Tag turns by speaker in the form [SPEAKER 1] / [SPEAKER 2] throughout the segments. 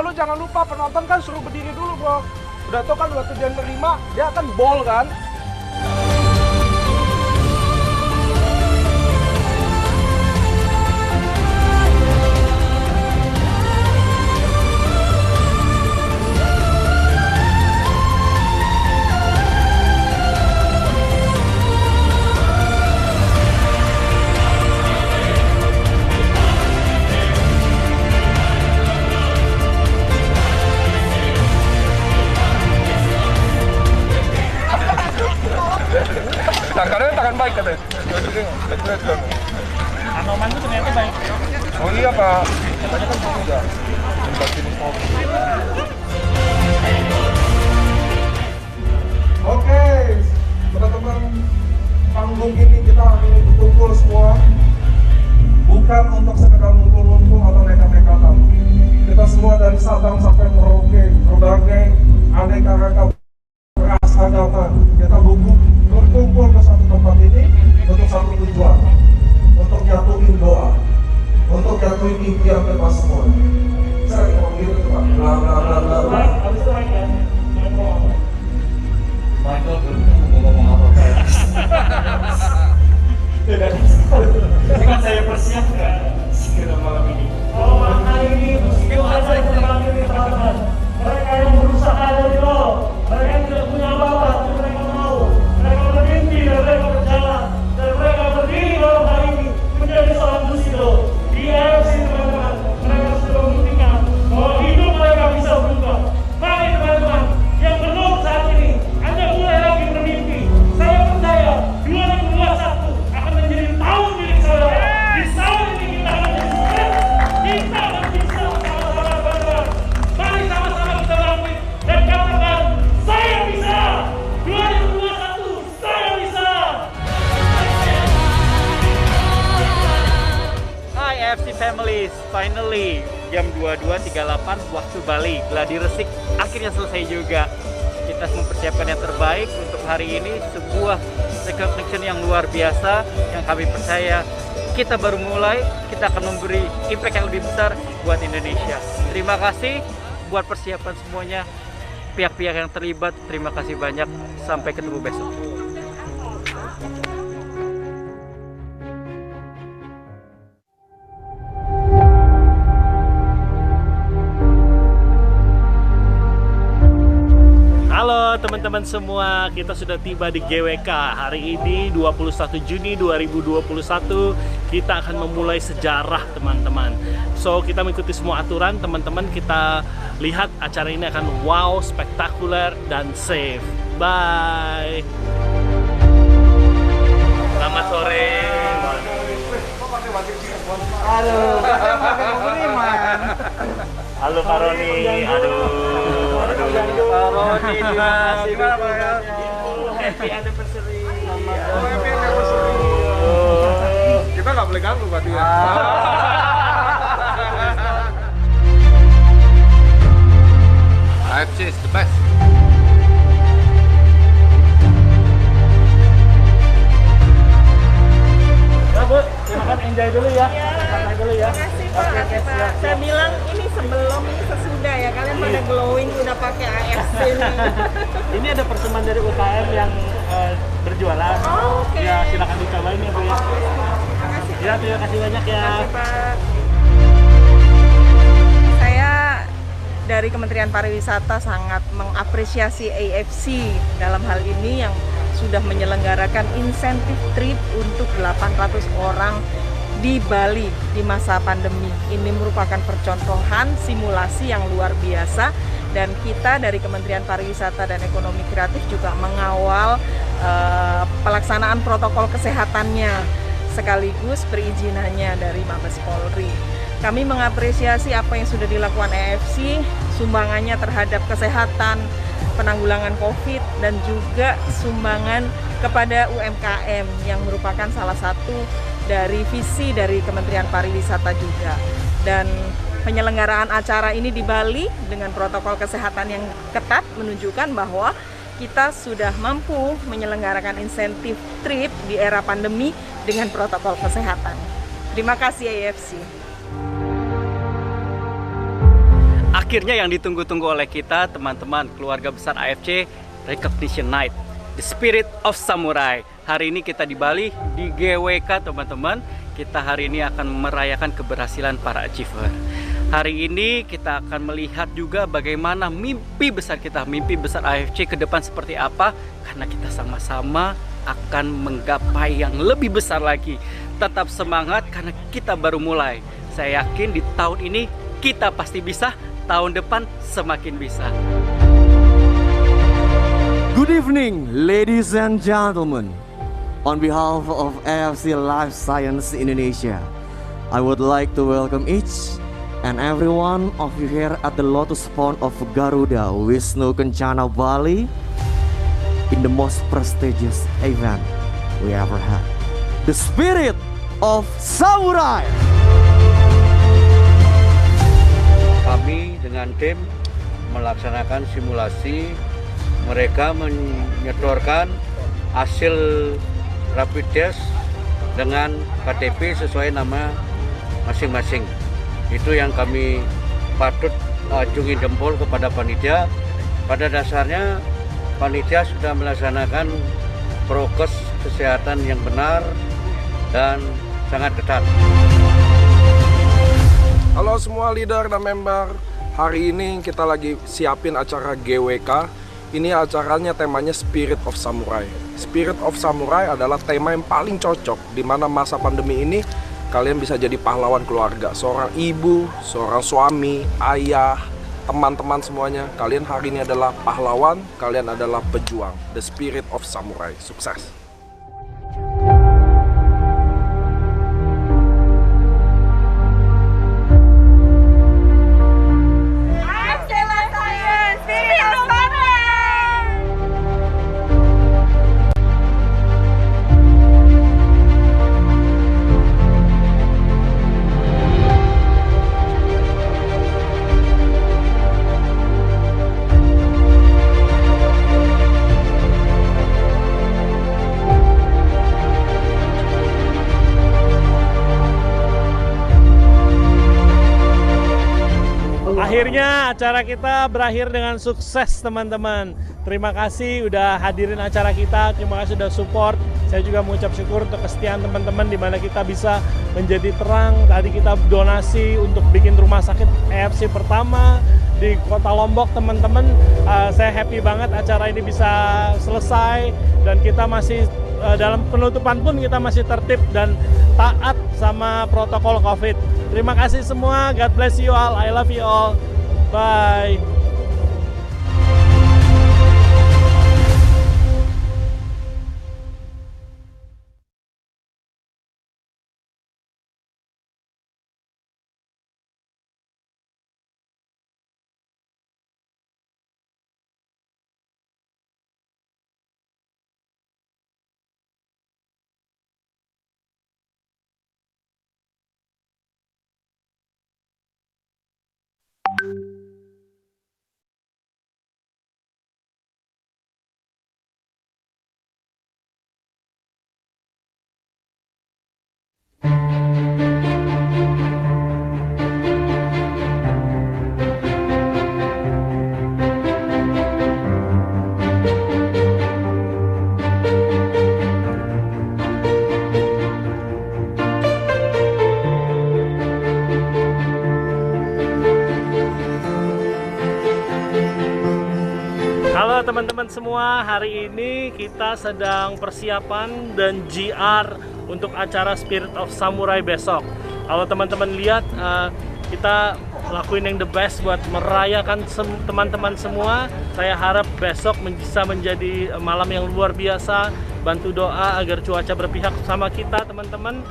[SPEAKER 1] lu jangan lupa penonton kan suruh berdiri dulu bro. Udah tau kan waktu dia nerima, dia akan ball kan.
[SPEAKER 2] Tangan baik katanya.
[SPEAKER 3] Anoman itu ternyata baik.
[SPEAKER 2] Oh iya Pak, katanya kan sudah. Oke, teman-teman, panggung ini kita ingin berkumpul semua. Bukan untuk sekedar ngumpul-ngumpul atau neka-nekatan. Kita semua dari Sabang sampai Merauke, berbagai aneka ragam ras agama. Kita berkumpul ke satu tempat ini untuk satu tujuan, untuk jatuhin doa, untuk jatuhin impian kita semua. Saya mau gitu coba, bla bla bla bla bla.
[SPEAKER 3] Habis itu main kan?
[SPEAKER 2] Michael belum ngomong apa-apa.
[SPEAKER 3] Ini kan saya persiapkan segera malam ini. Oh, hari ini Tuhan saya memanggil teman-teman. Mereka yang berusaha dari nol, mereka yang tidak punya apa-apa, tapi mereka mau. Mereka bermimpi dan mereka berjalan, dan mereka berdiri malam hari ini menjadi seorang musido. Di AFC teman-teman, mereka sudah membuktikan bahwa hidup mereka bisa berubah. Mari teman-teman, yang belum saat ini, Anda mulai lagi bermimpi. Saya percaya 2021 akan menjadi tahun milik saudara. Di tahun ini kita akan jadi sukses. Kita akan bisa sama-sama berjalan. Mari sama-sama kita bangkit dan katakan, saya bisa. 2021, saya bisa.
[SPEAKER 4] Hai AFC Families, finally jam 22.38 waktu Bali, gladi resik akhirnya selesai juga. Kita mempersiapkan yang terbaik untuk hari ini, sebuah recognition yang luar biasa yang kami percaya kita baru mulai, kita akan memberi impact yang lebih besar buat Indonesia. Terima kasih buat persiapan semuanya, pihak-pihak yang terlibat, terima kasih banyak, sampai ketemu besok.
[SPEAKER 3] Halo teman-teman semua, kita sudah tiba di GWK. Hari ini 21 Juni 2021 kita akan memulai sejarah teman-teman. So kita mengikuti semua aturan teman-teman, kita lihat acara ini akan wow, spektakuler dan safe. Bye. Selamat sore.
[SPEAKER 1] Aduh,
[SPEAKER 3] Halo Kak Roni, aduh.
[SPEAKER 4] Kak Roni,
[SPEAKER 1] gimana Pak ya?
[SPEAKER 4] Happy anniversary.
[SPEAKER 1] Happy anniversary. Kita nggak boleh ganggu berarti ya.
[SPEAKER 2] AFC is the best.
[SPEAKER 3] Ya Bu, silakan enjoy dulu ya. Santai dulu ya.
[SPEAKER 5] Terima kasih Pak. Saya bilang ini sebelum ini sesudah ya, kalian pada glowing udah pakai AFC ini.
[SPEAKER 3] Ini ada persembahan dari UKM yang berjualan.
[SPEAKER 5] Oh, oke.
[SPEAKER 3] Ya silakan dicobain ya Bu ya.
[SPEAKER 5] Terima kasih.
[SPEAKER 3] Ya terima kasih banyak ya.
[SPEAKER 5] Terima kasih Pak. Saya dari Kementerian Pariwisata sangat mengapresiasi AFC dalam hal ini yang sudah menyelenggarakan insentif trip untuk 800 orang di Bali di masa pandemi. Ini merupakan percontohan simulasi yang luar biasa, dan kita dari Kementerian Pariwisata dan Ekonomi Kreatif juga mengawal pelaksanaan protokol kesehatannya sekaligus perizinannya dari Mabes Polri. Kami mengapresiasi apa yang sudah dilakukan AFC, sumbangannya terhadap kesehatan, penanggulangan COVID, dan juga sumbangan kepada UMKM yang merupakan salah satu dari visi dari Kementerian Pariwisata juga. Dan penyelenggaraan acara ini di Bali dengan protokol kesehatan yang ketat menunjukkan bahwa kita sudah mampu menyelenggarakan insentif trip di era pandemi dengan protokol kesehatan. Terima kasih AFC.
[SPEAKER 4] akhirnya yang ditunggu-tunggu oleh kita teman-teman keluarga besar AFC Recognition Night, The Spirit of Samurai. Hari ini kita di Bali, di GWK teman-teman. Kita hari ini akan merayakan keberhasilan para achiever. Hari ini kita akan melihat juga bagaimana mimpi besar kita, mimpi besar AFC ke depan seperti apa. Karena kita sama-sama akan menggapai yang lebih besar lagi. Tetap semangat karena kita baru mulai. Saya yakin di tahun ini kita pasti bisa, tahun depan semakin bisa.
[SPEAKER 6] Good evening, ladies and gentlemen. On behalf of AFC Life Science Indonesia, I would like to welcome each and every one of you here at the Lotus Pond of Garuda, Wisnu Kencana, Bali, in the most prestigious event we ever had, the Spirit of Samurai.
[SPEAKER 7] Kami dengan tim melaksanakan simulasi. Mereka menyodorkan hasil rapid test dengan KTP sesuai nama masing-masing. Itu yang kami patut acungi jempol kepada panitia. Pada dasarnya panitia sudah melaksanakan prokes kesehatan yang benar dan sangat ketat.
[SPEAKER 1] Halo semua leader dan member, hari ini kita lagi siapin acara GWK. Ini acaranya temanya Spirit of Samurai. Spirit of Samurai adalah tema yang paling cocok di mana masa pandemi ini kalian bisa jadi pahlawan keluarga. Seorang ibu, seorang suami, ayah, teman-teman semuanya. Kalian hari ini adalah pahlawan, kalian adalah pejuang. The Spirit of Samurai. Sukses!
[SPEAKER 3] Akhirnya acara kita berakhir dengan sukses teman-teman. Terima kasih udah hadirin acara kita, terima kasih udah support. Saya juga mengucap syukur untuk kesetiaan teman-teman di mana kita bisa menjadi terang. Tadi kita donasi untuk bikin rumah sakit AFC pertama di Kota Lombok teman-teman. Saya happy banget acara ini bisa selesai dan kita masih dalam penutupan pun kita masih tertib dan taat sama protokol COVID. Terima kasih semua, God bless you all, I love you all, bye. Halo teman-teman semua, hari ini kita sedang persiapan dan GR untuk acara Spirit of Samurai besok. Kalau teman-teman lihat, kita lakuin yang the best buat merayakan teman-teman semua. Saya harap besok bisa menjadi malam yang luar biasa. Bantu doa agar cuaca berpihak sama kita teman-teman.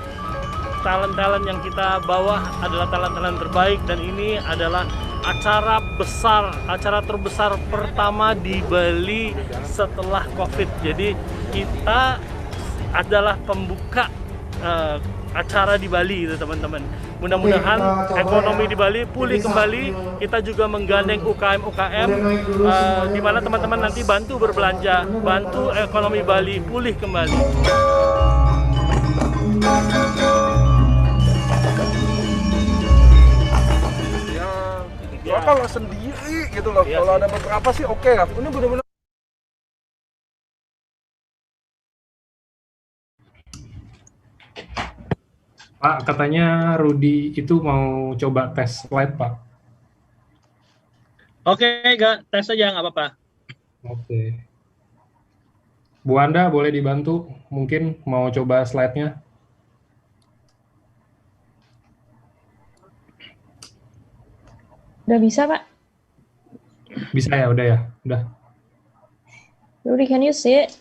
[SPEAKER 3] Talent-talent yang kita bawa adalah talent-talent terbaik dan ini adalah acara besar, acara terbesar pertama di Bali setelah COVID. Jadi kita adalah pembuka acara di Bali itu teman-teman. Mudah-mudahan ekonomi di Bali pulih kembali. Kita juga menggandeng UKM-UKM di mana teman-teman nanti bantu berbelanja, bantu ekonomi Bali pulih kembali.
[SPEAKER 1] Silakan sendiri gitu loh.
[SPEAKER 4] Iya
[SPEAKER 1] Kalau
[SPEAKER 4] sih.
[SPEAKER 1] ada beberapa sih oke ya. Ini bener-bener
[SPEAKER 8] Pak, katanya Rudi itu mau coba tes slide, Pak.
[SPEAKER 3] Oke, enggak, tes aja nggak apa-apa.
[SPEAKER 8] Oke. Bu Anda boleh dibantu? Mungkin mau coba slide-nya?
[SPEAKER 9] Udah bisa, Pak?
[SPEAKER 8] Bisa ya, udah ya? Udah.
[SPEAKER 9] Rudy, can you see it?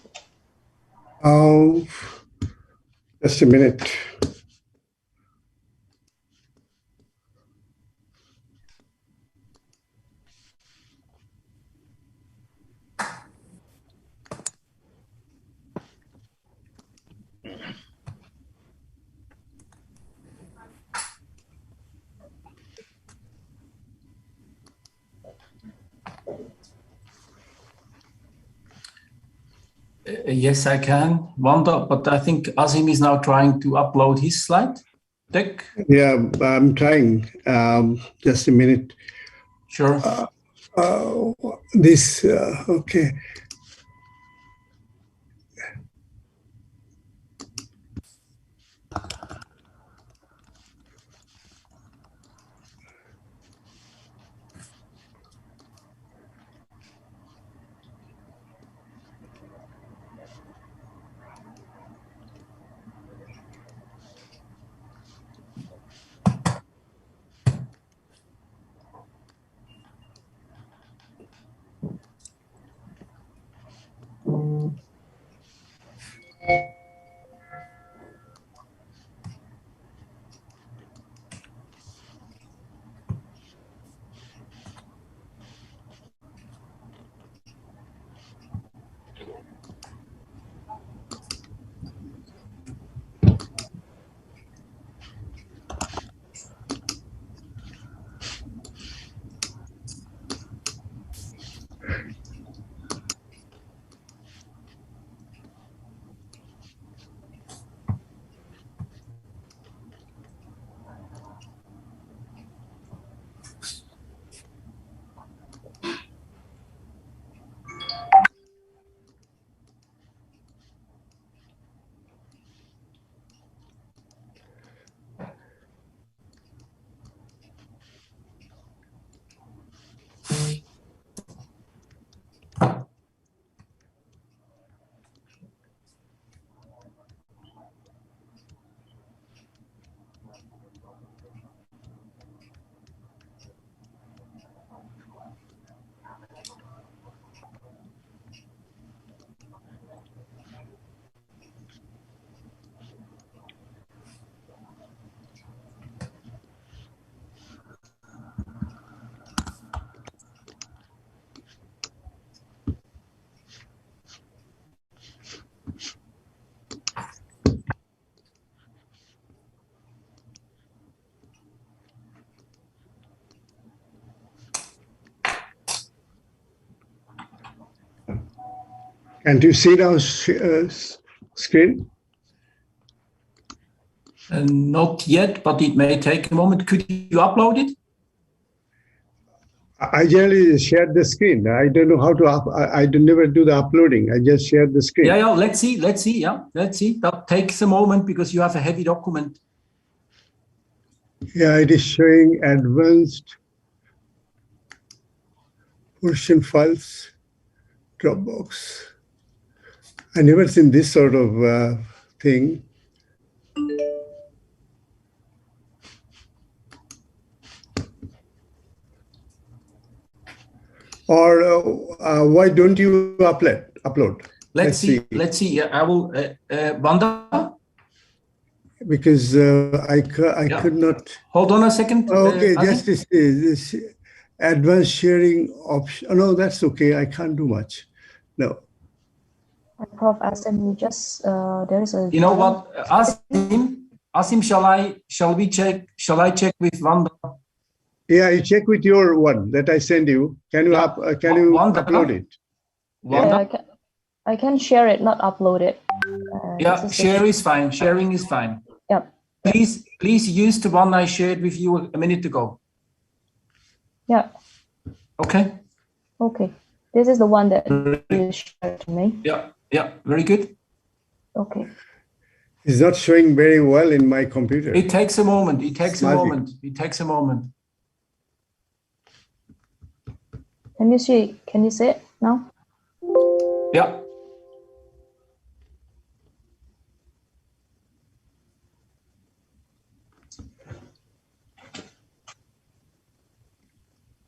[SPEAKER 2] Just a minute.
[SPEAKER 10] Yes, I can. Wanda, but I think Azim is now trying to upload his slide deck.
[SPEAKER 2] Yeah, I'm trying. Just a minute.
[SPEAKER 10] Sure.
[SPEAKER 2] Okay. Can't you see now screen?
[SPEAKER 10] Not yet, but it may take a moment. Could you upload it?
[SPEAKER 2] I generally share the screen. I don't know how to. I never do the uploading. I just share the screen.
[SPEAKER 10] Yeah, let's see. Yeah, let's see. That takes a moment because you have a heavy document.
[SPEAKER 2] Yeah, it is showing advanced portion files, Dropbox. I never seen this sort of thing. Or why don't you upload?
[SPEAKER 10] Let's see. Let's see. Yeah, I will. Wanda?
[SPEAKER 2] Because I could not.
[SPEAKER 10] Hold on a second.
[SPEAKER 2] Okay, just this advanced sharing option. Oh, no, that's okay. I can't do much. No.
[SPEAKER 9] Prof. Asim, you just there is a.
[SPEAKER 10] You know what, Asim, shall I check with Wanda?
[SPEAKER 2] Yeah, you check with your one that I send you. Can you
[SPEAKER 10] Wanda,
[SPEAKER 2] upload it?
[SPEAKER 10] Wanda?
[SPEAKER 9] Yeah, I can share it, not upload it.
[SPEAKER 10] Yeah, share is fine. Sharing is fine.
[SPEAKER 9] Yep.
[SPEAKER 10] Please use the one I shared with you a minute ago.
[SPEAKER 9] Yeah.
[SPEAKER 10] Okay.
[SPEAKER 9] Okay. This is the one that you shared to me.
[SPEAKER 10] Yeah, very good.
[SPEAKER 9] Okay.
[SPEAKER 11] It's not showing very well in my computer.
[SPEAKER 10] It takes a moment. It takes a
[SPEAKER 11] Magic.
[SPEAKER 10] moment. It takes a moment.
[SPEAKER 9] Can you see? Can you see it now?
[SPEAKER 10] Yeah.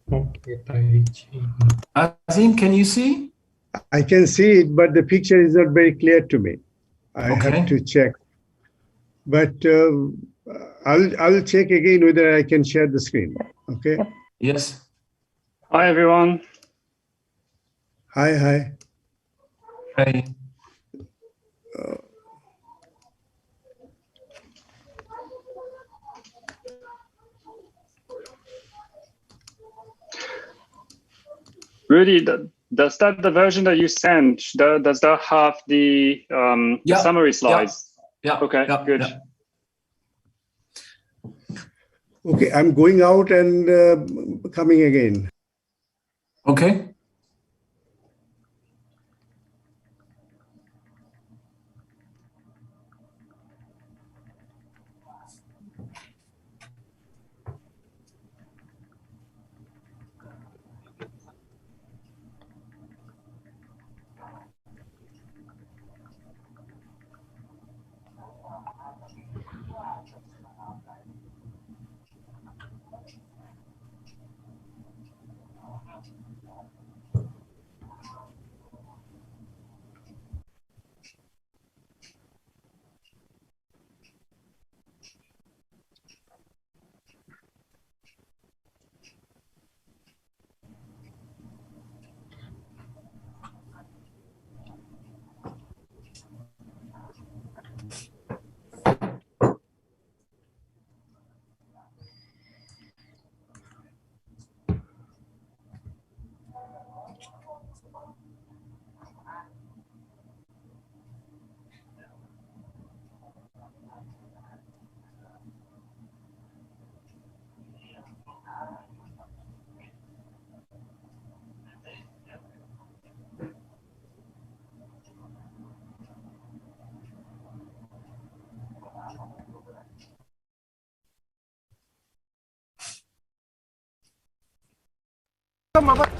[SPEAKER 8] Okay, Tai Chi.
[SPEAKER 10] Azim, can you see?
[SPEAKER 11] I can see it, but the picture is not very clear to me. I
[SPEAKER 10] Okay.
[SPEAKER 11] have to check. But I'll check again whether I can share the screen. Okay.
[SPEAKER 10] Yes.
[SPEAKER 12] Hi, everyone.
[SPEAKER 11] Hi.
[SPEAKER 10] Hey.
[SPEAKER 12] Rudy, does that the version that you sent, does that have the summary slides?
[SPEAKER 10] Yeah.
[SPEAKER 12] Okay, good.
[SPEAKER 10] Yeah.
[SPEAKER 11] Okay, I'm going out and coming again.
[SPEAKER 10] Okay.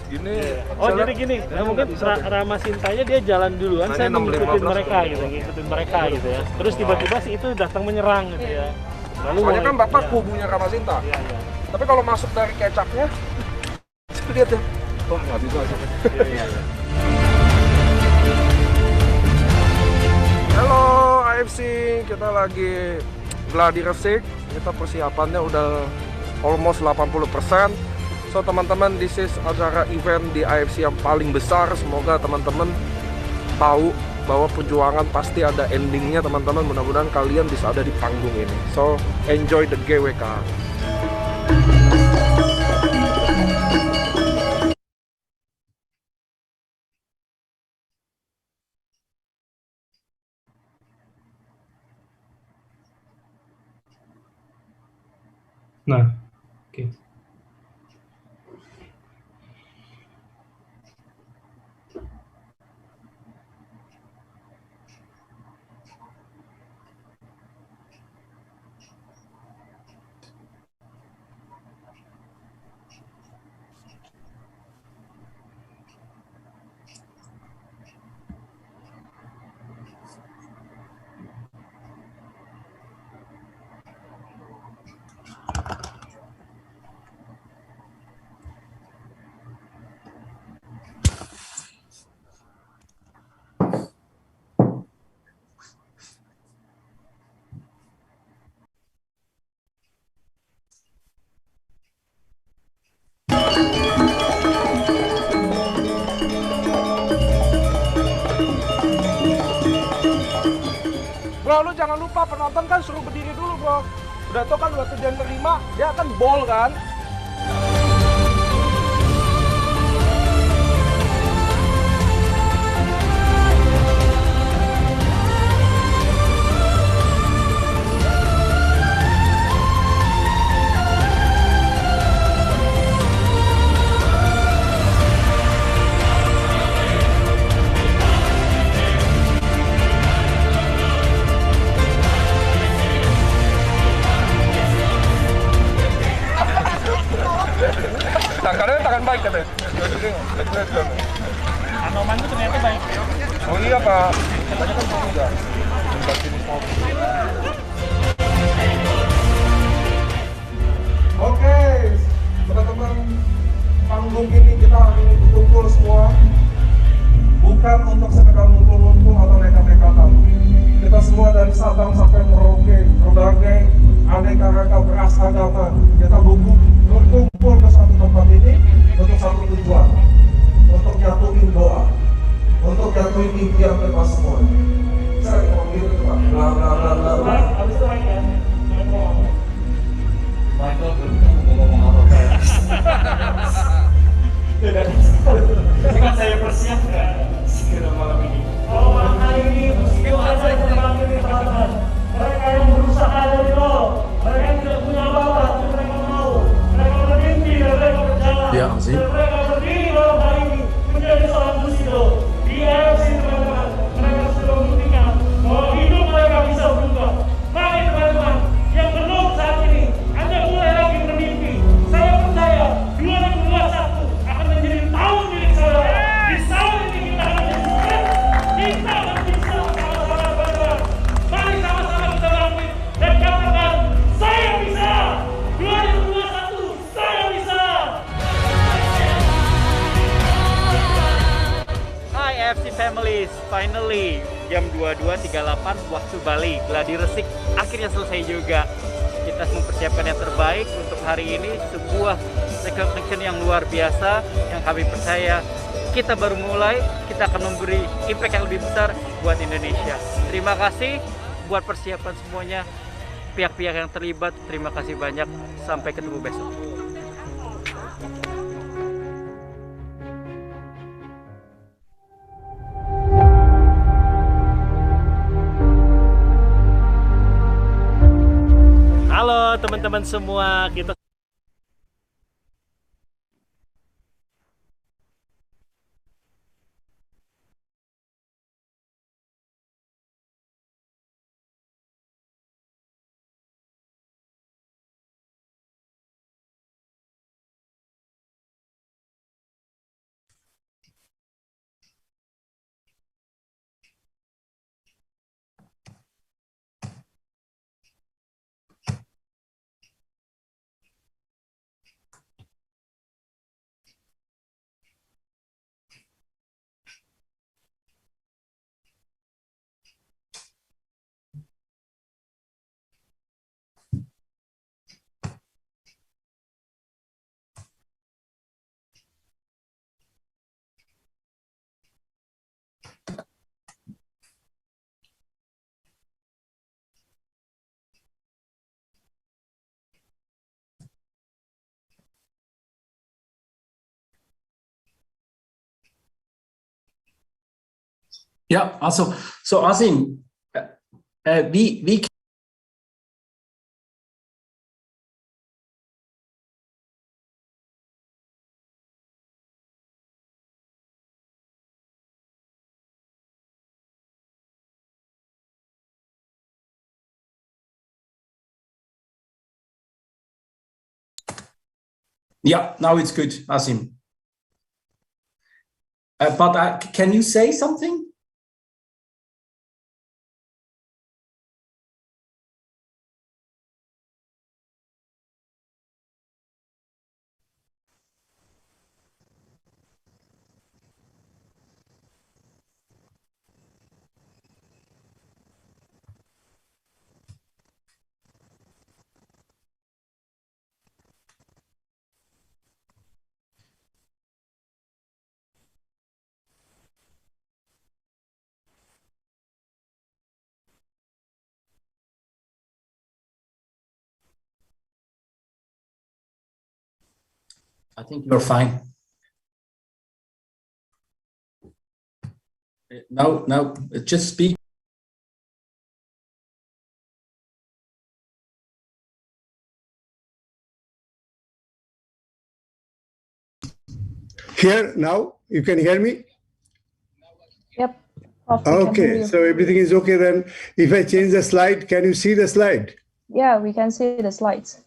[SPEAKER 1] Gini.
[SPEAKER 3] Oh jadi gini, mungkin Rama Sintanya dia jalan duluan, saya ngikutin mereka gitu ya. Terus tiba-tiba si itu datang menyerang gitu ya. Lalu
[SPEAKER 1] soalnya kan Bapak kubunya Rama Sinta.
[SPEAKER 3] Iya.
[SPEAKER 1] Tapi kalau masuk dari kecapnya, lihat ya. Wah, nggak bisa aja.
[SPEAKER 3] Iya.
[SPEAKER 1] Halo AFC, kita lagi gladi resik. Kita persiapannya udah almost 80%. So teman-teman, this is acara event di AFC yang paling besar. Semoga teman-teman tahu bahwa perjuangan pasti ada endingnya teman-teman. Mudah-mudahan kalian bisa ada di panggung ini. So enjoy the GWK.
[SPEAKER 8] Nah, oke.
[SPEAKER 1] Bro, lu jangan lupa penonton kan suruh berdiri dulu, bro. Udah tau kan waktu dia nerima, dia akan ball kan. baik katanya.
[SPEAKER 3] Anoman itu ternyata baik.
[SPEAKER 1] Oh iya Pak, katanya kan enggak.
[SPEAKER 2] Oke, teman-teman, panggung ini kita hari ini berkumpul semua bukan untuk sekedar ngumpul-ngumpul atau nekat-nekatan. Kita semua dari Sabang sampai Merauke, berbagai aneka ragam ras agama, kita berkumpul ke satu tempat ini untuk satu tujuan, untuk nyatuin doa, untuk nyatuin impian kita semua. Saya ngomong gitu Pak, bla bla bla bla bla.
[SPEAKER 3] Habis itu baik ya.
[SPEAKER 7] Michael belum ngomong apa-apa ya.
[SPEAKER 3] Ini kan saya persiapkan segera malam ini. Kalau malam hari ini, meskipun saya terbangun ini teman-teman, mereka yang berusaha dari nol, mereka yang tidak punya apa-apa, tapi mereka mau, mereka bermimpi dan mereka berjalan,
[SPEAKER 10] Ya, sih.
[SPEAKER 3] dan mereka berdiri malam hari ini menjadi seorang musido. Di AFC teman-teman, mereka sudah membuktikan bahwa hidup mereka bisa berubah. Mari teman-teman, yang belum saat ini, Anda mulai lagi bermimpi. Saya percaya 2021 akan menjadi tahun milik saudara. Di tahun ini kita akan sukses. Kita akan bisa sama-sama bangga. Mari sama-sama kita bangkit dan katakan, saya bisa. 2021, saya bisa.
[SPEAKER 4] Hai AFC families, finally jam 22.38 waktu Bali, gladi resik akhirnya selesai juga. Kita mempersiapkan yang terbaik untuk hari ini, sebuah recognition yang luar biasa yang kami percaya kita baru mulai, kita akan memberi impact yang lebih besar buat Indonesia. Terima kasih buat persiapan semuanya, pihak-pihak yang terlibat, terima kasih banyak, sampai ketemu besok.
[SPEAKER 3] Halo teman-teman semua, kita
[SPEAKER 10] Yeah, also, so Azim, we yeah, now it's good, Azim. But can you say something? I think you're fine. Now, just speak.
[SPEAKER 11] Here now, you can hear me?
[SPEAKER 9] Yep. Prof, we can hear
[SPEAKER 11] Okay,
[SPEAKER 9] you.
[SPEAKER 11] so everything is okay then. If I change the slide, can you see the slide?
[SPEAKER 9] Yeah, we can see the slides.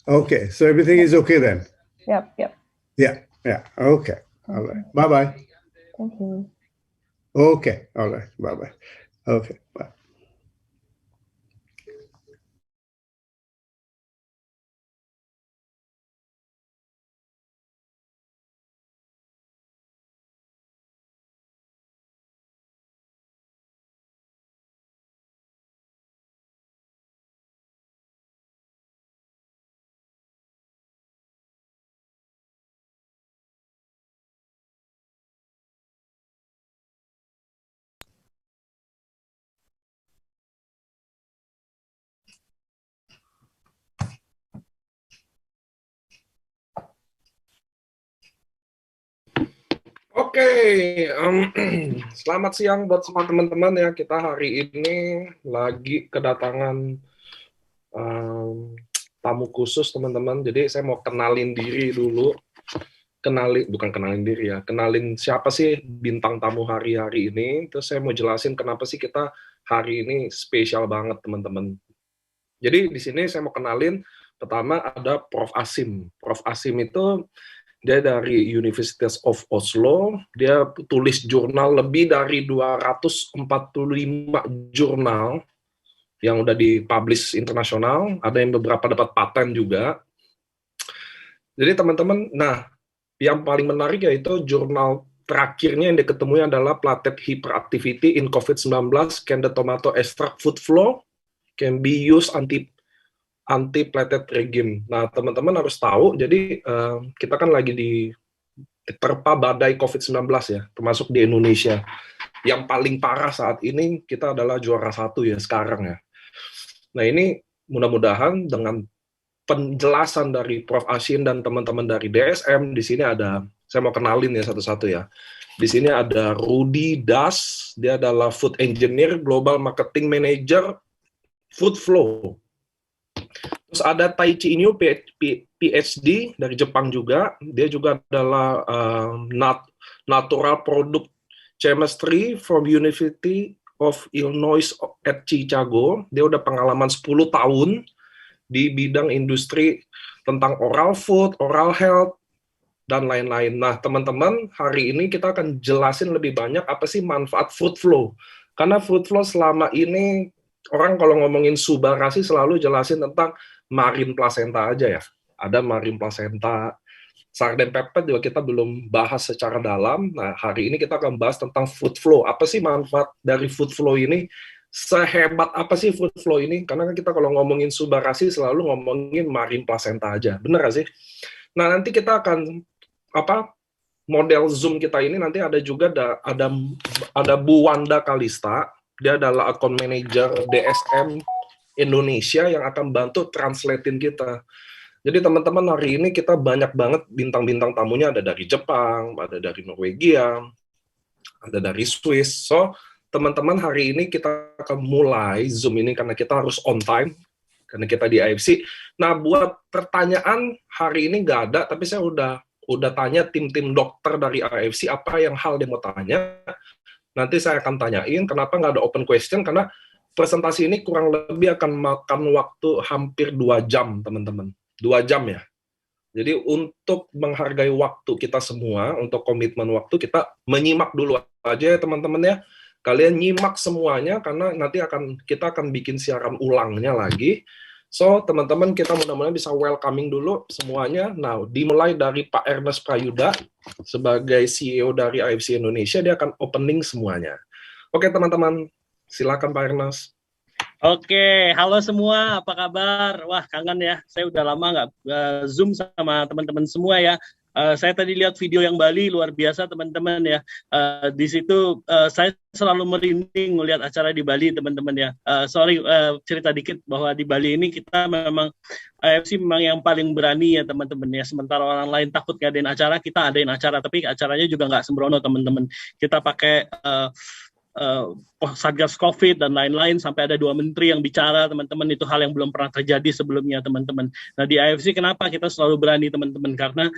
[SPEAKER 11] Okay, so everything is okay then.
[SPEAKER 9] Yep, yep.
[SPEAKER 11] Yeah, Yeah. Okay. All right. Bye bye.
[SPEAKER 9] Thank you.
[SPEAKER 11] Okay. All right. Bye bye. Okay. Bye.
[SPEAKER 1] Oke, selamat siang buat semua teman-teman ya. Kita hari ini lagi kedatangan tamu khusus teman-teman. Jadi saya mau kenalin diri dulu. Bukan kenalin diri ya, kenalin siapa sih bintang tamu hari-hari ini. Terus saya mau jelasin kenapa sih kita hari ini spesial banget teman-teman. Jadi di sini saya mau kenalin, pertama ada Prof. Asim. Prof. Asim itu dia dari University of Oslo, dia tulis jurnal lebih dari 245 jurnal yang udah dipublish internasional, ada yang beberapa dapat paten juga. Jadi teman-teman, nah yang paling menarik yaitu jurnal terakhirnya yang diketemunya adalah Plated Hyperactivity in COVID-19, Can the Tomato Extract Food Flow can be used anti-plated regime. Nah, teman-teman harus tahu, jadi kita kan lagi diterpa badai COVID-19 ya, termasuk di Indonesia. Yang paling parah saat ini, kita adalah juara 1 ya sekarang ya. Nah, ini mudah-mudahan dengan penjelasan dari Prof. Asim dan teman-teman dari DSM, di sini ada, saya mau kenalin ya satu-satu ya. Di sini ada Rudy Das, dia adalah Food Engineer, Global Marketing Manager, FRUITFLOW. Terus ada Taichi Inu, PhD dari Jepang juga. Dia juga adalah Natural Product Chemistry from University of Illinois at Chicago. Dia udah pengalaman 10 tahun di bidang industri tentang oral food, oral health, dan lain-lain. Nah, teman-teman, hari ini kita akan jelasin lebih banyak apa sih manfaat FRUITFLOW. Karena FRUITFLOW selama ini, orang kalau ngomongin Subarashi selalu jelasin tentang marine placenta aja ya. Ada marine placenta, sarden pepet juga kita belum bahas secara dalam. Nah, hari ini kita akan bahas tentang FRUITFLOW. Apa sih manfaat dari FRUITFLOW ini? Sehebat apa sih FRUITFLOW ini? Karena kan kita kalau ngomongin Subarashi selalu ngomongin marine placenta aja. Bener gak sih? Nah, nanti kita akan model Zoom kita ini nanti ada juga ada Bu Wanda Kalista. Dia adalah account manager DSM Indonesia yang akan bantu translatein kita. Jadi teman-teman, hari ini kita banyak banget bintang-bintang tamunya, ada dari Jepang, ada dari Norwegia, ada dari Swiss. So, teman-teman, hari ini kita akan mulai Zoom ini karena kita harus on time, karena kita di AFC. Nah, buat pertanyaan hari ini nggak ada, tapi saya udah tanya tim-tim dokter dari AFC apa yang hal dia mau tanya. Nanti saya akan tanyain kenapa nggak ada open question, karena presentasi ini kurang lebih akan makan waktu hampir 2 jam, teman-teman. 2 jam ya. Jadi untuk menghargai waktu kita semua, untuk komitmen waktu, kita menyimak dulu aja ya teman-teman ya. Kalian nyimak semuanya, karena nanti kita akan bikin siaran ulangnya lagi. So, teman-teman, kita mudah-mudahan bisa welcoming dulu semuanya. Nah, dimulai dari Pak Ernest Prayuda, sebagai CEO dari AFC Indonesia, dia akan opening semuanya. Oke, teman-teman. Silakan Pak Ernest.
[SPEAKER 3] Oke, halo semua, apa kabar? Wah, kangen ya, saya udah lama nggak Zoom sama teman-teman semua ya. Saya tadi lihat video yang Bali, luar biasa teman-teman ya. Di situ saya selalu merinding melihat acara di Bali teman-teman ya. Cerita dikit bahwa di Bali ini kita memang, AFC memang yang paling berani ya teman-teman ya. Sementara orang lain takut ngadain acara, kita adain acara, tapi acaranya juga nggak sembrono teman-teman. Kita pakai Satgas COVID dan lain-lain, sampai ada 2 menteri yang bicara teman-teman. Itu hal yang belum pernah terjadi sebelumnya teman-teman. Nah, di AFC kenapa kita selalu berani teman-teman? Karena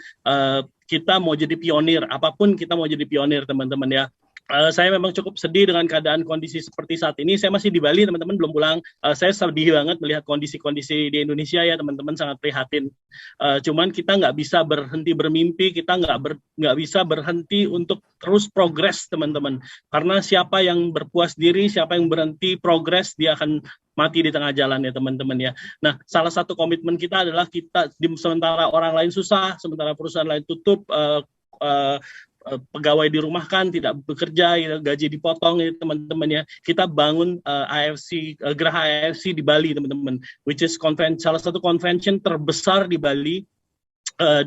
[SPEAKER 3] kita mau jadi pionir, apapun kita mau jadi pionir teman-teman ya.
[SPEAKER 13] Saya memang cukup sedih dengan keadaan kondisi seperti saat ini. Saya masih di Bali, teman-teman, belum pulang. Saya sedih banget melihat kondisi-kondisi di Indonesia ya, teman-teman, sangat prihatin. Cuman kita nggak bisa berhenti bermimpi, kita nggak bisa berhenti untuk terus progres, teman-teman. Karena siapa yang berpuas diri, siapa yang berhenti progres, dia akan mati di tengah jalan ya, teman-teman ya. Nah, salah satu komitmen kita adalah sementara orang lain susah, sementara perusahaan lain tutup, pegawai dirumahkan, tidak bekerja, gaji dipotong ya teman-teman ya. Kita bangun Geraha AFC di Bali, teman-teman, which is salah satu convention terbesar di Bali,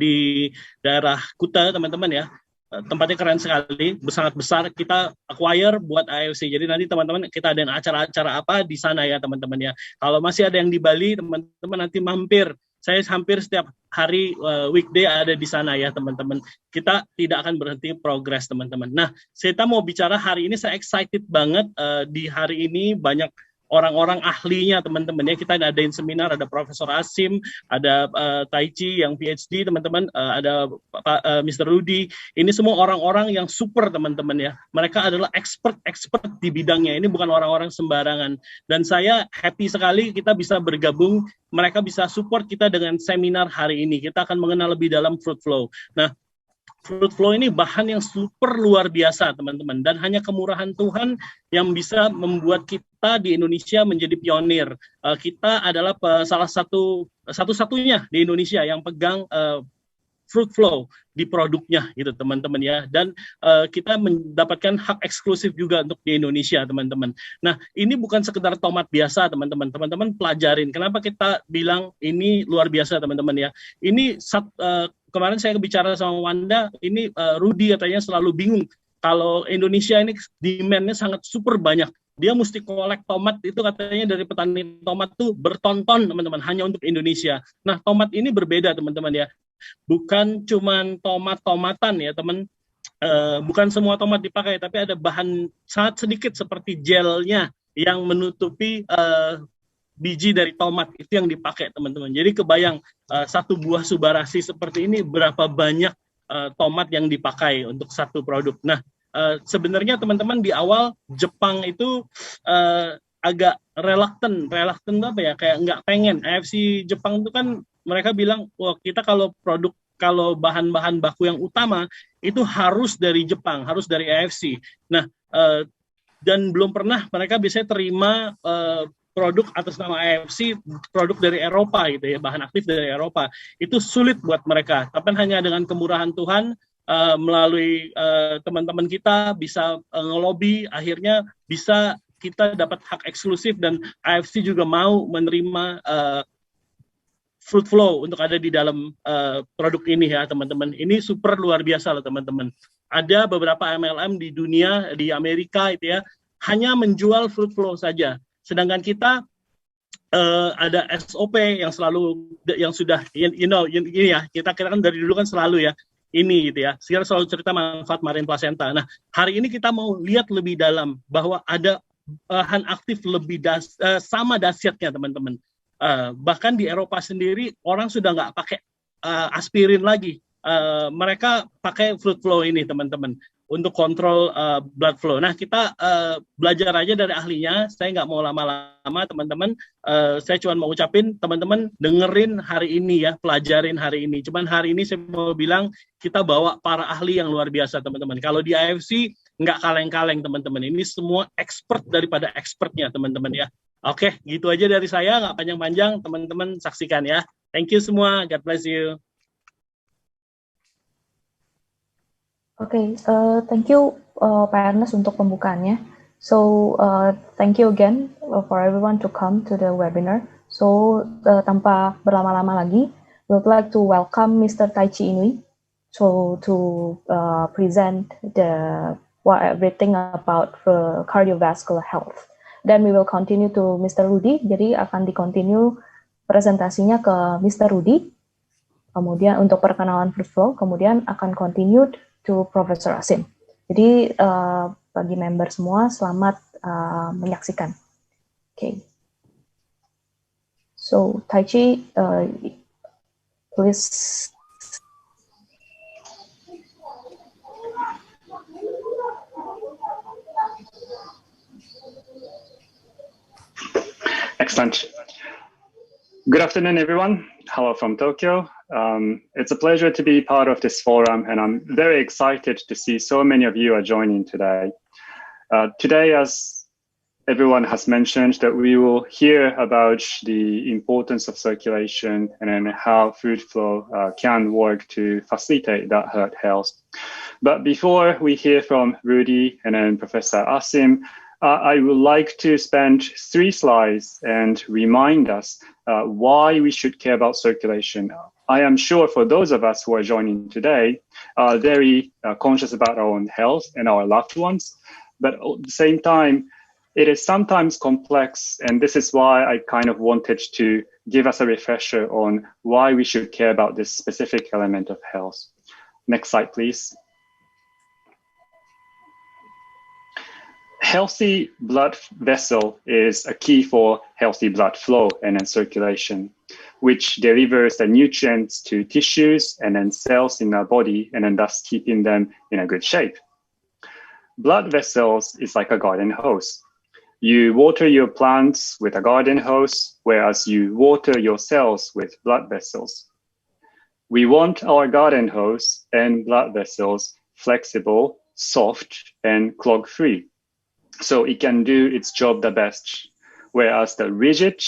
[SPEAKER 13] di daerah Kuta, teman-teman ya. Tempatnya keren sekali, sangat besar. Kita acquire buat AFC. Jadi nanti teman-teman kita ada acara-acara apa di sana ya, teman-teman ya. Kalau masih ada yang di Bali, teman-teman nanti mampir. Saya hampir setiap hari weekday ada di sana ya, teman-teman. Kita tidak akan berhenti progres, teman-teman. Nah, kita mau bicara hari ini, saya excited banget di hari ini banyak orang-orang ahlinya, teman-teman ya. Kita adain seminar, ada Profesor Asim, ada Tai Chi yang PhD, teman-teman, ada Mr. Rudy. Ini semua orang-orang yang super, teman-teman ya. Mereka adalah expert di bidangnya. Ini bukan orang-orang sembarangan. Dan saya happy sekali kita bisa bergabung, mereka bisa support kita dengan seminar hari ini. Kita akan mengenal lebih dalam FRUITFLOW. Nah, FRUITFLOW ini bahan yang super luar biasa, teman-teman, dan hanya kemurahan Tuhan yang bisa membuat kita di Indonesia menjadi pionir. Kita adalah salah satu-satunya di Indonesia yang pegang FRUITFLOW di produknya, gitu, teman-teman ya. Dan kita mendapatkan hak eksklusif juga untuk di Indonesia, teman-teman. Nah, ini bukan sekedar tomat biasa, teman-teman. Teman-teman pelajarin. Kenapa kita bilang ini luar biasa, teman-teman ya? Ini kemarin saya bicara sama Wanda, ini Rudy katanya selalu bingung kalau Indonesia ini demand-nya sangat super banyak. Dia mesti kolek tomat itu katanya dari petani tomat tuh berton-ton, teman-teman, hanya untuk Indonesia. Nah, tomat ini berbeda, teman-teman ya. Bukan cuman tomat-tomatan ya, teman. Bukan semua tomat dipakai, tapi ada bahan sangat sedikit seperti gelnya yang menutupi biji dari tomat, itu yang dipakai, teman-teman. Jadi kebayang satu buah Subarashi seperti ini berapa banyak tomat yang dipakai untuk satu produk. Nah, sebenarnya teman-teman di awal Jepang itu agak reluctant apa ya, kayak nggak pengen. AFC Jepang itu kan mereka bilang, wah, kita kalau bahan-bahan baku yang utama itu harus dari Jepang, harus dari AFC. Nah, dan belum pernah mereka biasanya terima produk atas nama AFC, produk dari Eropa gitu ya, bahan aktif dari Eropa. Itu sulit buat mereka. Tapi hanya dengan kemurahan Tuhan, melalui teman-teman kita bisa ngelobi, akhirnya bisa kita dapat hak eksklusif dan AFC juga mau menerima FRUITFLOW untuk ada di dalam produk ini ya, teman-teman. Ini super luar biasa loh, teman-teman. Ada beberapa MLM di dunia, di Amerika itu ya, hanya menjual FRUITFLOW saja. Sedangkan kita ada SOP yang sudah ini ya, kita kan dari dulu kan selalu ya ini gitu ya. Sekarang selalu cerita manfaat marine placenta. Nah, hari ini kita mau lihat lebih dalam bahwa ada bahan aktif lebih sama dahsyatnya, teman-teman. Bahkan di Eropa sendiri orang sudah nggak pakai aspirin lagi. Mereka pakai FRUITFLOW ini, teman-teman, untuk kontrol blood flow. Nah, kita belajar aja dari ahlinya. Saya nggak mau lama-lama, teman-teman. Saya cuma mau ucapin, teman-teman dengerin hari ini ya, pelajarin hari ini. Cuman hari ini saya mau bilang, kita bawa para ahli yang luar biasa, teman-teman. Kalau di AFC, nggak kaleng-kaleng, teman-teman. Ini semua expert daripada expertnya, teman-teman ya. Oke, gitu aja dari saya, nggak panjang-panjang, teman-teman saksikan ya. Thank you semua, God bless you.
[SPEAKER 9] Okay, thank you Pak Ernest untuk pembukaannya. So, thank you again for everyone to come to the webinar. So, tanpa berlama-lama lagi, we would like to welcome Mr. Taichi Inui to present everything about cardiovascular health. Then we will continue to Mr. Rudy, jadi akan di-continue presentasinya ke Mr. Rudy, kemudian untuk perkenalan FRUITFLOW, kemudian akan continue to Profesor Asim. Jadi bagi member semua, selamat menyaksikan. Okay. So, Taichi, please.
[SPEAKER 12] Excellent. Good afternoon, everyone. Hello from Tokyo. It's a pleasure to be part of this forum, and I'm very excited to see so many of you are joining today. Today, as everyone has mentioned, that we will hear about the importance of circulation and then how food flow can work to facilitate that health. But before we hear from Rudy and then Professor Asim, I would like to spend 3 slides and remind us why we should care about circulation. I am sure for those of us who are joining today are very conscious about our own health and our loved ones, but at the same time, it is sometimes complex, and this is why I kind of wanted to give us a refresher on why we should care about this specific element of health. Next slide, please. Healthy blood vessel is a key for healthy blood flow and then circulation, which delivers the nutrients to tissues and then cells in our body, and then thus keeping them in a good shape. Blood vessels is like a garden hose. You water your plants with a garden hose, whereas you water your cells with blood vessels. We want our garden hose and blood vessels flexible, soft, and clog-free, so it can do its job the best, whereas the rigid,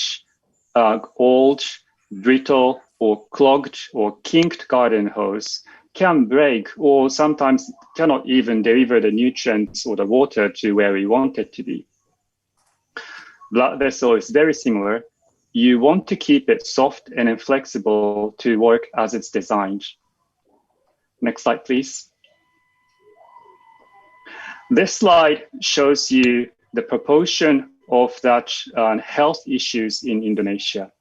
[SPEAKER 12] old, brittle, or clogged or kinked garden hose can break or sometimes cannot even deliver the nutrients or the water to where we want it to be. Blood vessel is very similar. You want to keep it soft and inflexible to work as it's designed. Next slide, please. This slide shows you the proportion of that health issues in Indonesia.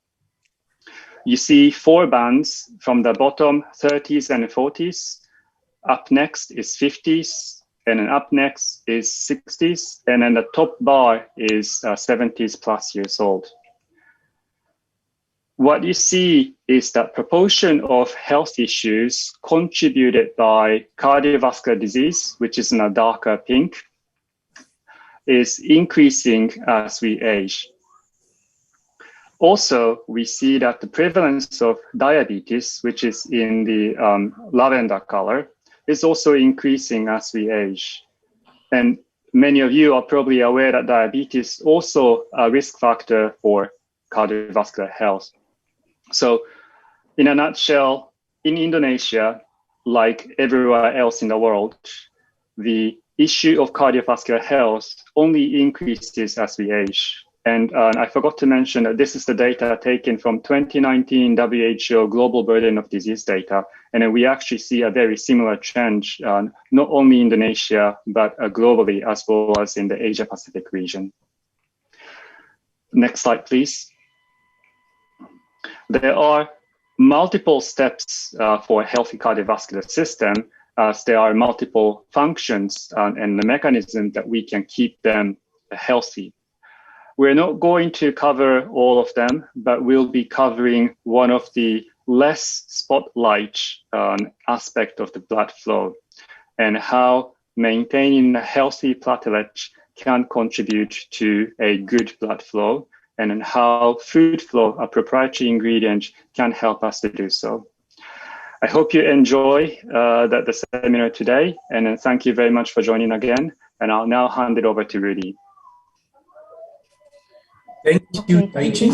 [SPEAKER 12] You see 4 bands from the bottom, 30s and 40s. Up next is 50s, and then up next is 60s, and then the top bar is 70s plus years old. What you see is that proportion of health issues contributed by cardiovascular disease, which is in a darker pink, is increasing as we age. Also, we see that the prevalence of diabetes, which is in the lavender color, is also increasing as we age. And many of you are probably aware that diabetes is also a risk factor for cardiovascular health. So in a nutshell, in Indonesia, like everywhere else in the world, the issue of cardiovascular health only increases as we age. And I forgot to mention that this is the data taken from 2019 WHO Global Burden of Disease data. And we actually see a very similar trend, not only in Indonesia, but globally, as well as in the Asia Pacific region. Next slide, please. There are multiple steps for a healthy cardiovascular system, as there are multiple functions and the mechanism that we can keep them healthy. We're not going to cover all of them, but we'll be covering one of the less spotlight aspect of the blood flow, and how maintaining a healthy platelet can contribute to a good blood flow, and then how food flow, a proprietary ingredient, can help us to do so. I hope you enjoy the seminar today, and then thank you very much for joining again, and I'll now hand it over to Rudy.
[SPEAKER 10] Thank you, Taichi.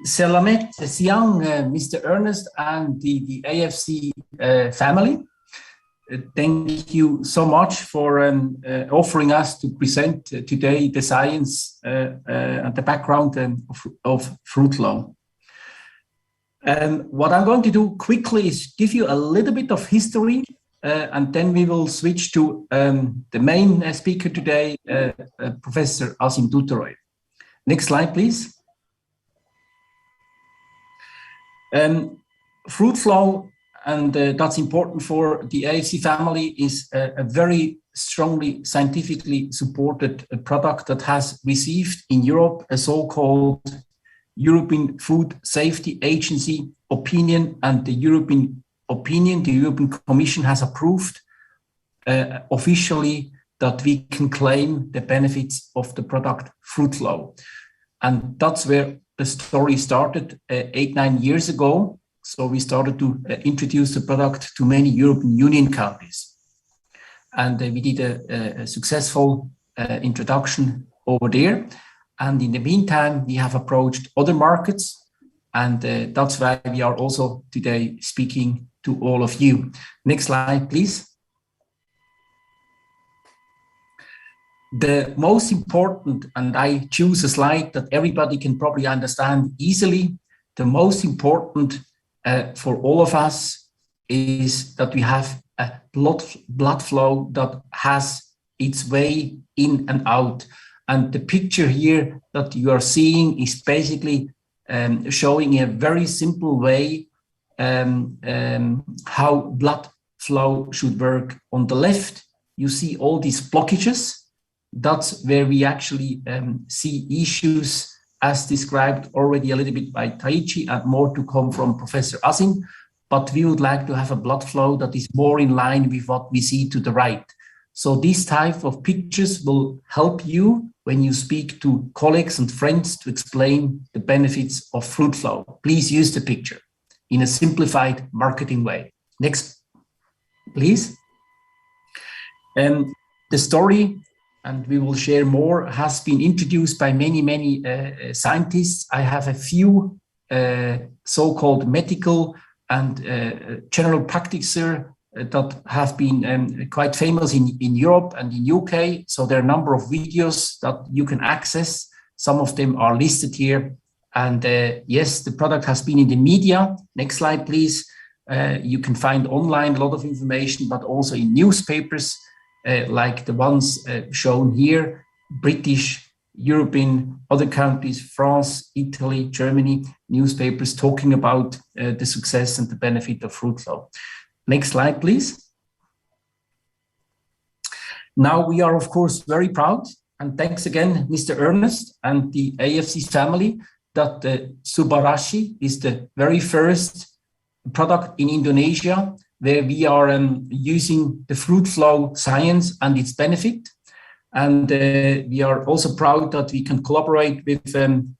[SPEAKER 10] Selamat siang, Mr. Ernest and the AFC family. Thank you so much for offering us to present today the science and the background of FRUITFLOW. What I'm going to do quickly is give you a little bit of history, and then we will switch to the main speaker today, Professor Asim Duteroy. Next slide, please. FRUITFLOW, and that's important for the AFC family, is a very strongly scientifically supported product that has received in Europe a so-called European Food Safety Agency opinion, and the European Commission has approved officially that we can claim the benefits of the product FRUITFLOW. And that's where the story started 8-9 years ago. So we started to introduce the product to many European Union countries. And we did a successful introduction over there. And in the meantime, we have approached other markets. And that's why we are also today speaking to all of you. Next slide, please. The most important, and I choose a slide that everybody can probably understand easily, the most important for all of us is that we have a blood flow that has its way in and out. And the picture here that you are seeing is basically showing a very simple way how blood flow should work. On the left, you see all these blockages. That's where we actually see issues as described already a little bit by Taichi and more to come from Professor Azim. But we would like to have a blood flow that is more in line with what we see to the right. So this type of pictures will help you when you speak to colleagues and friends to explain the benefits of FRUITFLOW. Please use the picture in a simplified marketing way. Next, please. The story, and we will share more, has been introduced by many scientists. I have a few so-called medical and general practitioners that have been quite famous in Europe and in UK. So there are a number of videos that you can access. Some of them are listed here. And yes, the product has been in the media. Next slide, please. You can find online a lot of information, but also in newspapers like the ones shown here, British, European, other countries, France, Italy, Germany, newspapers talking about the success and the benefit of FRUITFLOW. Next slide, please. Now we are, of course, very proud, and thanks again, Mr. Ernest and the AFC family, that the Subarashi is the very first product in Indonesia where we are using the FRUITFLOW science and its benefit. And we are also proud that we can collaborate with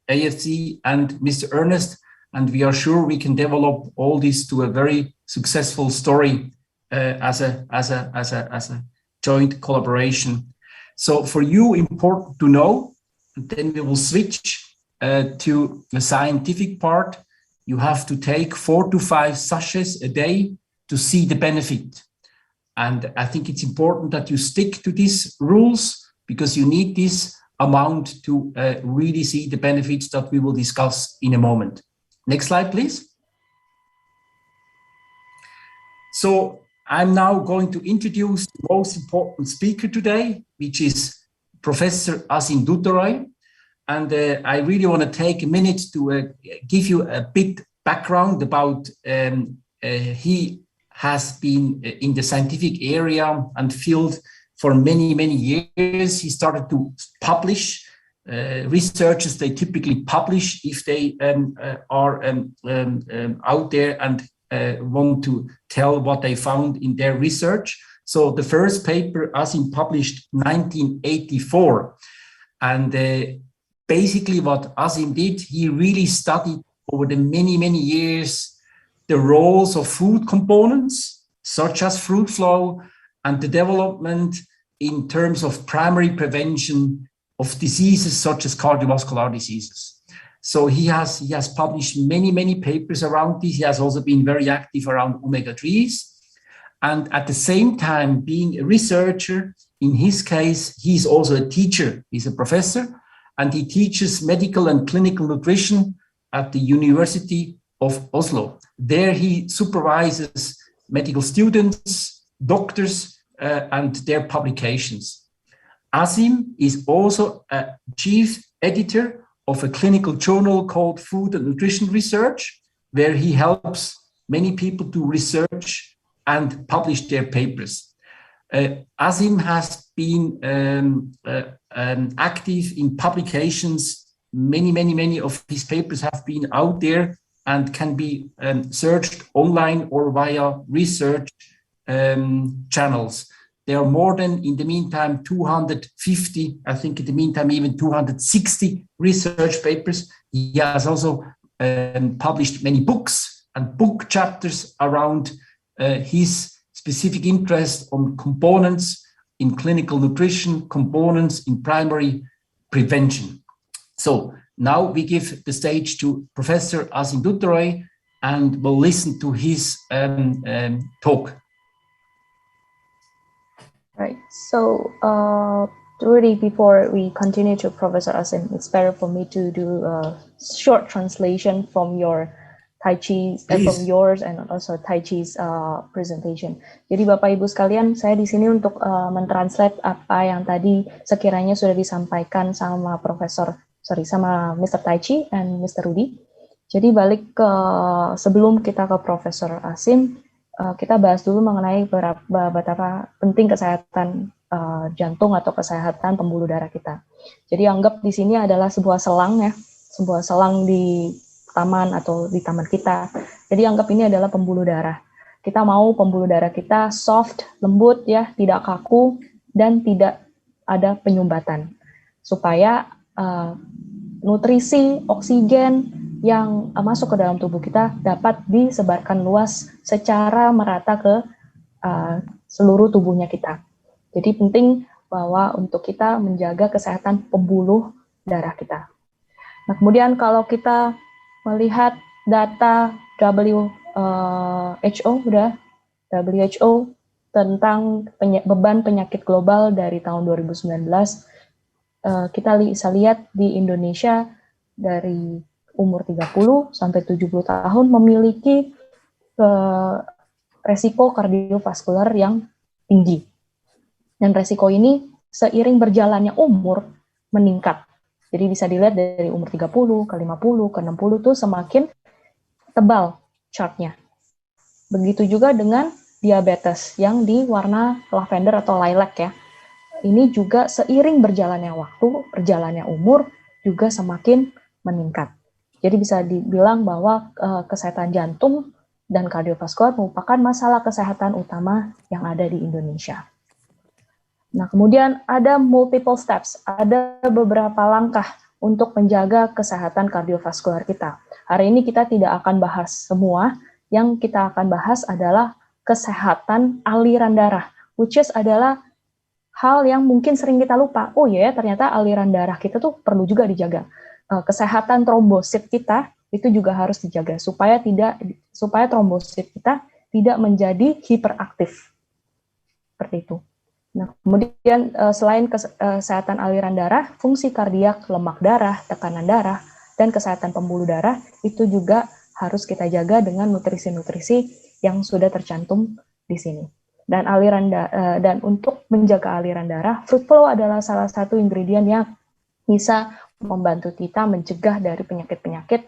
[SPEAKER 10] AFC and Mr. Ernest, and we are sure we can develop all this to a very successful story as a joint collaboration. So for you, important to know, then we will switch to the scientific part. You have to take 4 to 5 sachets a day to see the benefit. And I think it's important that you stick to these rules because you need this amount to really see the benefits that we will discuss in a moment. Next slide, please. So I'm now going to introduce the most important speaker today, which is Professor Azim Dutoray. And I really want to take a minute to give you a bit background about he has been in the scientific area and field for many years. He started to publish. Researchers, they typically publish if they are out there and want to tell what they found in their research. So the first paper Azim published 1984. And basically what Azim did, he really studied over the many years the roles of food components, such as FRUITFLOW, and the development in terms of primary prevention of diseases such as cardiovascular diseases. So he has published many papers around this. He has also been very active around omega-3s. And at the same time, being a researcher, in his case, he's also a teacher. He's a professor, and he teaches medical and clinical nutrition at the University of Oslo. There he supervises medical students, doctors, and their publications. Azim is also a chief editor of a clinical journal called Food and Nutrition Research, where he helps many people to research and publish their papers. Azim has been active in publications. Many of his papers have been out there and can be searched online or via research channels. There are more than, in the meantime, 250, I think in the meantime, even 260 research papers. He has also published many books and book chapters around his specific interest on components in clinical nutrition, components in primary prevention. So now we give the stage to Professor Asim Duttaroy, and we'll listen to his talk.
[SPEAKER 9] Right. So, Rudy, before we continue to Professor Asim, it's better for me to do a short translation from your Tai Chi, from yours and also Tai Chi's presentation. Jadi Bapak Ibu sekalian, saya di sini untuk mentranslate apa yang tadi sekiranya sudah disampaikan sama sama Mr. Tai Chi and Mr. Rudy. Jadi balik ke sebelum kita ke Profesor Asim, kita bahas dulu mengenai betapa penting kesehatan jantung atau kesehatan pembuluh darah kita. Jadi anggap di sini adalah sebuah selang ya, sebuah selang di taman atau di taman kita. Jadi anggap ini adalah pembuluh darah. Kita mau pembuluh darah kita soft, lembut ya, tidak kaku dan tidak ada penyumbatan. Supaya nutrisi, oksigen yang masuk ke dalam tubuh kita dapat disebarkan luas secara merata ke seluruh tubuhnya kita. Jadi penting bahwa untuk kita menjaga kesehatan pembuluh darah kita. Nah, kemudian kalau kita melihat data WHO tentang beban penyakit global dari tahun 2019, kita bisa lihat di Indonesia dari umur 30 sampai 70 tahun memiliki resiko kardiovaskular yang tinggi. Dan resiko ini seiring berjalannya umur meningkat. Jadi bisa dilihat dari umur 30, ke 50, ke 60 itu semakin tebal chartnya. Begitu juga dengan diabetes yang di warna lavender atau lilac ya. Ini juga seiring berjalannya waktu, berjalannya umur juga semakin meningkat. Jadi bisa dibilang bahwa kesehatan jantung dan kardiovaskular merupakan masalah kesehatan utama yang ada di Indonesia. Nah, kemudian ada multiple steps, ada beberapa langkah untuk menjaga kesehatan kardiovaskular kita. Hari ini kita tidak akan bahas semua, yang kita akan bahas adalah kesehatan aliran darah, which is adalah hal yang mungkin sering kita lupa. Oh ya, ternyata aliran darah kita tuh perlu juga dijaga. Kesehatan trombosit kita itu juga harus dijaga supaya trombosit kita tidak menjadi hiperaktif. Seperti itu. Nah, kemudian selain kesehatan aliran darah, fungsi kardiak, lemak darah, tekanan darah, dan kesehatan pembuluh darah itu juga harus kita jaga dengan nutrisi-nutrisi yang sudah tercantum di sini. Dan dan untuk menjaga aliran darah, FRUITFLOW adalah salah satu ingredient yang bisa membantu kita mencegah dari penyakit-penyakit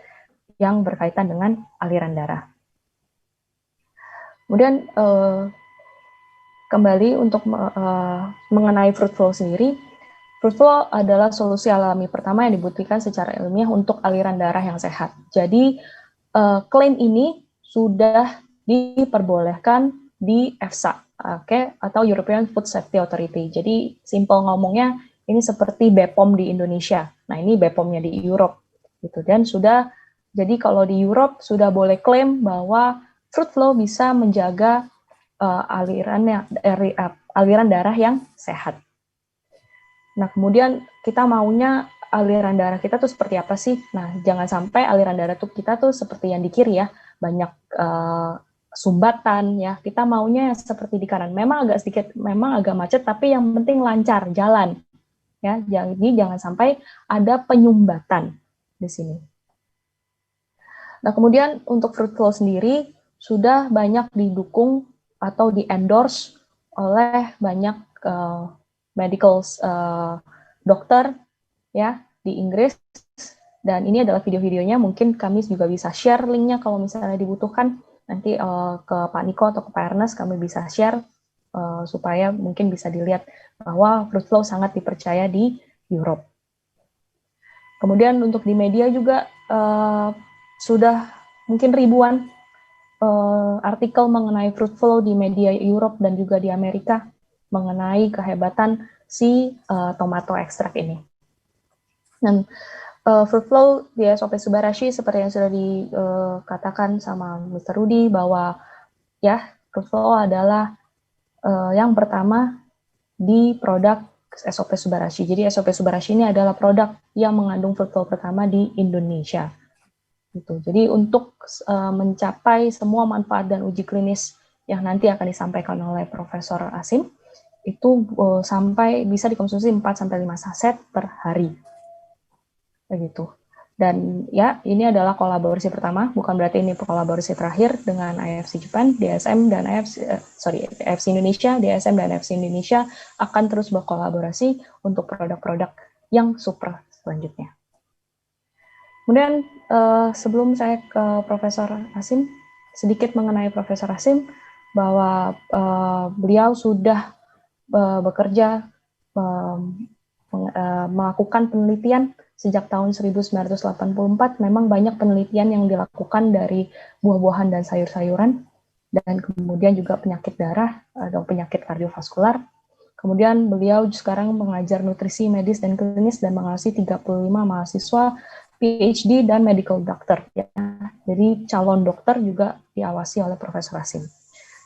[SPEAKER 9] yang berkaitan dengan aliran darah. Kemudian kembali untuk mengenai FRUITFLOW sendiri, FRUITFLOW adalah solusi alami pertama yang dibuktikan secara ilmiah untuk aliran darah yang sehat. Jadi klaim ini sudah diperbolehkan di EFSA, atau European Food Safety Authority. Jadi simple ngomongnya ini seperti BPOM di Indonesia. Nah, ini BPOM-nya di Europe gitu. Dan jadi kalau di Europe sudah boleh klaim bahwa FRUITFLOW bisa menjaga aliran darah yang sehat. Nah, kemudian kita maunya aliran darah kita tuh seperti apa sih? Nah, jangan sampai aliran darah kita tuh seperti yang di kiri ya, banyak sumbatan ya. Kita maunya seperti di kanan. Memang agak macet, tapi yang penting lancar jalan. Ya, jadi jangan sampai ada penyumbatan di sini. Nah, kemudian untuk FRUITFLOW sendiri sudah banyak didukung atau di-endorse oleh banyak medical dokter ya di Inggris, dan ini adalah video-videonya, mungkin kami juga bisa share linknya kalau misalnya dibutuhkan nanti ke Pak Niko atau ke Pak Ernest, kami bisa share supaya mungkin bisa dilihat bahwa FRUITFLOW sangat dipercaya di Europe. Kemudian untuk di media juga sudah mungkin ribuan artikel mengenai FRUITFLOW di media Europe dan juga di Amerika mengenai kehebatan si tomato ekstrak ini. Dan FRUITFLOW di SOP Subarashi seperti yang sudah dikatakan sama Mr. Rudy bahwa ya FRUITFLOW adalah yang pertama di produk SOP Subarashi. Jadi SOP Subarashi ini adalah produk yang mengandung FRUITFLOW pertama di Indonesia. Gitu. Jadi untuk mencapai semua manfaat dan uji klinis yang nanti akan disampaikan oleh Profesor Asim itu sampai bisa dikonsumsi 4-5 saset per hari. Begitu. Dan ya, ini adalah kolaborasi pertama, bukan berarti ini kolaborasi terakhir dengan AFC Japan, DSM dan AFC Indonesia, DSM dan AFC Indonesia akan terus berkolaborasi untuk produk-produk yang super selanjutnya. Kemudian sebelum saya ke Profesor Asim, sedikit mengenai Profesor Asim, bahwa beliau sudah bekerja melakukan penelitian sejak tahun 1984. Memang banyak penelitian yang dilakukan dari buah-buahan dan sayur-sayuran, dan kemudian juga penyakit darah atau penyakit kardiovaskular. Kemudian beliau sekarang mengajar nutrisi medis dan klinis dan mengawasi 35 mahasiswa PhD dan medical doctor. Ya. Jadi calon dokter juga diawasi oleh Profesor Asim.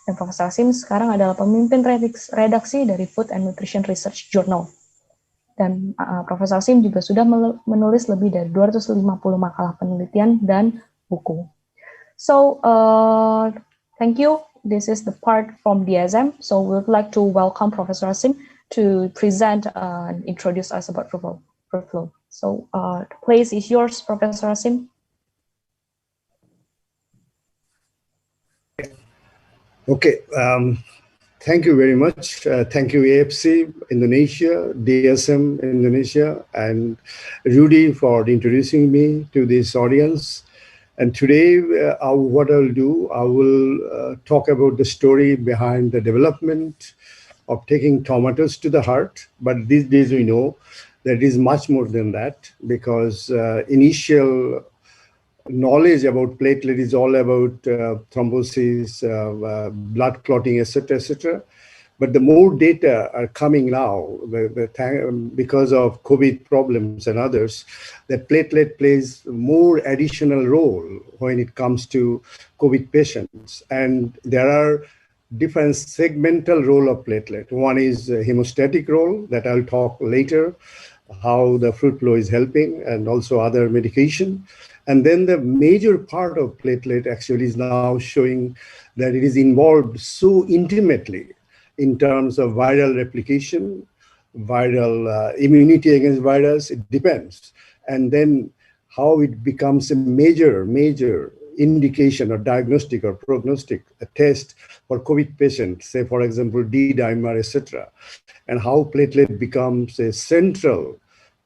[SPEAKER 9] Dan Profesor Asim sekarang adalah pemimpin redaksi dari Food and Nutrition Research Journal. Dan Profesor Asim juga sudah menulis lebih dari 250 makalah penelitian dan buku. So, thank you. This is the part from DSM. So, we would like to welcome Professor Asim to present and introduce us about FRUITFLOW. So, the place is yours, Professor Asim.
[SPEAKER 11] Okay. Thank you very much. Thank you, AFC Indonesia, DSM Indonesia, and Rudy for introducing me to this audience. And today, what I'll do, I will talk about the story behind the development of taking tomatoes to the heart. But these days we know that it is much more than that, because initial knowledge about platelet is all about thrombosis, blood clotting, etc., etc. But the more data are coming now, because of COVID problems and others, that platelet plays more additional role when it comes to COVID patients. And there are different segmental role of platelet. One is hemostatic role that I'll talk later, how the FRUITFLOW is helping, and also other medication. And then the major part of platelet actually is now showing that it is involved so intimately in terms of viral replication, viral immunity against virus, it depends. And then how it becomes a major indication or diagnostic or prognostic test for COVID patients, say for example, D-dimer, etc. And how platelet becomes a central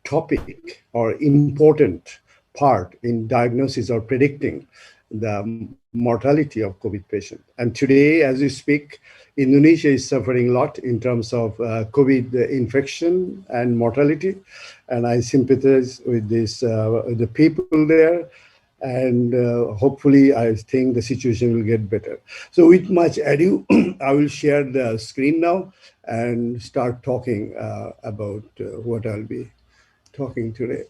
[SPEAKER 11] topic or important part in diagnosis or predicting the mortality of COVID patient. And today, as we speak, Indonesia is suffering a lot in terms of COVID infection and mortality. And I sympathize with this, the people there. And hopefully, I think the situation will get better. So with much ado, I will share the screen now and start talking about what I'll be talking today.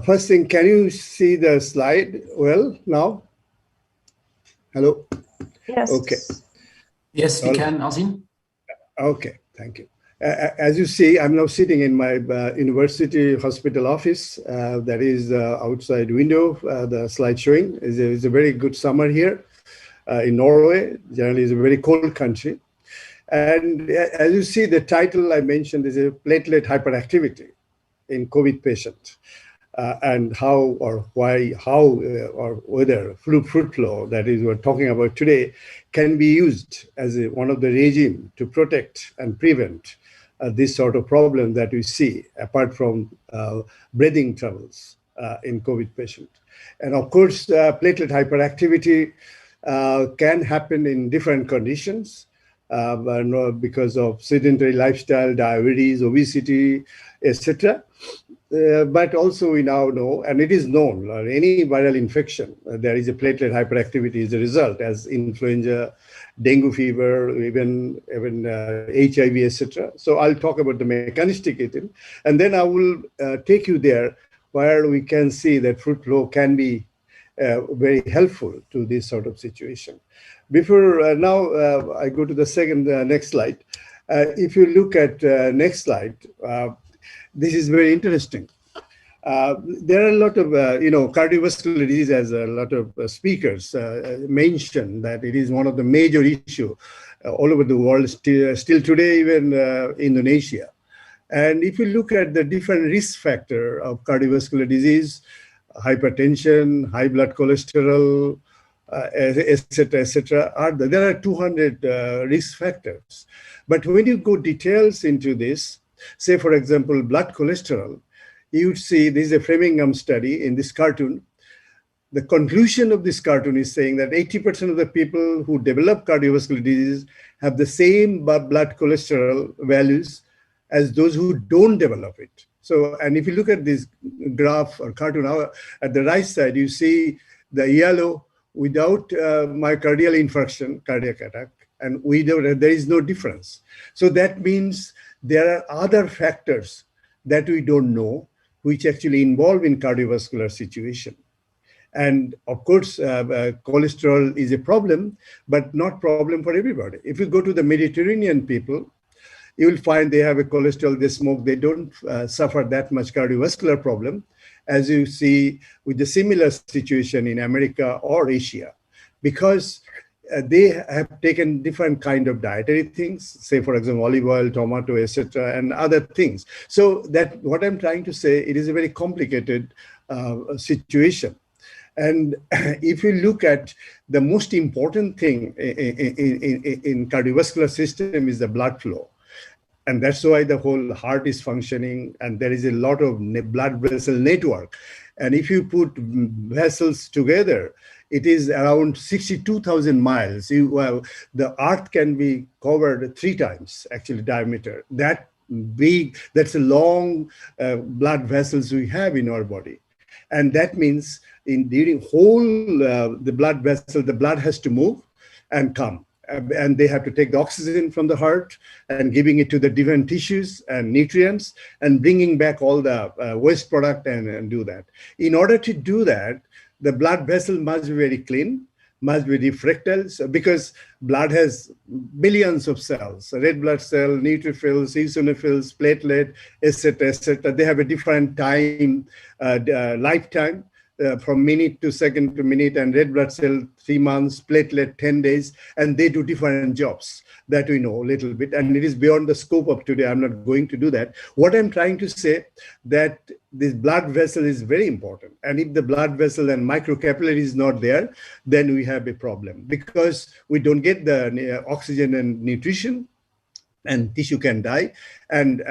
[SPEAKER 11] First thing, can you see the slide well now? Hello?
[SPEAKER 9] Yes.
[SPEAKER 11] Okay.
[SPEAKER 10] Yes, we can, Azim.
[SPEAKER 11] Okay, thank you. As you see, I'm now sitting in my university hospital office. That is outside window, the slide showing. It's a very good summer here in Norway. Generally, it's a very cold country. And as you see, the title I mentioned is a platelet hyperactivity in COVID patient. And how or why, or whether FRUITFLOW, that is we're talking about today, can be used as one of the regime to protect and prevent this sort of problem that we see, apart from breathing troubles in COVID patient. And of course, platelet hyperactivity can happen in different conditions because of sedentary lifestyle, diabetes, obesity, etc. but also we now know, and it is known, any viral infection, there is a platelet hyperactivity is a result, as influenza, dengue fever, even HIV, etc. So I'll talk about the mechanistic eating, and then I will take you there where we can see that FRUITFLOW can be very helpful to this sort of situation. Before now, I go to the next slide. If you look at next slide, this is very interesting. There are a lot of, cardiovascular disease, as a lot of speakers mentioned, that it is one of the major issues all over the world, still today, even Indonesia. And if you look at the different risk factor of cardiovascular disease, hypertension, high blood cholesterol, etc., there are 200 risk factors. But when you go details into this, say, for example, blood cholesterol, you would see this is a Framingham study in this cartoon. The conclusion of this cartoon is saying that 80% of the people who develop cardiovascular disease have the same blood cholesterol values as those who don't develop it. So, and if you look at this graph or cartoon, at the right side, you see the yellow without myocardial infarction, cardiac attack, and there is no difference. So that means there are other factors that we don't know, which actually involve in cardiovascular situation. And of course, cholesterol is a problem, but not problem for everybody. If you go to the Mediterranean people, you will find they have a cholesterol, they smoke, they don't suffer that much cardiovascular problem, as you see with the similar situation in America or Asia, because they have taken different kind of dietary things, say, for example, olive oil, tomato, etc., and other things. So that what I'm trying to say, it is a very complicated situation. And if you look at the most important thing in cardiovascular system is the blood flow. And that's why the whole heart is functioning, and there is a lot of blood vessel network. And if you put vessels together, it is around 62,000 miles. The earth can be covered 3 times, actually, diameter. That big, that's a long blood vessels we have in our body. And that means during whole the blood vessel, the blood has to move and come. And they have to take the oxygen from the heart and giving it to the different tissues and nutrients and bringing back all the waste product and do that. In order to do that, the blood vessel must be very clean, must be refractile, because blood has billions of cells, red blood cell, neutrophils, eosinophils, platelet, etc., etc. They have a different time, lifetime. From minute to second to minute, and red blood cell 3 months, platelet 10 days, and they do different jobs that we know a little bit, and it is beyond the scope of today. I'm not going to do that. What I'm trying to say that this blood vessel is very important, and if the blood vessel and microcapillary is not there, then we have a problem, because we don't get the oxygen and nutrition, and tissue can die, and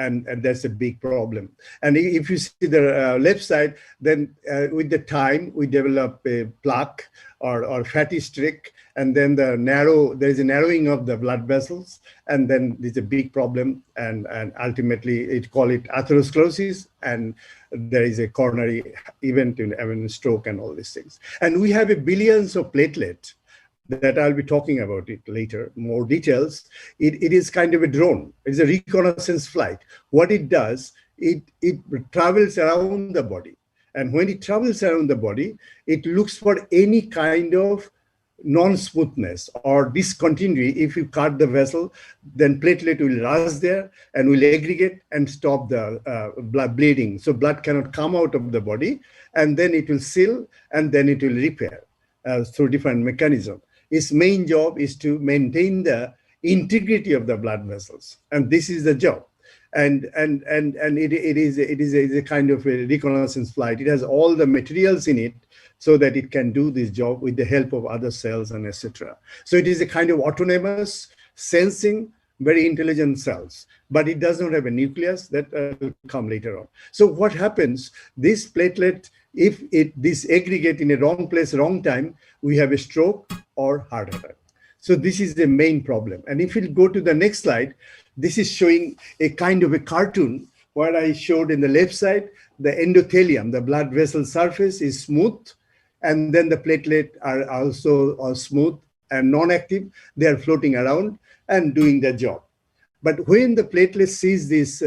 [SPEAKER 11] that's a big problem. And if you see the left side, then with the time we develop a plaque or fatty streak, and then there is a narrowing of the blood vessels, and then there's a big problem, and ultimately it call it atherosclerosis, and there is a coronary event in stroke and all these things. And we have billions of platelets that I'll be talking about it later, more details. It is kind of a drone. It's a reconnaissance flight. What it does, it travels around the body. And when it travels around the body, it looks for any kind of non-smoothness or discontinuity. If you cut the vessel, then platelet will rush there and will aggregate and stop the blood bleeding. So blood cannot come out of the body, and then it will seal, and then it will repair through different mechanisms. Its main job is to maintain the integrity of the blood vessels, and this is the job. And it is a kind of a reconnaissance flight. It has all the materials in it so that it can do this job with the help of other cells and etc. So it is a kind of autonomous, sensing, very intelligent cells, but it does not have a nucleus. That will come later on. So what happens? This platelet, if this aggregate in a wrong place, wrong time, we have a stroke or heart attack. So this is the main problem. And if you go to the next slide, this is showing a kind of a cartoon what I showed in the left side, the endothelium, the blood vessel surface is smooth, and then the platelet are also smooth and non-active. They are floating around and doing their job. But when the platelet sees this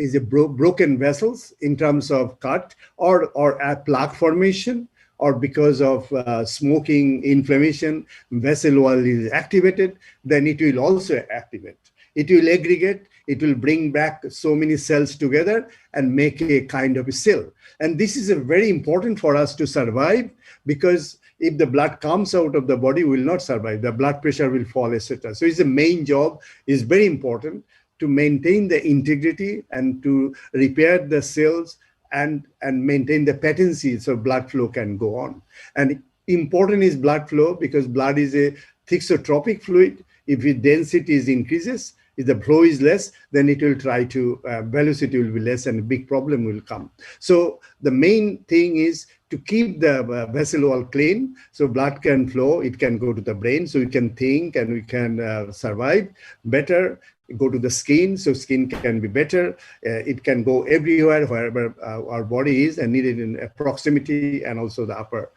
[SPEAKER 11] is a broken vessels in terms of cut or a plaque formation, or because of smoking, inflammation, vessel wall is activated, then it will also activate. It will aggregate, it will bring back so many cells together and make a kind of a cell. And this is a very important for us to survive, because if the blood comes out of the body, we will not survive. The blood pressure will fall, etc. So it's the main job is very important to maintain the integrity and to repair the cells and maintain the patency so blood flow can go on. And important is blood flow, because blood is a thixotropic fluid. If its density is increases, if the flow is less, then it will try to, velocity will be less and a big problem will come. So the main thing is to keep the vessel wall clean, so blood can flow, it can go to the brain, so we can think and we can survive better, go to the skin, so skin can be better. It can go everywhere, wherever our body is and needed in proximity, and also the upper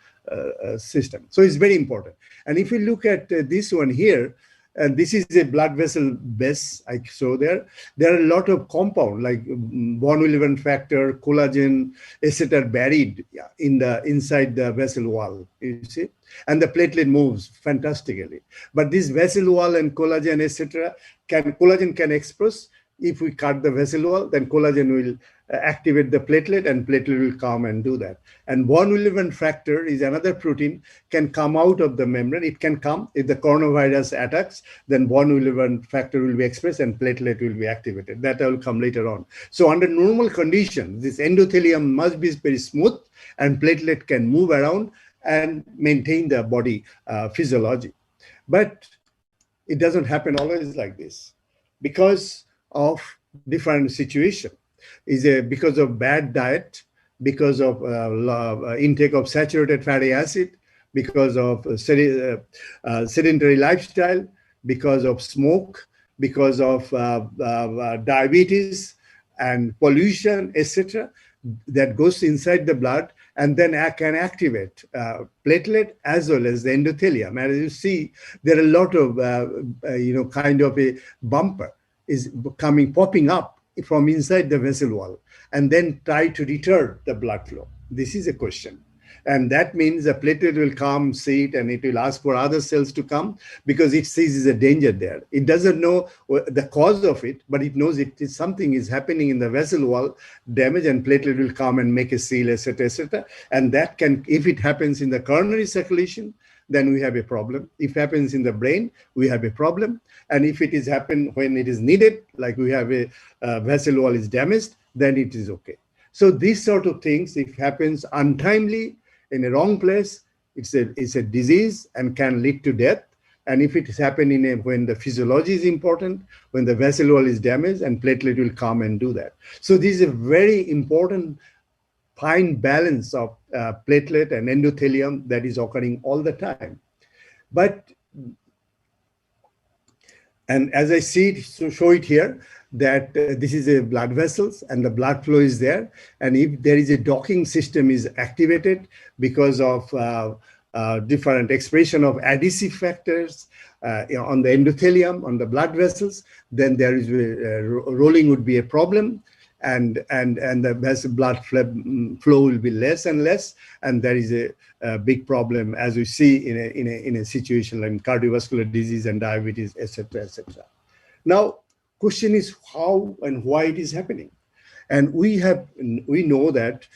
[SPEAKER 11] system. So it's very important. And if you look at this one here, and this is a blood vessel base I show there. There are a lot of compound like von Willebrand factor, collagen, etc. buried inside the vessel wall, you see. And the platelet moves fantastically. But this vessel wall and collagen, etc., collagen can express. If we cut the vessel wall, then collagen will activate the platelet and platelet will come and do that. And von Willebrand factor is another protein, can come out of the membrane. It can come if the coronavirus attacks, then von Willebrand factor will be expressed and platelet will be activated. That will come later on. So under normal conditions, this endothelium must be very smooth and platelet can move around and maintain the body physiology. But it doesn't happen always like this because of different situation. Is because of bad diet, because of intake of saturated fatty acid, because of sedentary lifestyle, because of smoke, because of diabetes and pollution, etc., that goes inside the blood and then can activate platelet as well as the endothelium. And as you see, there are a lot of kind of a bumper is popping up from inside the vessel wall and then try to deter the blood flow. This is a question. And that means the platelet will come, see it, and it will ask for other cells to come because it sees a danger there. It doesn't know the cause of it, but it knows something is happening in the vessel wall, damage, and platelet will come and make a seal, etc., etc. And that can, if it happens in the coronary circulation, then we have a problem. If it happens in the brain, we have a problem. And if it is happen when it is needed, like we have a vessel wall is damaged, then it is okay. So these sort of things, if happens untimely in a wrong place, it's a disease and can lead to death. And if it is happening when the physiology is important, when the vessel wall is damaged, and platelet will come and do that. So this is a very important fine balance of platelet and endothelium that is occurring all the time. But, and as I see it, so show it here, that this is a blood vessels and the blood flow is there. And if there is a docking system is activated because of different expression of adhesive factors on the endothelium, on the blood vessels, then there is rolling would be a problem. And the blood flow will be less and less, and there is a big problem as we see in a situation like cardiovascular disease and diabetes, etc., etc. Now, question is how and why it is happening, and we know that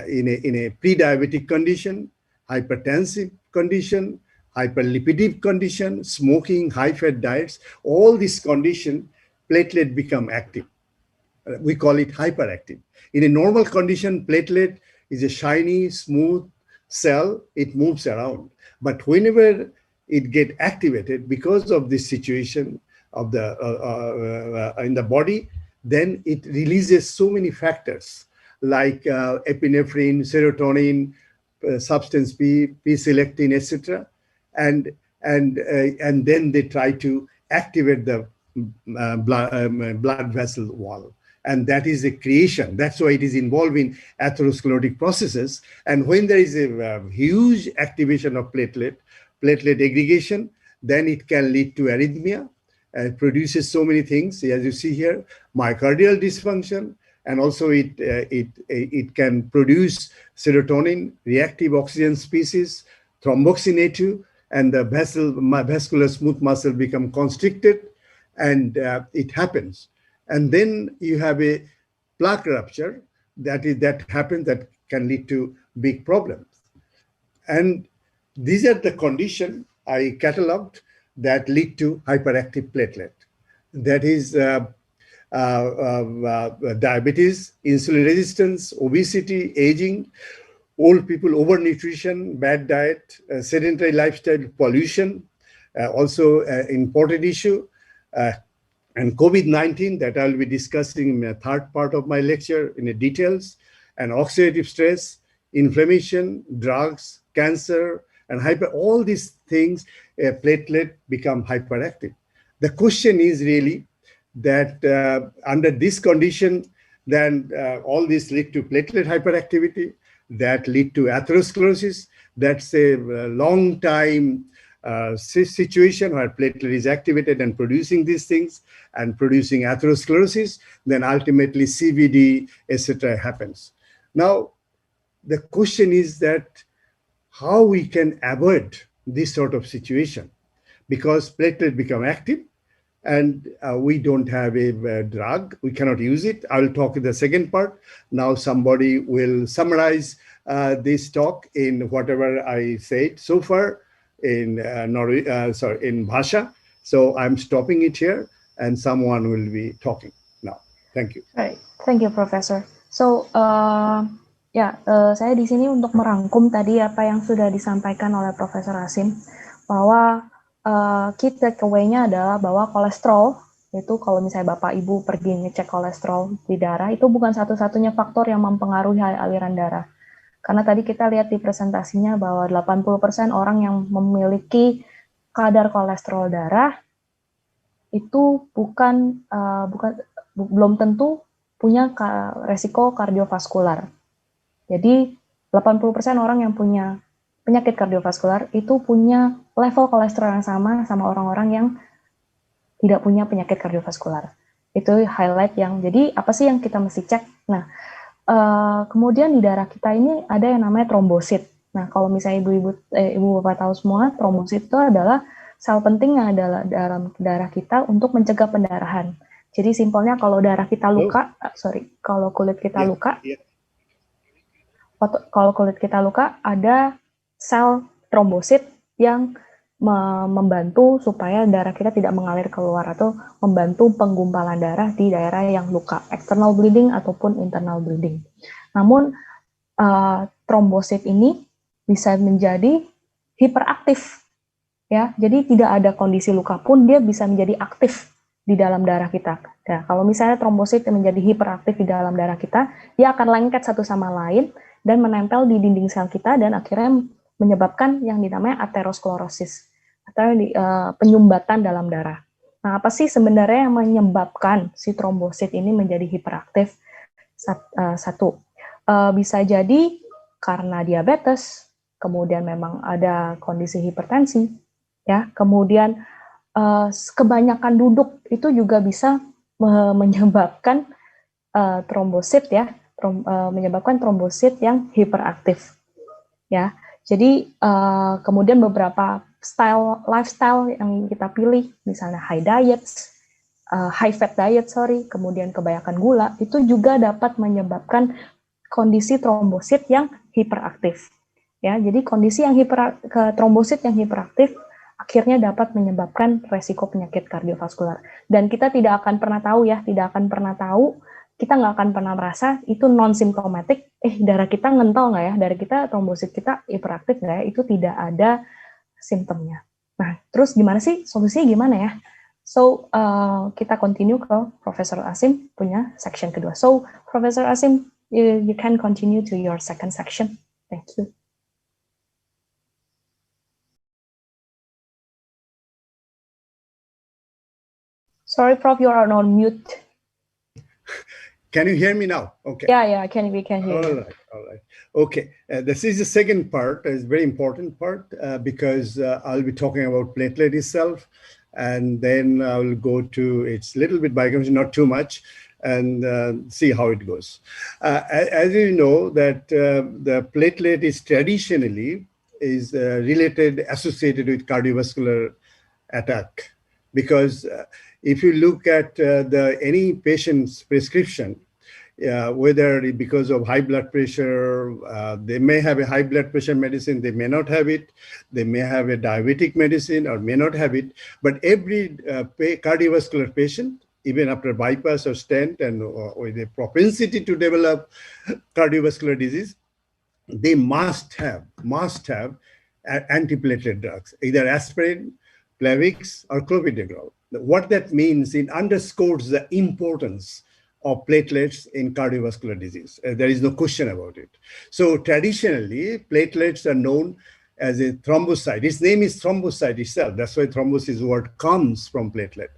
[SPEAKER 11] in a pre-diabetic condition, hypertensive condition, hyperlipidemic condition, smoking, high-fat diets, all these conditions, platelet become active. We call it hyperactive. In a normal condition, platelet is a shiny, smooth cell. It moves around. But whenever it gets activated because of this situation of the in the body, then it releases so many factors like epinephrine, serotonin, substance P, P-selectin, etc. And then they try to activate the blood vessel wall. and that is the creation. That's why it is involved in atherosclerotic processes. And when there is a huge activation of platelet aggregation, then it can lead to arrhythmia. It produces so many things, as you see here, myocardial dysfunction, and also it can produce serotonin, reactive oxygen species, thromboxane A2, and the vascular smooth muscle become constricted, and it happens. And then you have a plaque rupture that happens, that can lead to big problems. And these are the conditions I cataloged that lead to hyperactive platelet. That is diabetes, insulin resistance, obesity, aging, old people, overnutrition, bad diet, sedentary lifestyle, pollution, also important issue, and COVID-19 that I'll be discussing in the third part of my lecture in the details, and oxidative stress, inflammation, drugs, cancer, and all these things, platelet become hyperactive. The question is really that under this condition, then all this lead to platelet hyperactivity, that lead to atherosclerosis. That's a long time situation where platelet is activated and producing these things and producing atherosclerosis, then ultimately CVD, etc. happens. Now, the question is that how we can avoid this sort of situation, because platelet become active and we don't have a drug, we cannot use it. I'll talk in the second part. Now somebody will summarize this talk in whatever I said so far in Bhasha. So I'm stopping it here and someone will be talking now. Thank you.
[SPEAKER 9] Right. Thank you, Professor. So, saya di sini untuk merangkum tadi apa yang sudah disampaikan oleh Profesor Hasim, bahwa key takeaway-nya adalah bahwa kolesterol, itu kalau misalnya Bapak Ibu pergi ngecek kolesterol di darah, itu bukan satu-satunya faktor yang mempengaruhi aliran darah. Karena tadi kita lihat di presentasinya bahwa 80% orang yang memiliki kadar kolesterol darah itu belum tentu punya resiko kardiovaskular. Jadi 80% orang yang punya penyakit kardiovaskular itu punya level kolesterol yang sama orang-orang yang tidak punya penyakit kardiovaskular. Itu highlight yang, jadi apa sih yang kita mesti cek? Nah, kemudian di darah kita ini ada yang namanya trombosit. Nah, kalau misalnya ibu bapak tahu semua, trombosit itu adalah sel penting yang ada dalam darah kita untuk mencegah pendarahan. Jadi simpelnya kalau darah kita luka, kalau kulit kita luka, kalau kulit kita luka, ada sel trombosit yang membantu supaya darah kita tidak mengalir keluar atau membantu penggumpalan darah di daerah yang luka, external bleeding ataupun internal bleeding. Namun trombosit ini bisa menjadi hiperaktif, ya. Jadi tidak ada kondisi luka pun dia bisa menjadi aktif di dalam darah kita. Nah, kalau misalnya trombosit menjadi hiperaktif di dalam darah kita, dia akan lengket satu sama lain dan menempel di dinding sel kita dan akhirnya menyebabkan yang dinamanya aterosklerosis atau penyumbatan dalam darah. Nah, apa sih sebenarnya yang menyebabkan si trombosit ini menjadi hiperaktif? Satu, bisa jadi karena diabetes, kemudian memang ada kondisi hipertensi, ya. Kemudian kebanyakan duduk itu juga bisa menyebabkan trombosit, ya, menyebabkan trombosit yang hiperaktif, ya. Jadi kemudian beberapa lifestyle yang kita pilih, misalnya high fat diet, kemudian kebanyakan gula, itu juga dapat menyebabkan kondisi trombosit yang hiperaktif. Ya, jadi kondisi yang trombosit yang hiperaktif akhirnya dapat menyebabkan resiko penyakit kardiovaskular. Dan kita tidak akan pernah tahu, ya, kita nggak akan pernah merasa itu non-simptomatik, darah kita ngentol nggak ya, darah kita, trombosit kita hiperaktif nggak ya, itu tidak ada simptomnya. Nah, terus gimana sih, solusinya gimana ya? So, kita continue ke Profesor Asim punya section kedua. So, Profesor Asim, you can continue to your second section. Thank you. Sorry, Prof, you are on mute.
[SPEAKER 11] Can you hear me now? Okay.
[SPEAKER 9] Yeah, we can hear you.
[SPEAKER 11] All right. Okay. This is the second part. It's a very important part because I'll be talking about platelet itself, and then I'll go to its little bit biochemistry, not too much, and see how it goes. As you know, that the platelet is traditionally associated with cardiovascular attack, because if you look at any patient's prescription, whether because of high blood pressure, they may have a high blood pressure medicine, they may not have it, they may have a diabetic medicine or may not have it, but every cardiovascular patient, even after bypass or stent and with a propensity to develop cardiovascular disease, they must have antiplatelet drugs, either aspirin, Plavix, or clopidogrel. What that means, it underscores the importance of platelets in cardiovascular disease. There is no question about it. So traditionally, platelets are known as a thrombocyte. Its name is thrombocyte itself. That's why thrombosis word comes from platelet.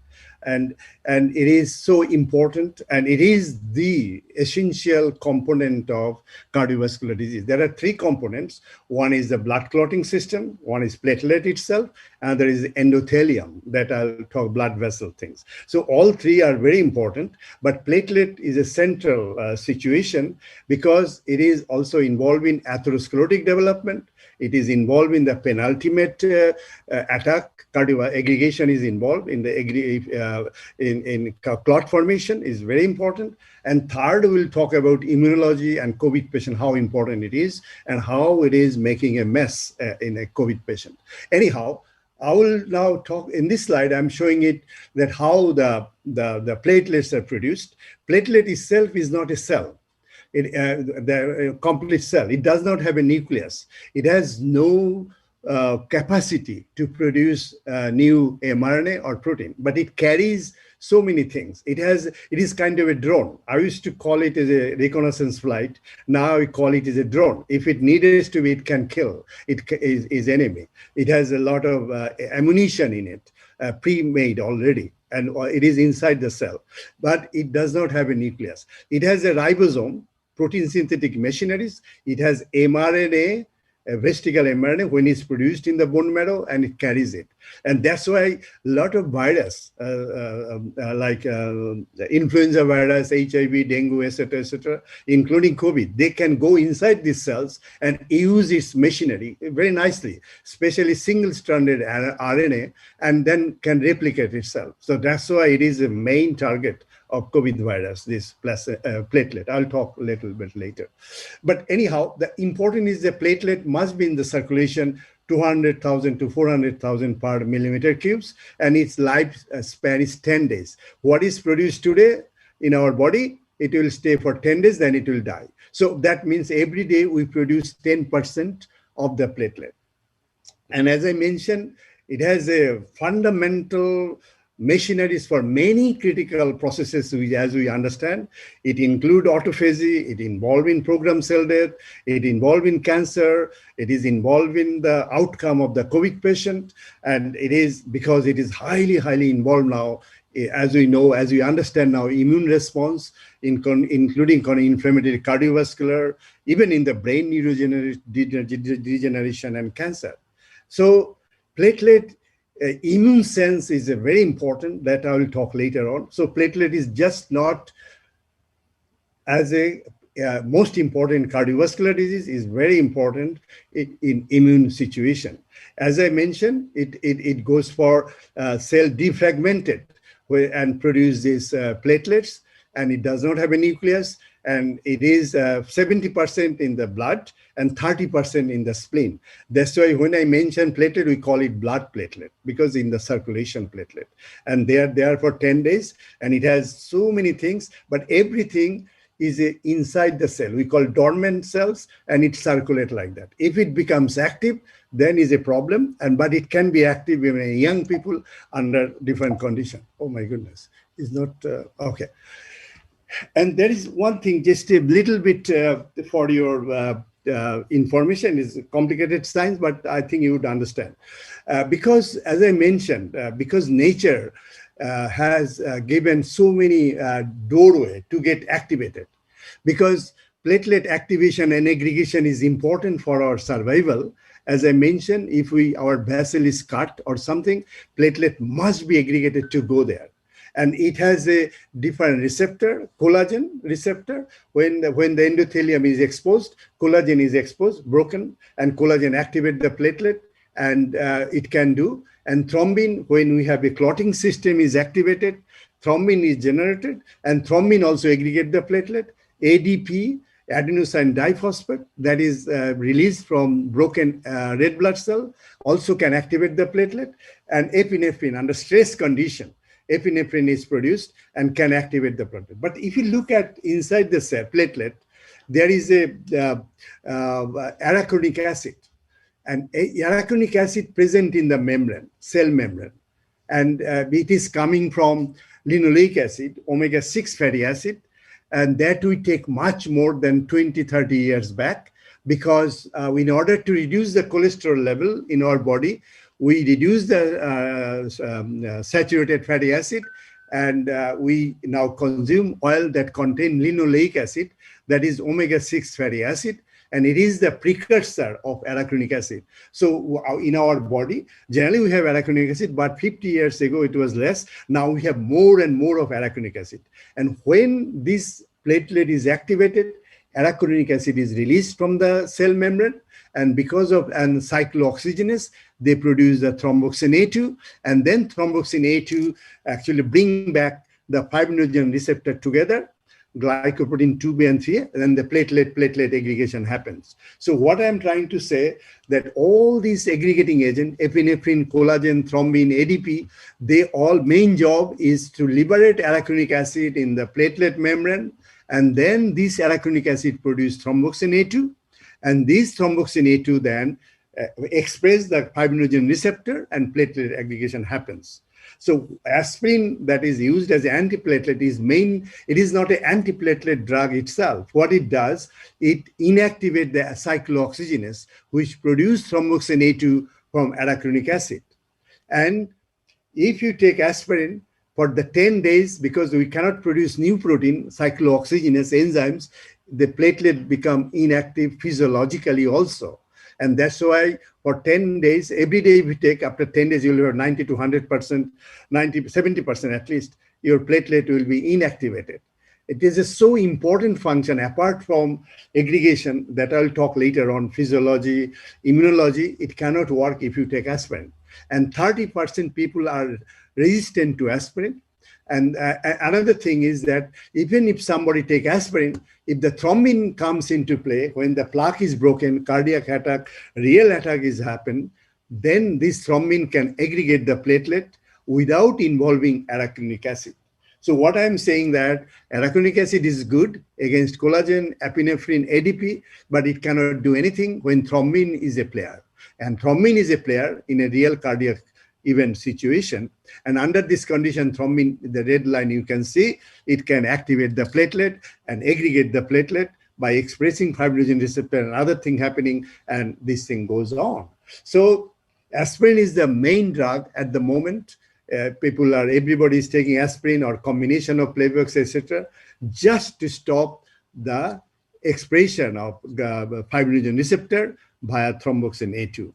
[SPEAKER 11] And it is so important, and it is the essential component of cardiovascular disease. There are three components. One is the blood clotting system, one is platelet itself, and there is endothelium, that I'll talk blood vessel things. So all three are very important, but platelet is a central situation because it is also involved in atherosclerotic development. It is involved in the penultimate attack. Cardiovascular aggregation is involved in the in clot formation is very important. And third, we'll talk about immunology and COVID patient, how important it is and how it is making a mess in a COVID patient. Anyhow, I will now talk in this slide. I'm showing it that how the platelets are produced. Platelet itself is not a cell. The complete cell. It does not have a nucleus. It has no capacity to produce new mRNA or protein, but it carries so many things. It is kind of a drone. I used to call it as a reconnaissance flight. Now we call it as a drone. If it needs to be, it can kill its enemy. It has a lot of ammunition in it, pre-made already, and it is inside the cell, but it does not have a nucleus. It has a ribosome, protein synthetic machineries. It has mRNA, a vesicle mRNA, when it's produced in the bone marrow, and it carries it. And that's why a lot of virus, like influenza virus, HIV, dengue, etc., including COVID, they can go inside these cells and use its machinery very nicely, especially single-stranded RNA, and then can replicate itself. So that's why it is a main target of COVID virus, this platelet. I'll talk a little bit later. But anyhow, the important is the platelet must be in the circulation 200,000 to 400,000 per millimeter cubes, and its lifespan is 10 days. What is produced today in our body, it will stay for 10 days, then it will die. So that means every day we produce 10% of the platelet. And as I mentioned, it has a fundamental machineries for many critical processes, as we understand. It includes autophagy, it involved in programmed cell death, it involved in cancer, it is involved in the outcome of the COVID patient, and it is because it is highly, highly involved now, as we know, as we understand now, immune response, including inflammatory cardiovascular, even in the brain neurodegeneration and cancer. So platelet immune sense is a very important, that I will talk later on. So platelet is just not as a most important cardiovascular disease, is very important in immune situation. As I mentioned, it goes for cell defragmented and produce these platelets, and it does not have a nucleus, and it is 70% in the blood and 30% in the spleen. That's why when I mention platelet, we call it blood platelet, because in the circulation platelet. And they are there for 10 days, and it has so many things, but everything is inside the cell. We call dormant cells, and it circulates like that. If it becomes active, then is a problem, but it can be active even in young people under different conditions. Oh my goodness, it's not, okay. And there is one thing, just a little bit for your information, is complicated science, but I think you would understand. Because as I mentioned, because nature has given so many doorway to get activated, because platelet activation and aggregation is important for our survival. As I mentioned, if our vessel is cut or something, platelet must be aggregated to go there. And it has a different receptor, collagen receptor. When the endothelium is exposed, collagen is exposed, broken, and collagen activate the platelet, and it can do. And thrombin, when we have a clotting system is activated, thrombin is generated, and thrombin also aggregate the platelet. ADP, adenosine diphosphate, that is released from broken red blood cell, also can activate the platelet. And epinephrine, under stress condition, epinephrine is produced and can activate the platelet. But if you look at inside the cell platelet, there is a arachidonic acid, and arachidonic acid present in the membrane, cell membrane, and it is coming from linoleic acid, omega-6 fatty acid, and that we take much more than 20-30 years back, because in order to reduce the cholesterol level in our body, we reduce the saturated fatty acid, and we now consume oil that contain linoleic acid, that is omega-6 fatty acid, and it is the precursor of arachidonic acid. So in our body, generally we have arachidonic acid, but 50 years ago it was less. Now we have more and more of arachidonic acid. And when this platelet is activated, arachidonic acid is released from the cell membrane, and because of cyclooxygenase, they produce the thromboxane A2, and then thromboxane A2 actually bring back the fibrinogen receptor together, glycoprotein 2B and 3, and then the platelet aggregation happens. So what I'm trying to say, that all these aggregating agents, epinephrine, collagen, thrombin, ADP, they all main job is to liberate arachidonic acid in the platelet membrane, and then this arachidonic acid produce thromboxane A2, and this thromboxane A2 then express the fibrinogen receptor, and platelet aggregation happens. So aspirin that is used as an antiplatelet is it is not an antiplatelet drug itself. What it does, it inactivates the cyclooxygenase, which produce thromboxane A2 from arachidonic acid. And if you take aspirin for the 10 days, because we cannot produce new protein, cyclooxygenase enzymes, the platelet become inactive physiologically also. And that's why for 10 days, every day we take, after 10 days, you'll have 90 to 100%, 70% at least, your platelet will be inactivated. It is a so important function apart from aggregation that I'll talk later on, physiology, immunology, it cannot work if you take aspirin. And 30% people are resistant to aspirin. And another thing is that even if somebody take aspirin, if the thrombin comes into play, when the plaque is broken, cardiac attack, real attack is happen, then this thrombin can aggregate the platelet without involving arachidonic acid. So what I'm saying that arachidonic acid is good against collagen, epinephrine, ADP, but it cannot do anything when thrombin is a player. And thrombin is a player in a real cardiac event situation. And under this condition, thrombin, the red line you can see, it can activate the platelet and aggregate the platelet by expressing fibrinogen receptor and other thing happening, and this thing goes on. So aspirin is the main drug at the moment. Everybody is taking aspirin or combination of Playbox, etc., just to stop the expression of fibrinogen receptor via thromboxane A2.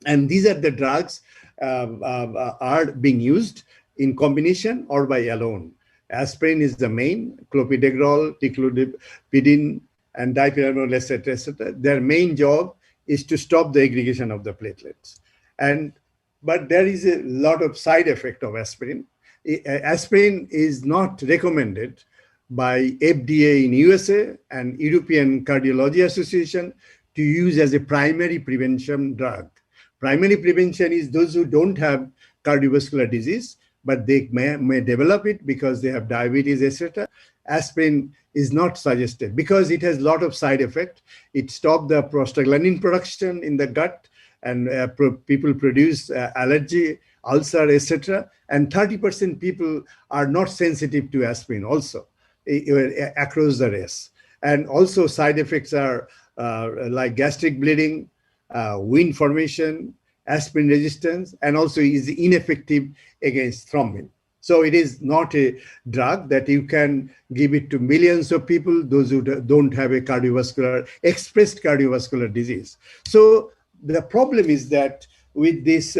[SPEAKER 11] And these are the drugs are being used in combination or by alone. Aspirin is the main, clopidogrel, ticlopidine, and dipyranol, etc., etc. Their main job is to stop the aggregation of the platelets. But there is a lot of side effect of aspirin. Aspirin is not recommended by FDA in USA and European Cardiology Association to use as a primary prevention drug. Primary prevention is those who don't have cardiovascular disease, but they may develop it because they have diabetes, etc. Aspirin is not suggested because it has a lot of side effect. It stops the prostaglandin production in the gut, and people produce allergy, ulcer, etc. And 30% people are not sensitive to aspirin also across the race. And also side effects are like gastric bleeding, wound formation, aspirin resistance, and also is ineffective against thrombin. So it is not a drug that you can give it to millions of people, those who don't have a expressed cardiovascular disease. So the problem is that with these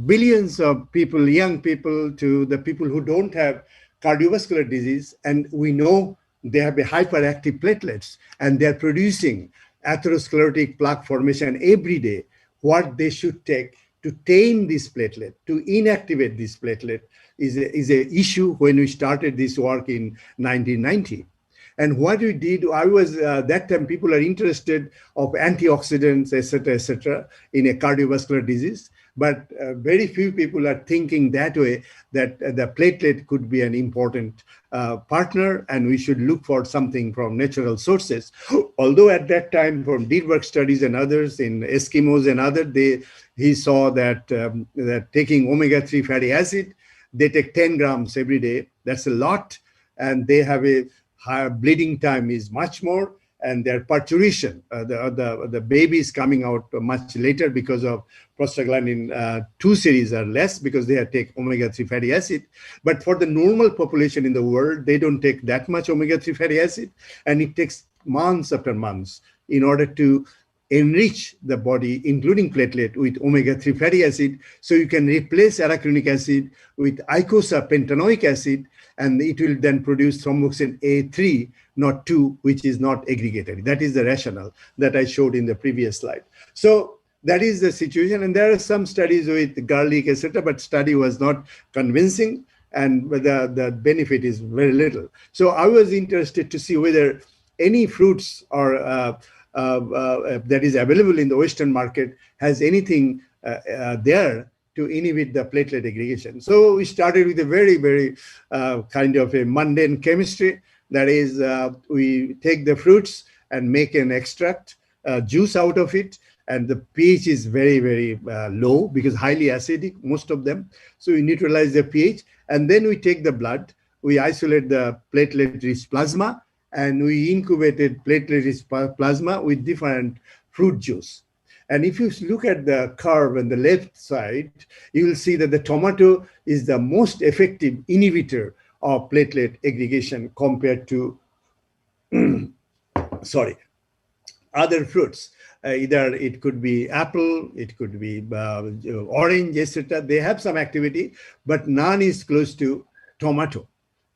[SPEAKER 11] billions of people, young people to the people who don't have cardiovascular disease, and we know they have a hyperactive platelets and they're producing atherosclerotic plaque formation every day, what they should take to tame this platelet, to inactivate this platelet is a issue when we started this work in 1990. And what we did, I was, that time people are interested of antioxidants, etc., in a cardiovascular disease. But very few people are thinking that way, that the platelet could be an important partner, and we should look for something from natural sources. Although at that time, from Dieberg studies and others in Eskimos and others, he saw that, that taking omega-3 fatty acid, they take 10 grams every day. That's a lot. And they have a higher bleeding time is much more. And their parturition, the baby is coming out much later because of prostaglandin 2 series are less because they take omega-3 fatty acid. But for the normal population in the world, they don't take that much omega-3 fatty acid. And it takes months after months in order to enrich the body, including platelet, with omega-3 fatty acid. So you can replace arachidonic acid with eicosapentaenoic acid, and it will then produce thromboxane A3, not 2, which is not aggregated. That is the rationale that I showed in the previous slide. So that is the situation. And there are some studies with garlic, etc., but study was not convincing, and the benefit is very little. So I was interested to see whether any fruits or that is available in the Western market has anything there to inhibit the platelet aggregation. So we started with a very, very kind of a mundane chemistry. That is, we take the fruits and make an extract, juice out of it, and the pH is very, very low because highly acidic, most of them. So we neutralize the pH, and then we take the blood, we isolate the platelet-rich plasma, and we incubated platelet-rich plasma with different fruit juice. And if you look at the curve on the left side, you will see that the tomato is the most effective inhibitor of platelet aggregation compared to, other fruits. Either it could be apple, it could be orange, etc. They have some activity, but none is close to tomato.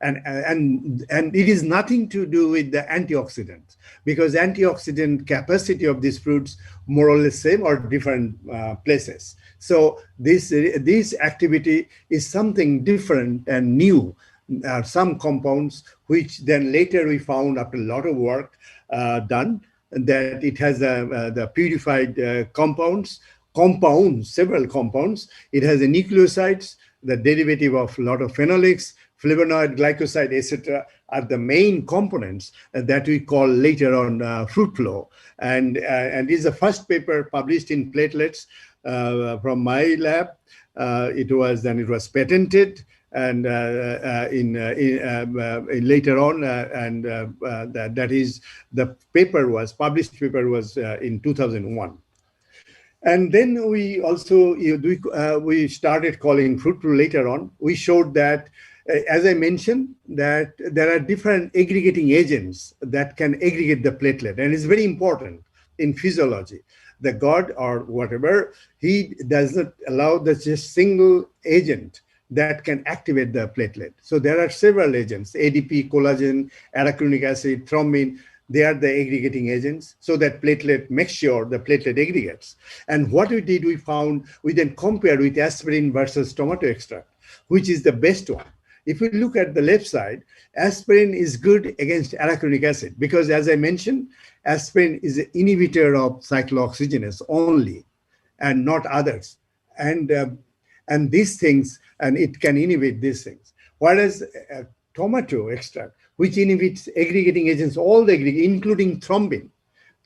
[SPEAKER 11] And it is nothing to do with the antioxidants, because antioxidant capacity of these fruits more or less same or different places. So this activity is something different and new. Some compounds, which then later we found after a lot of work done, that it has the purified compounds, several compounds. It has the nucleosides, the derivative of a lot of phenolics, flavonoid, glycoside, etc., are the main components that we call later on FRUITFLOW. And this is the first paper published in platelets from my lab. It was patented, and later on, and that is the published paper was in 2001. And then we also we started calling FRUITFLOW later on. We showed that, as I mentioned, that there are different aggregating agents that can aggregate the platelet, and it's very important in physiology. The God or whatever, he does not allow just single agent that can activate the platelet. So there are several agents: ADP, collagen, arachidonic acid, thrombin. They are the aggregating agents, so that platelet makes sure the platelet aggregates. And what we did, we found, we then compared with aspirin versus tomato extract, which is the best one. If we look at the left side, aspirin is good against arachidonic acid because, as I mentioned, aspirin is an inhibitor of cyclooxygenase only and not others. And these things, and it can inhibit these things. Whereas tomato extract, which inhibits aggregating agents, all the including thrombin.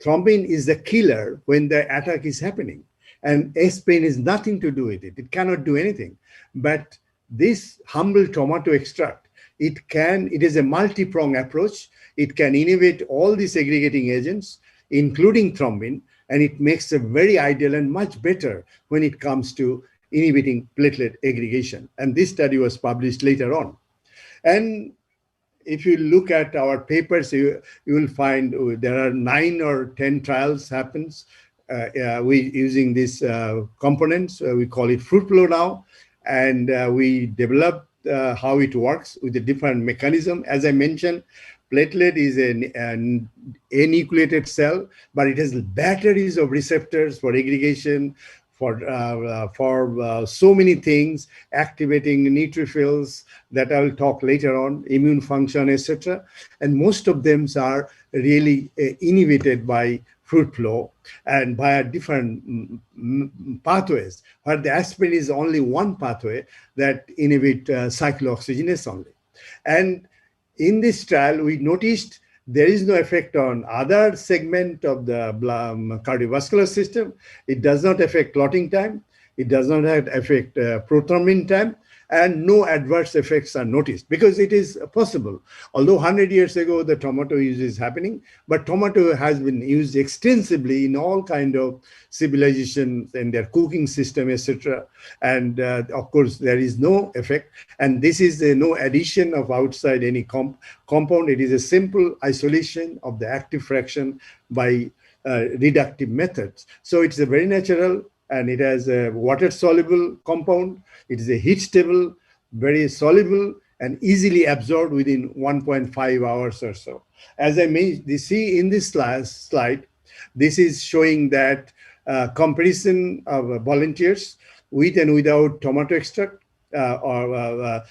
[SPEAKER 11] Thrombin is the killer when the attack is happening. And aspirin is nothing to do with it. It cannot do anything. But this humble tomato extract, it is a multi-pronged approach. It can inhibit all these aggregating agents, including thrombin, and it makes a very ideal and much better when it comes to inhibiting platelet aggregation. And this study was published later on. And if you look at our papers, you will find there are 9 or 10 trials happens we using these components. We call it FRUITFLOW now, and we developed how it works with a different mechanism. As I mentioned, platelet is an anucleated cell, but it has batteries of receptors for aggregation, for so many things, activating neutrophils that I will talk later on, immune function, etc. And most of them are really inhibited by FRUITFLOW and by different pathways, where the aspirin is only one pathway that inhibit cyclooxygenase only. And in this trial, we noticed there is no effect on other segment of the cardiovascular system. It does not affect clotting time. It does not affect prothrombin time, and no adverse effects are noticed because it is possible. Although 100 years ago, the tomato use is happening, but tomato has been used extensively in all kind of civilizations and their cooking system, etc. And of course, there is no effect. And this is no addition of outside any compound. It is a simple isolation of the active fraction by reductive methods. So it's a very natural, and it has a water-soluble compound. It is a heat-stable, very soluble, and easily absorbed within 1.5 hours or so. As I see in this last slide, this is showing that comparison of volunteers with and without tomato extract, they're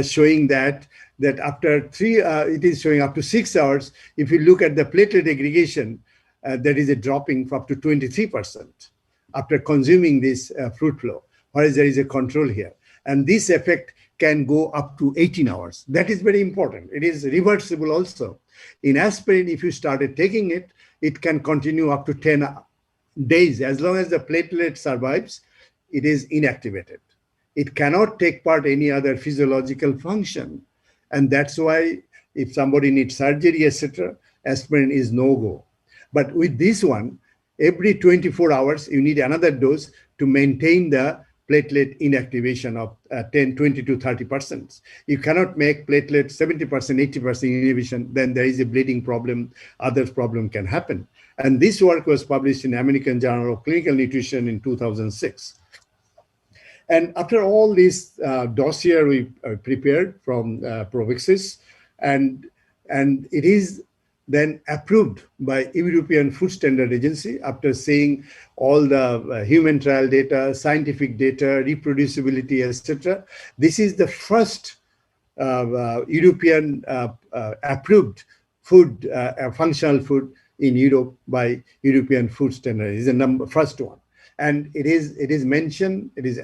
[SPEAKER 11] showing that after it is showing up to 6 hours. If you look at the platelet aggregation, there is a dropping up to 23% after consuming this FRUITFLOW, whereas there is a control here. And this effect can go up to 18 hours. That is very important. It is reversible also. In aspirin, if you started taking it, it can continue up to 10 days. As long as the platelet survives, it is inactivated. It cannot take part any other physiological function. And that's why if somebody needs surgery, etc., aspirin is no-go. But with this one, every 24 hours, you need another dose to maintain the platelet inactivation of 10, 20 to 30%. You cannot make platelet 70%, 80% inhibition, then there is a bleeding problem, other problem can happen. And this work was published in American Journal of Clinical Nutrition in 2006. And after all this dossier we prepared from Provixis, and it is then approved by European Food Standard Agency after seeing all the human trial data, scientific data, reproducibility, etc. This is the first European approved food, functional food in Europe by European Food Standard. It is the first one. And it is mentioned, it is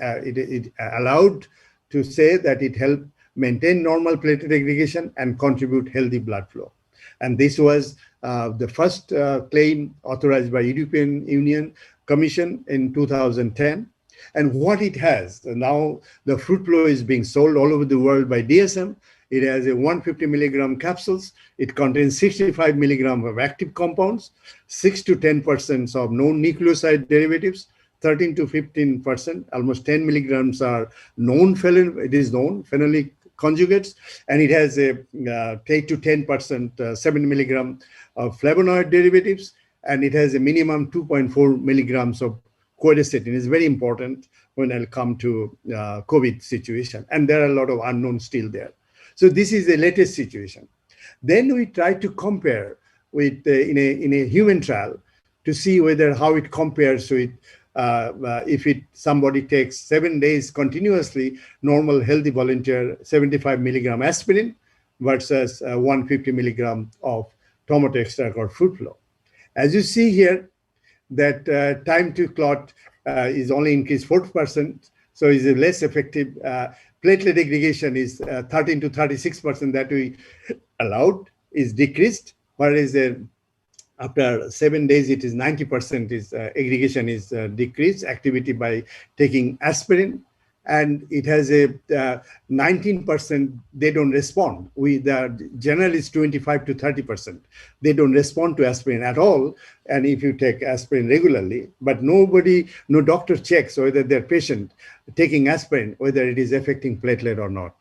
[SPEAKER 11] allowed to say that it helps maintain normal platelet aggregation and contribute healthy blood flow. And this was the first claim authorized by European Union Commission in 2010. And what it has, now the FRUITFLOW is being sold all over the world by DSM. It has a 150 milligram capsules. It contains 65 milligram of active compounds, 6 to 10% of non-nucleoside derivatives, 13 to 15%, almost 10 milligrams are known phenolic conjugates, and it has a 8 to 10%, 7 milligram of flavonoid derivatives, and it has a minimum 2.4 milligrams of quercetin. It's very important when I'll come to COVID situation, and there are a lot of unknowns still there. So this is the latest situation. Then we try to compare with in a human trial to see how it compares with if somebody takes 7 days continuously, normal healthy volunteer 75 milligram aspirin versus 150 milligram of tomato extract or FRUITFLOW. As you see here, that time to clot is only increased 40%, so is less effective. Platelet aggregation is 13 to 36% that we allowed is decreased, whereas after 7 days, it is 90% aggregation is decreased activity by taking aspirin. and it has a 19%, they don't respond. The general is 25 to 30%. They don't respond to aspirin at all. And if you take aspirin regularly, but no doctor checks whether their patient taking aspirin, whether it is affecting platelet or not.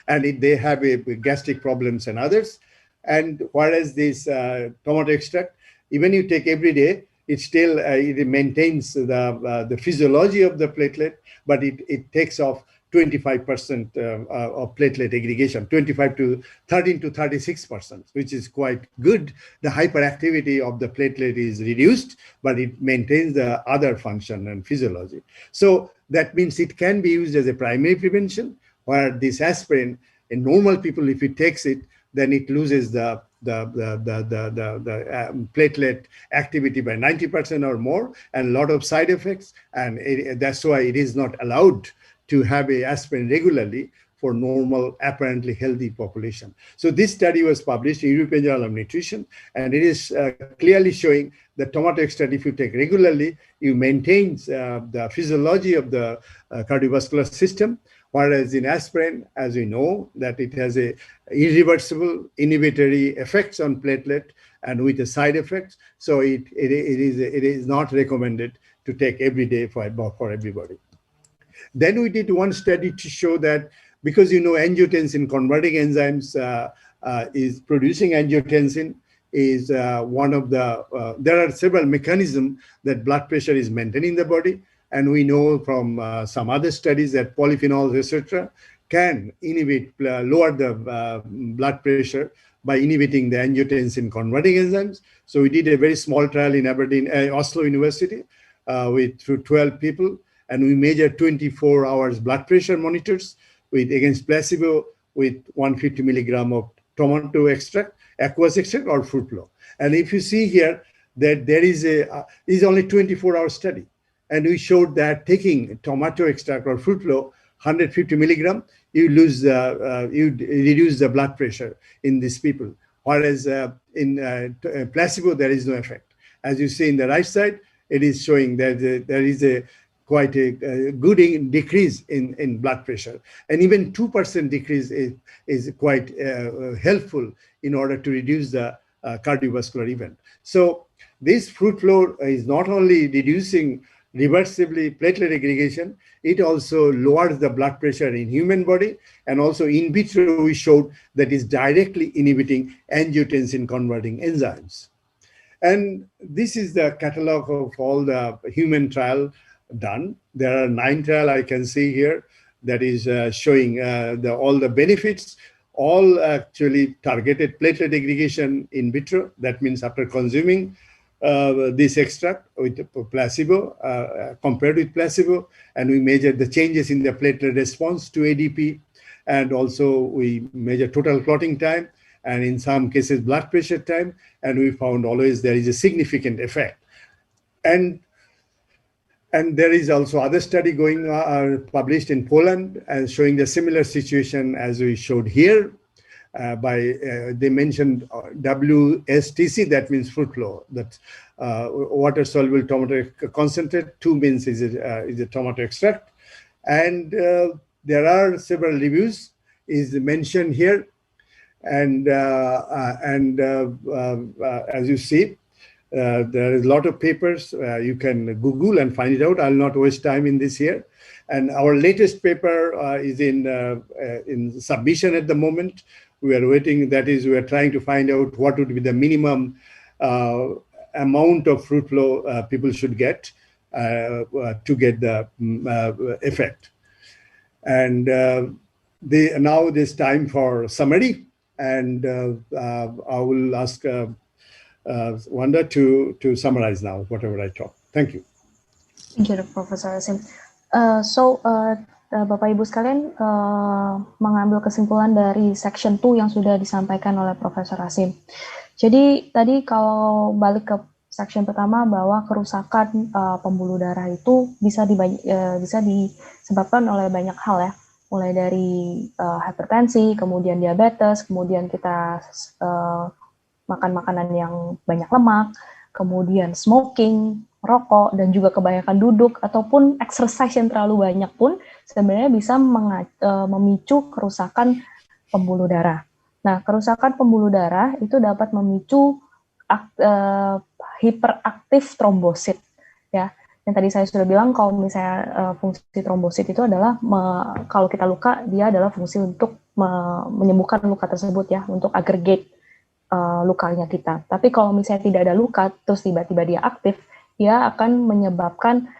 [SPEAKER 11] And they have gastric problems and others. And whereas this tomato extract, even you take every day, it still it maintains the physiology of the platelet, but it takes off 25% of platelet aggregation, 13 to 36%, which is quite good. The hyperactivity of the platelet is reduced, but it maintains the other function and physiology. So that means it can be used as a primary prevention, where this aspirin, in normal people, if it takes it, then it loses the platelet activity by 90% or more, and a lot of side effects. And that's why it is not allowed to have a aspirin regularly for normal, apparently healthy population. So this study was published in European Journal of Nutrition, and it is clearly showing that tomato extract, if you take regularly, you maintain the physiology of the cardiovascular system. Whereas in aspirin, as we know, that it has a irreversible inhibitory effects on platelet and with the side effects. So it is not recommended to take every day for everybody. Then we did one study to show that, because angiotensin converting enzymes is producing angiotensin is one of the, there are several mechanisms that blood pressure is maintained in the body. And we know from some other studies that polyphenols, etc., can lower the blood pressure by inhibiting the angiotensin converting enzymes. So we did a very small trial in Aberdeen, Oslo University, through 12 people, and we measured 24 hours blood pressure monitors against placebo with 150 milligram of tomato extract, aqueous extract, or FRUITFLOW. And if you see here that there is only 24-hour study. And we showed that taking tomato extract or FRUITFLOW, 150 milligram, you reduce the blood pressure in these people. Whereas in placebo, there is no effect. As you see in the right side, it is showing that there is quite a good decrease in blood pressure. And even 2% decrease is quite helpful in order to reduce the cardiovascular event. So this FRUITFLOW is not only reducing reversibly platelet aggregation, it also lowers the blood pressure in human body, and also in vitro we showed that is directly inhibiting angiotensin converting enzymes. And this is the catalog of all the human trial done. There are 9 trials I can see here that is showing all the benefits, all actually targeted platelet aggregation in vitro. That means after consuming this extract with placebo, compared with placebo, and we measured the changes in the platelet response to ADP, and also we measure total clotting time, and in some cases blood pressure time, and we found always there is a significant effect. And there is also other study going published in Poland and showing the similar situation as we showed here. They mentioned WSTC, that means FRUITFLOW, that water soluble tomato concentrate. 2 means is a tomato extract, and there are several reviews is mentioned here, and as you see, there is a lot of papers. You can Google and find it out. I'll not waste time in this here. And our latest paper is in submission at the moment. We are waiting. That is, we are trying to find out what would be the minimum amount of FRUITFLOW people should get to get the effect. And now this time for summary, and I will ask Wanda to summarize now whatever I talk. Thank you.
[SPEAKER 9] Thank you, Professor Asim. Bapak Ibu sekalian, mengambil kesimpulan dari section 2 yang sudah disampaikan oleh Profesor Asim. Jadi tadi kalau balik ke section pertama, bahwa kerusakan pembuluh darah itu bisa disebabkan oleh banyak hal ya, mulai dari hipertensi, kemudian diabetes, kemudian kita makan makanan yang banyak lemak, kemudian smoking, merokok dan juga kebanyakan duduk ataupun exercise yang terlalu banyak pun sebenarnya bisa memicu kerusakan pembuluh darah. Nah, kerusakan pembuluh darah itu dapat memicu hiperaktif trombosit, ya. Yang tadi saya sudah bilang kalau misalnya fungsi trombosit itu adalah kalau kita luka dia adalah fungsi untuk menyembuhkan luka tersebut, ya, untuk aggregate lukanya kita. Tapi kalau misalnya tidak ada luka terus tiba-tiba dia aktif, dia akan menyebabkan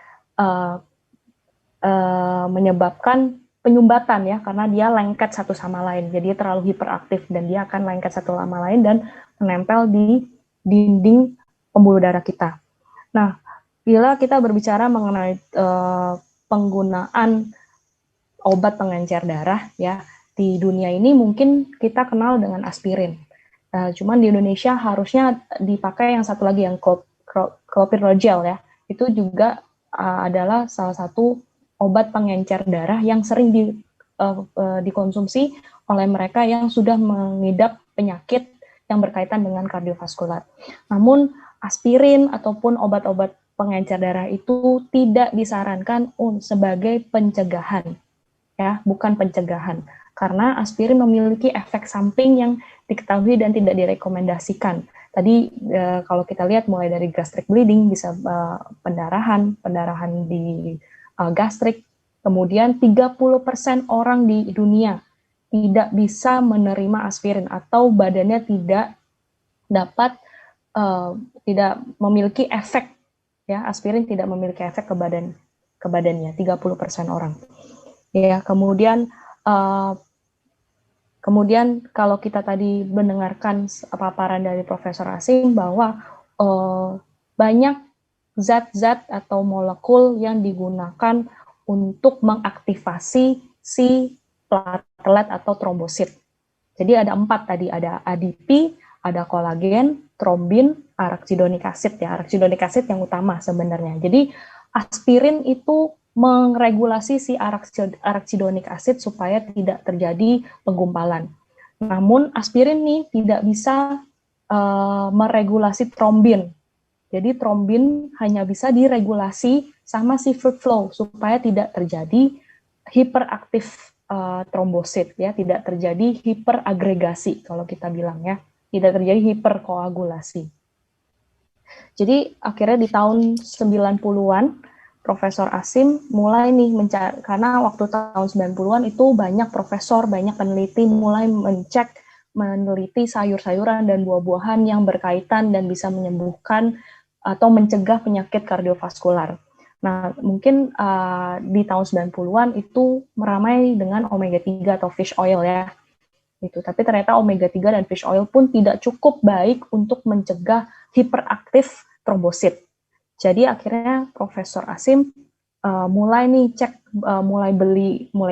[SPEAKER 9] penyumbatan, ya, karena dia lengket satu sama lain. Jadi terlalu hiperaktif dan dia akan lengket satu sama lain dan menempel di dinding pembuluh darah kita. Nah, bila kita berbicara mengenai penggunaan obat pengencer darah, ya, di dunia ini mungkin kita kenal dengan aspirin. Cuman di Indonesia harusnya dipakai yang satu lagi yang clopidogrel, ya. Itu juga adalah salah satu obat pengencer darah yang sering dikonsumsi oleh mereka yang sudah mengidap penyakit yang berkaitan dengan kardiovaskular. Namun aspirin ataupun obat-obat pengencer darah itu tidak disarankan sebagai pencegahan, ya, bukan pencegahan. Karena aspirin memiliki efek samping yang diketahui dan tidak direkomendasikan. Tadi kalau kita lihat mulai dari gastric bleeding, bisa pendarahan di gastrik, kemudian 30% orang di dunia tidak bisa menerima aspirin atau badannya tidak memiliki efek, ya, aspirin tidak memiliki efek ke badannya 30% orang. Ya, Kemudian kalau kita tadi mendengarkan paparan dari Profesor Asim bahwa banyak zat-zat atau molekul yang digunakan untuk mengaktifasi si platelet atau trombosit. Jadi ada 4 tadi, ada ADP, ada kolagen, trombin, arachidonik acid, ya. Arachidonik acid yang utama sebenarnya. Jadi aspirin itu meregulasi si arachidonik acid supaya tidak terjadi penggumpalan. Namun aspirin ini tidak bisa meregulasi trombin. Jadi trombin hanya bisa diregulasi sama si FRUITFLOW supaya tidak terjadi hiperaktif trombosit, ya, tidak terjadi hiperagregasi kalau kita bilang, ya, tidak terjadi hiperkoagulasi. Jadi akhirnya di tahun 90-an Profesor Asim mulai nih mencari, karena waktu tahun 90-an itu banyak profesor, banyak peneliti mulai meneliti sayur-sayuran dan buah-buahan yang berkaitan dan bisa menyembuhkan atau mencegah penyakit kardiovaskular. Nah, mungkin di tahun 90-an itu meramai dengan omega 3 atau fish oil, ya. Itu. Tapi ternyata omega 3 dan fish oil pun tidak cukup baik untuk mencegah hiperaktif trombosit. Jadi akhirnya Profesor Asim mulai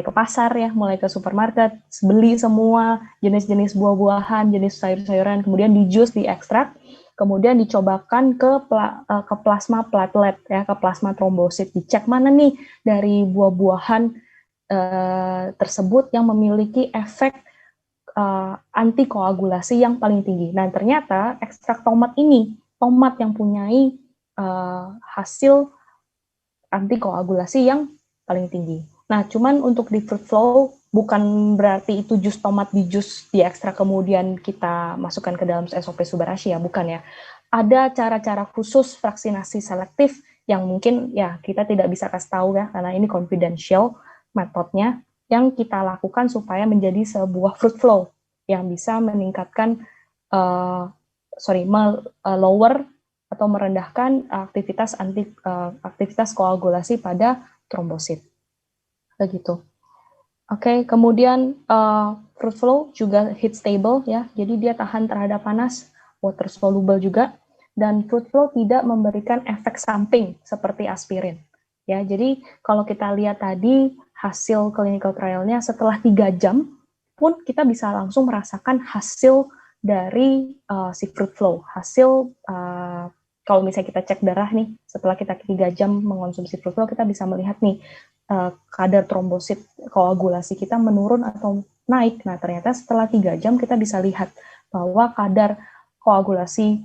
[SPEAKER 9] ke pasar, ya, mulai ke supermarket, beli semua jenis-jenis buah-buahan, jenis sayur-sayuran, kemudian di jus, diekstrak, kemudian dicobakan ke plasma platelet, ya, ke plasma trombosit, dicek mana nih dari buah-buahan tersebut yang memiliki efek antikoagulasi yang paling tinggi. Nah, ternyata ekstrak tomat yang punyai hasil antikoagulasi yang paling tinggi. Nah, cuman untuk di FRUITFLOW bukan berarti itu jus tomat diekstrak kemudian kita masukkan ke dalam SOP Subarashi, ya, bukan, ya. Ada cara-cara khusus vaksinasi selektif yang mungkin, ya, kita tidak bisa kasih tahu, ya, karena ini confidential metodenya yang kita lakukan supaya menjadi sebuah FRUITFLOW yang bisa meningkatkan lower atau merendahkan aktivitas koagulasi pada trombosit. Begitu. Oke, kemudian FRUITFLOW juga heat stable, ya. Jadi dia tahan terhadap panas, water soluble juga, dan FRUITFLOW tidak memberikan efek samping seperti aspirin. Ya, jadi kalau kita lihat tadi hasil clinical trial-nya setelah 3 jam pun kita bisa langsung merasakan hasil dari si FRUITFLOW. Hasil kalau misalnya kita cek darah nih, setelah kita 3 jam mengonsumsi FRUITFLOW, kita bisa melihat nih kadar trombosit koagulasi kita menurun atau naik. Nah, ternyata setelah 3 jam kita bisa lihat bahwa kadar koagulasi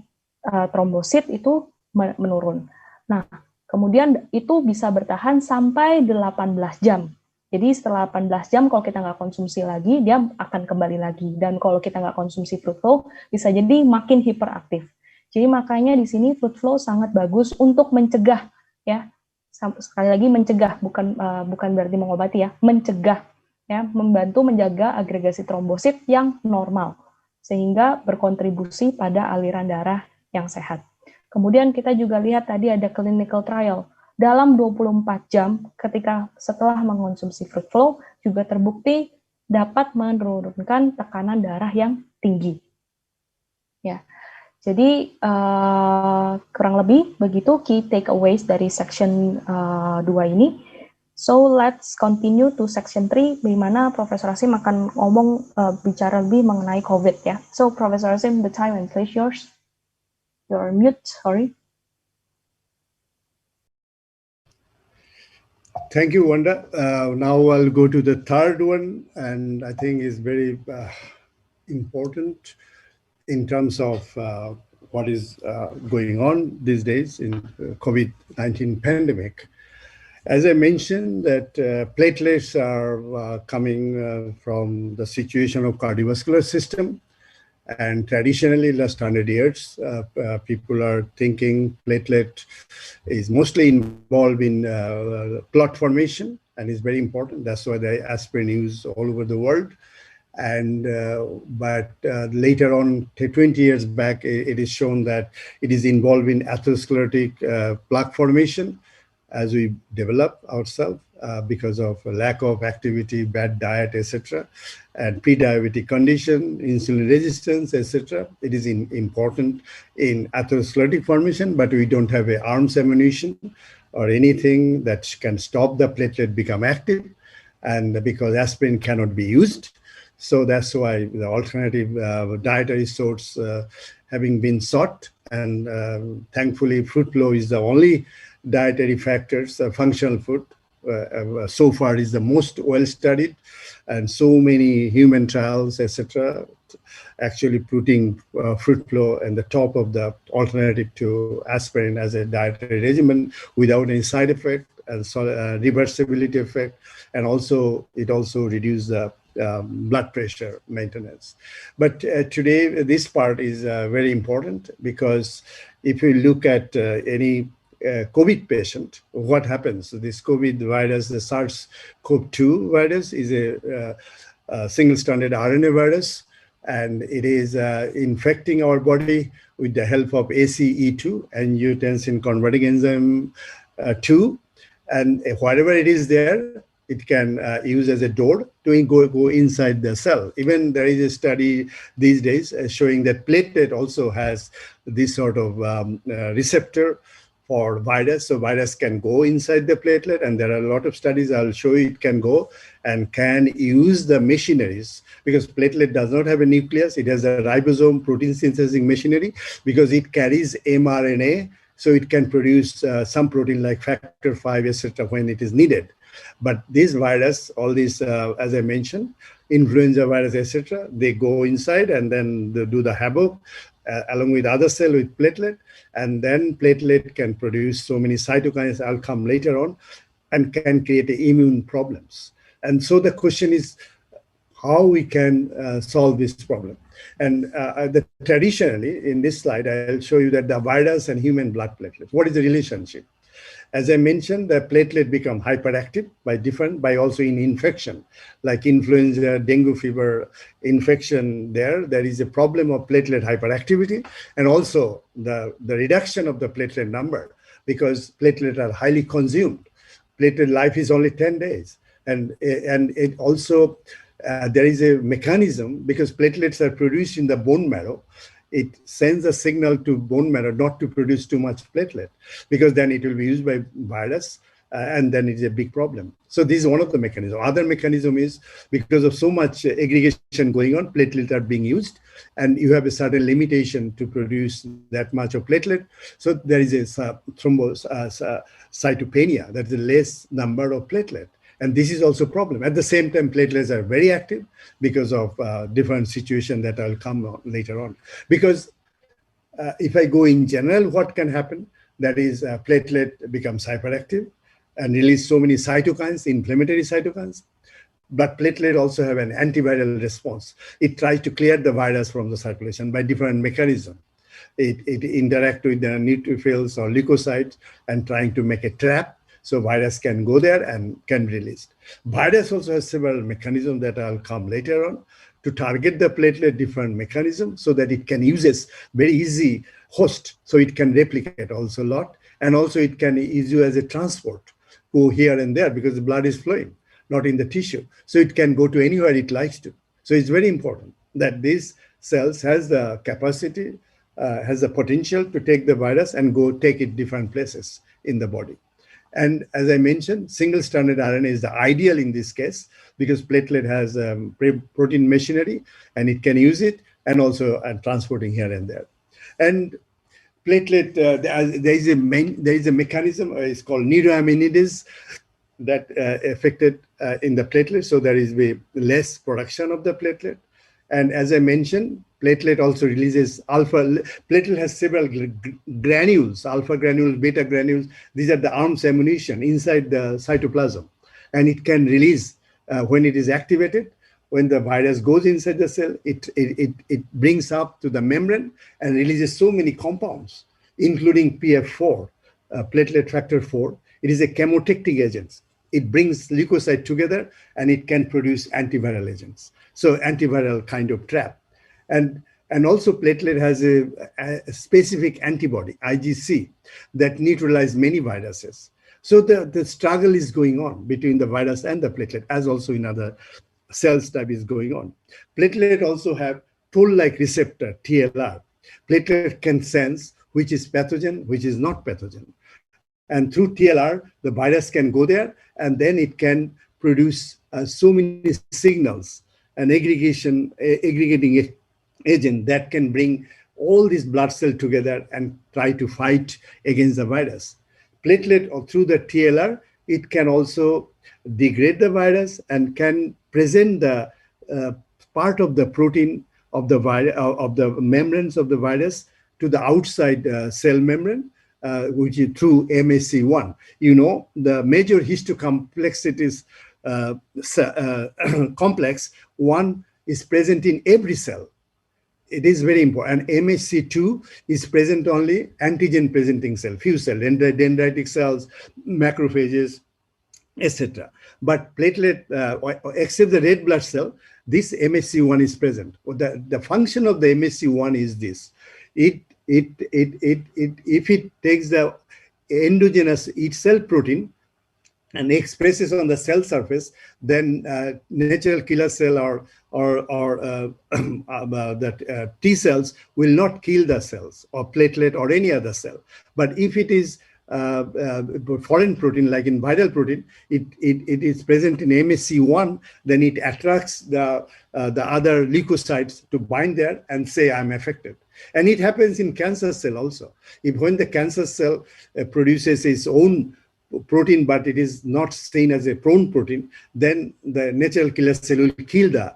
[SPEAKER 9] trombosit itu menurun. Nah, kemudian itu bisa bertahan sampai 18 jam. Jadi setelah 18 jam kalau kita nggak konsumsi lagi, dia akan kembali lagi. Dan kalau kita nggak konsumsi FRUITFLOW, bisa jadi makin hiperaktif. Jadi makanya di sini FRUITFLOW sangat bagus untuk mencegah, ya. Sekali lagi mencegah, bukan berarti mengobati ya, mencegah, ya, membantu menjaga agregasi trombosit yang normal, sehingga berkontribusi pada aliran darah yang sehat. Kemudian kita juga lihat tadi ada clinical trial. Dalam 24 jam setelah mengonsumsi FRUITFLOW juga terbukti dapat menurunkan tekanan darah yang tinggi. Ya. Jadi kurang lebih begitu key takeaways dari section 2 ini. So let's continue to section 3 di mana Profesor Hasim akan bicara lebih mengenai COVID ya. So Profesor Hasim, the time and place yours. You're mute, sorry.
[SPEAKER 11] Thank you, Wanda. Now I'll go to the third one, and I think is very important in terms of what is going on these days in COVID-19 pandemic. As I mentioned, that platelets are coming from the situation of cardiovascular system. And traditionally, last 100 years, people are thinking platelet is mostly involved in clot formation and is very important. That's why the aspirin used all over the world. And but later on, 20 years back, it is shown that it is involved in atherosclerotic plaque formation as we develop ourselves because of a lack of activity, bad diet, etc., and pre-diabetic condition, insulin resistance, etc. It is important in atherosclerotic formation, but we don't have an arms ammunition or anything that can stop the platelet become active, and because aspirin cannot be used. So that's why the alternative dietary source having been sought, and thankfully FRUITFLOW is the only dietary factors, functional food, so far is the most well-studied, and so many human trials, etc., actually putting FRUITFLOW in the top of the alternative to aspirin as a dietary regimen without any side effect and reversibility effect, and also it also reduces the blood pressure maintenance. But today this part is very important, because if you look at any COVID patient, what happens? This COVID virus, the SARS-CoV-2 virus, is a single-stranded RNA virus, and it is infecting our body with the help of ACE2, angiotensin converting enzyme 2, and whatever it is there, it can use as a door to go inside the cell. Even there is a study these days showing that platelet also has this sort of receptor for virus. So virus can go inside the platelet, and there are a lot of studies I'll show you it can go and can use the machineries, because platelet does not have a nucleus. It has a ribosome protein synthesizing machinery, because it carries mRNA, so it can produce some protein like factor 5, etc. when it is needed. But this virus, all these, as I mentioned, influenza virus, etc., they go inside and then they do the havoc along with other cell with platelet, and then platelet can produce so many cytokines, I'll come later on, and can create immune problems. And so the question is how we can solve this problem. And traditionally, in this slide, I'll show you that the virus and human blood platelets, what is the relationship? As I mentioned, the platelet become hyperactive by also in infection, like influenza, dengue fever infection. There is a problem of platelet hyperactivity, and also the reduction of the platelet number, because platelets are highly consumed. Platelet life is only 10 days. And it also, there is a mechanism, because platelets are produced in the bone marrow. It sends a signal to bone marrow not to produce too much platelet, because then it will be used by virus, and then it's a big problem. So this is one of the mechanisms. Other mechanism is because of so much aggregation going on, platelets are being used, and you have a certain limitation to produce that much of platelet. So there is a thrombocytopenia, that's the less number of platelet. And this is also a problem. At the same time, platelets are very active because of different situations that I'll come on later on. Because if I go in general, what can happen? that is platelet becomes hyperactive and release so many cytokines, inflammatory cytokines. But platelet also have an antiviral response. It tries to clear the virus from the circulation by different mechanisms. It interacts with the neutrophils or leukocytes and trying to make a trap so virus can go there and can be released. Virus also has several mechanisms that I'll come later on to target the platelet, different mechanisms, so that it can use a very easy host, so it can replicate also a lot, and also it can use you as a transport, go here and there because the blood is flowing, not in the tissue. So it can go to anywhere it likes to. So it's very important that these cells has the capacity, has the potential to take the virus and go take it different places in the body. And as I mentioned, single-stranded RNA is the ideal in this case because platelet has protein machinery and it can use it, and also transporting here and there. And platelet, there is a mechanism, it's called neuroaminidase that affected in the platelet, so there is less production of the platelet. And as I mentioned, platelet also releases alpha. Platelet has several granules, alpha granules, beta granules. These are the arms ammunition inside the cytoplasm. And it can release, when it is activated, when the virus goes inside the cell, it brings up to the membrane and releases so many compounds, including PF4, platelet factor 4. It is a chemotactic agent. It brings leukocyte together and it can produce antiviral agents. So antiviral kind of trap. And also platelet has a specific antibody, IgC, that neutralizes many viruses. So the struggle is going on between the virus and the platelet, as also in other cell studies going on. Platelet also have toll-like receptor, TLR. Platelet can sense which is pathogen, which is not pathogen. And through TLR, the virus can go there, and then it can produce so many signals, an aggregating agent that can bring all these blood cells together and try to fight against the virus. Platelet, or through the TLR, it can also degrade the virus and can present the part of the protein of the membranes of the virus to the outside cell membrane, which is through MSC1. You know, the major histocomplexity complex 1 is present in every cell. It is very important. And MSC2 is present only antigen presenting cell, few cells, dendritic cells, macrophages, etc. But platelet, except the red blood cell, this MSC1 is present. The function of the MSC1 is this. If it takes the endogenous itself protein and expresses on the cell surface, then natural killer cell or that T cells will not kill the cells or platelet or any other cell. But if it is foreign protein, like in viral protein, it is present in MSC1, then it attracts the other leukocytes to bind there and say, I'm affected. And it happens in cancer cell also. When the cancer cell produces its own protein, but it is not seen as a prone protein, then the natural killer cell will kill the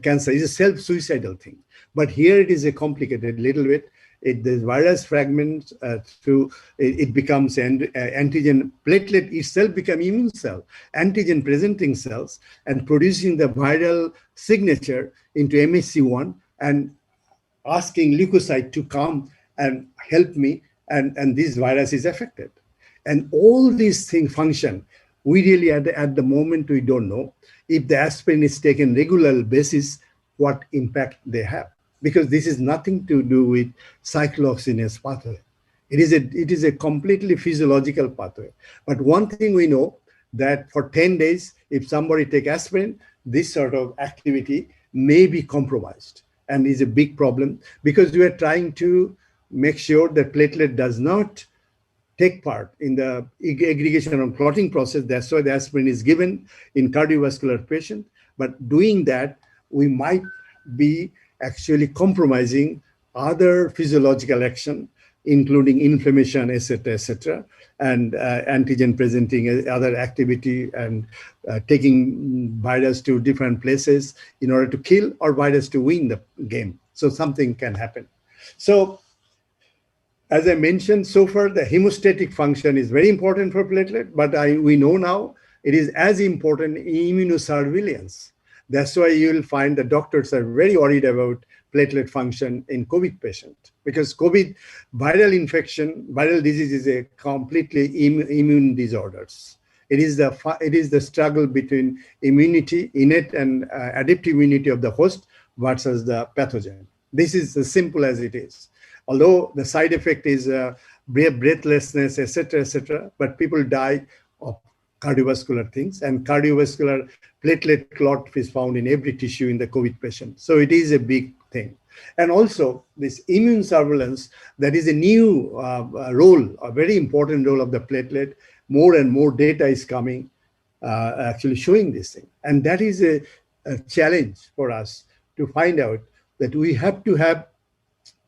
[SPEAKER 11] cancer. It's a self-suicidal thing. But here it is a complicated little bit. The virus fragments it becomes antigen. Platelet itself become immune cell, antigen presenting cells, and producing the viral signature into MSC1 and asking leukocyte to come and help me, and this virus is affected. And all these things function. We really, at the moment, we don't know if the aspirin is taken regular basis, what impact they have. Because this is nothing to do with cyclooxygenase pathway. It is a completely physiological pathway. But one thing we know, that for 10 days, if somebody take aspirin, this sort of activity may be compromised, and is a big problem, because we are trying to make sure that platelet does not take part in the aggregation and clotting process. That's why the aspirin is given in cardiovascular patient. But doing that, we might be actually compromising other physiological action, including inflammation, etc., and antigen presenting other activity, and taking virus to different places in order to kill, or virus to win the game. So something can happen. So As I mentioned so far, the hemostatic function is very important for platelet, but we know now it is as important in immunosurveillance. That's why you will find the doctors are very worried about platelet function in COVID patient, because COVID viral infection, viral disease is a completely immune disorders. It is the struggle between immunity, innate and adaptive immunity of the host versus the pathogen. This is as simple as it is. Although the side effect is breathlessness, etc., but people die of cardiovascular things, and cardiovascular platelet clot is found in every tissue in the COVID patient. So it is a big thing. And also this immune surveillance, that is a new role, a very important role of the platelet. More and more data is coming, actually showing this thing. And that is a challenge for us to find out that we have to have